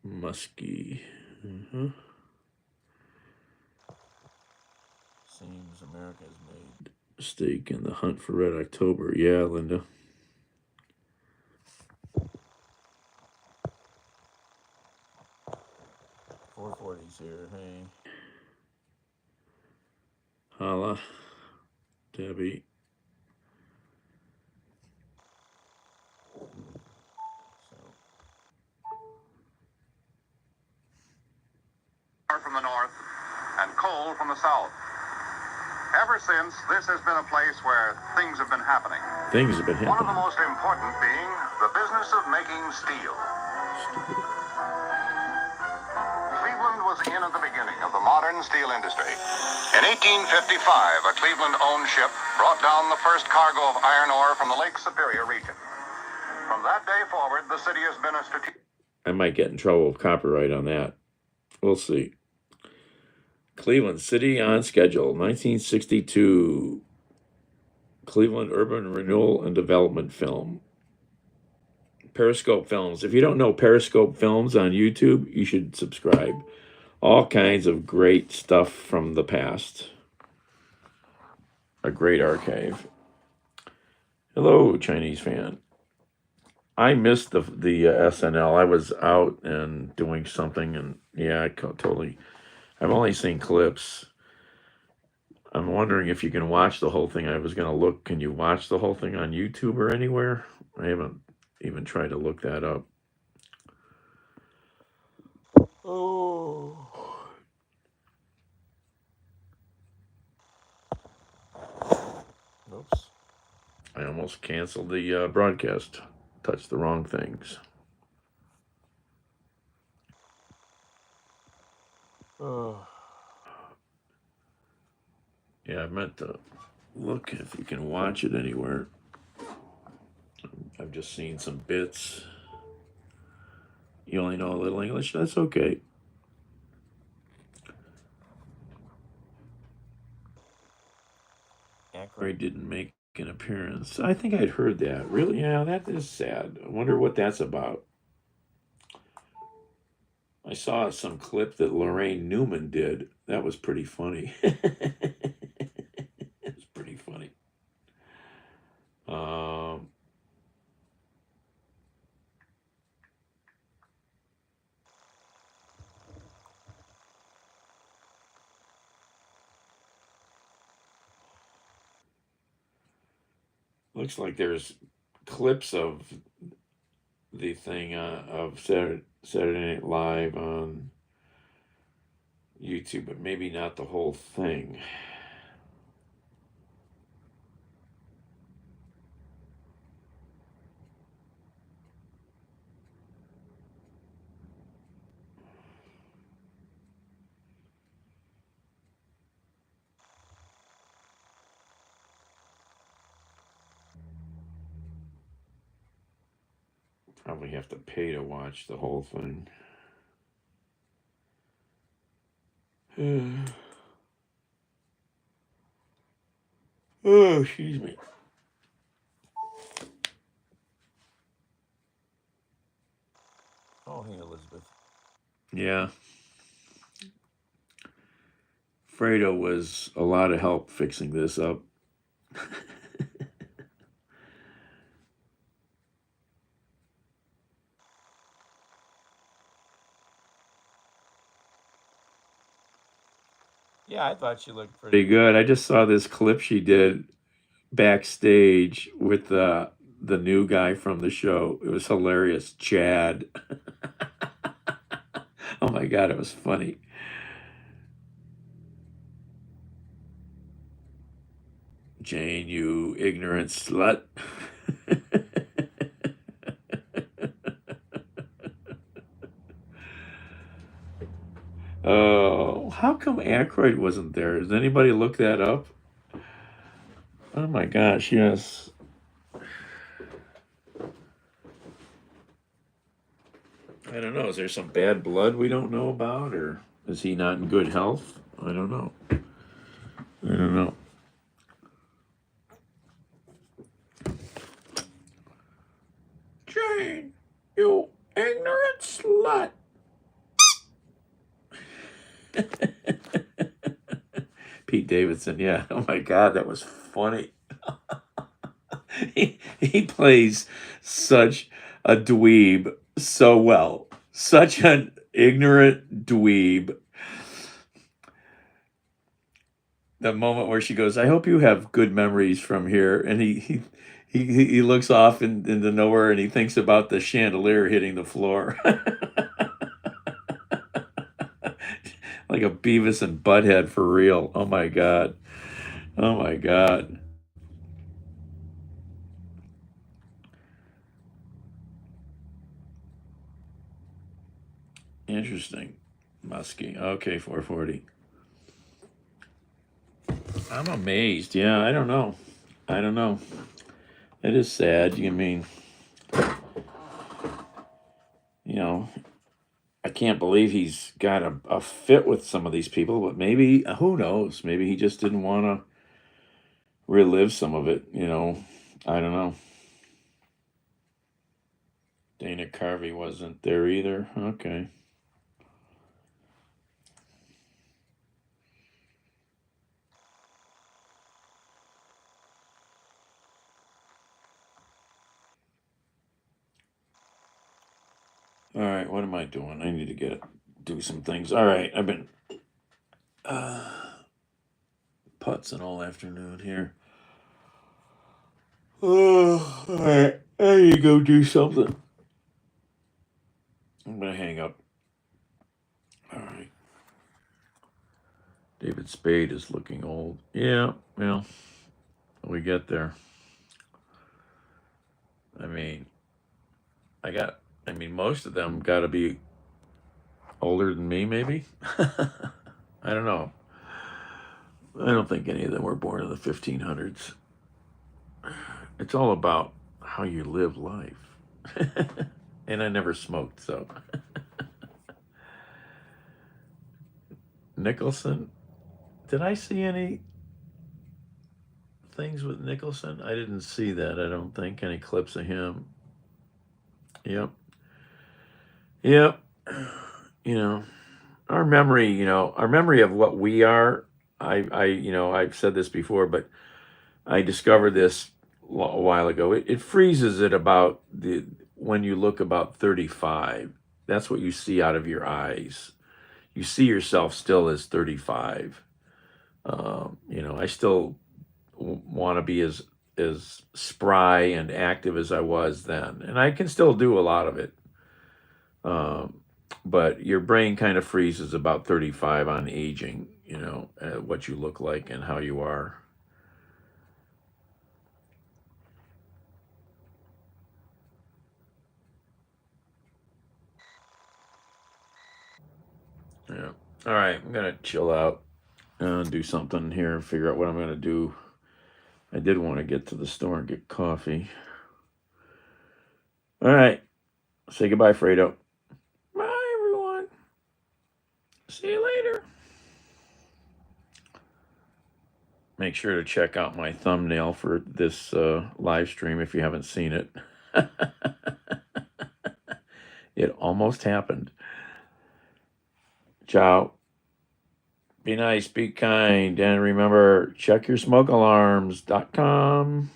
Muskie. Seems America has made a mistake in the hunt for Red October. Yeah, Linda. $4.40's here. Hey. Holla. Debbie. From the north and coal from the south. Ever since, this has been a place where things have been happening. Things have been happening. One of the most important being the business of making steel. Cleveland was in at the beginning of the modern steel industry. In 1855, a Cleveland-owned ship brought down the first cargo of iron ore from the Lake Superior region. From that day forward, the city has been a strategic... I might get in trouble with copyright on that. We'll see. Cleveland City on schedule, 1962. Cleveland Urban Renewal and Development Film. Periscope Films. If you don't know Periscope Films on YouTube, you should subscribe. All kinds of great stuff from the past. A great archive. Hello, Chinese fan. I missed the SNL. I was out and doing something, and yeah, I totally... I've only seen clips. I'm wondering if you can watch the whole thing. I was going to look, can you watch the whole thing on YouTube or anywhere? I haven't even tried to look that up. Oh. Oops. I almost canceled the broadcast. Touched the wrong things. Oh. Yeah, I meant to look if you can watch it anywhere. I've just seen some bits. You only know a little English? That's okay. Aykroyd didn't make an appearance. I think I'd heard that. Really? Yeah, that is sad. I wonder what that's about. I saw some clip that Lorraine Newman did. That was pretty funny. It's pretty funny. Looks like there's clips of the thing of Saturday Night Live on YouTube, but maybe not the whole thing. Probably have to pay to watch the whole thing. Oh, excuse me. Oh, hey, Elizabeth. Yeah. Fredo was a lot of help fixing this up. Yeah, I thought she looked pretty good. I just saw this clip she did backstage with the new guy from the show. It was hilarious, Chad. Oh my God, it was funny. Jane, you ignorant slut. Oh, how come Aykroyd wasn't there? Does anybody look that up? Oh my gosh, yes. I don't know. Is there some bad blood we don't know about, or is he not in good health? I don't know. I don't know. Jane, you ignorant slut. Pete Davidson, yeah. Oh my God, that was funny. he plays such a dweeb so well. Such an ignorant dweeb. The moment where she goes, I hope you have good memories from here. And he looks off into nowhere and he thinks about the chandelier hitting the floor. Like a Beavis and Butthead for real. Oh my God. Oh my God. Interesting. Muskie. Okay, 440. I'm amazed. Yeah, I don't know. I don't know. It is sad. You mean, you know, I can't believe he's got a fit with some of these people, but maybe, who knows? Maybe he just didn't want to relive some of it, you know. I don't know. Dana Carvey wasn't there either. Okay. All right, what am I doing? I need to do some things. All right, I've been putzing all afternoon here. Oh, all right, I need to go do something. I'm gonna hang up. All right. David Spade is looking old. Yeah, well, we get there. I mean, most of them got to be older than me, maybe. I don't know. I don't think any of them were born in the 1500s. It's all about how you live life. And I never smoked, so. Nicholson. Did I see any things with Nicholson? I didn't see that, I don't think. Any clips of him. Yep. Yep. You know, our memory of what we are, I've said this before, but I discovered this a while ago. It freezes at about when you look about 35. That's what you see out of your eyes. You see yourself still as 35. I still want to be as as spry and active as I was then, and I can still do a lot of it. But your brain kind of freezes about 35 on aging, you know, what you look like and how you are. Yeah. All right, I'm gonna chill out and do something here, figure out what I'm gonna do. I did want to get to the store and get coffee. All right. Say goodbye, Fredo. Bye, everyone. See you later. Make sure to check out my thumbnail for this live stream if you haven't seen it. It almost happened. Ciao. Be nice, be kind, and remember, check your smoke alarms.com.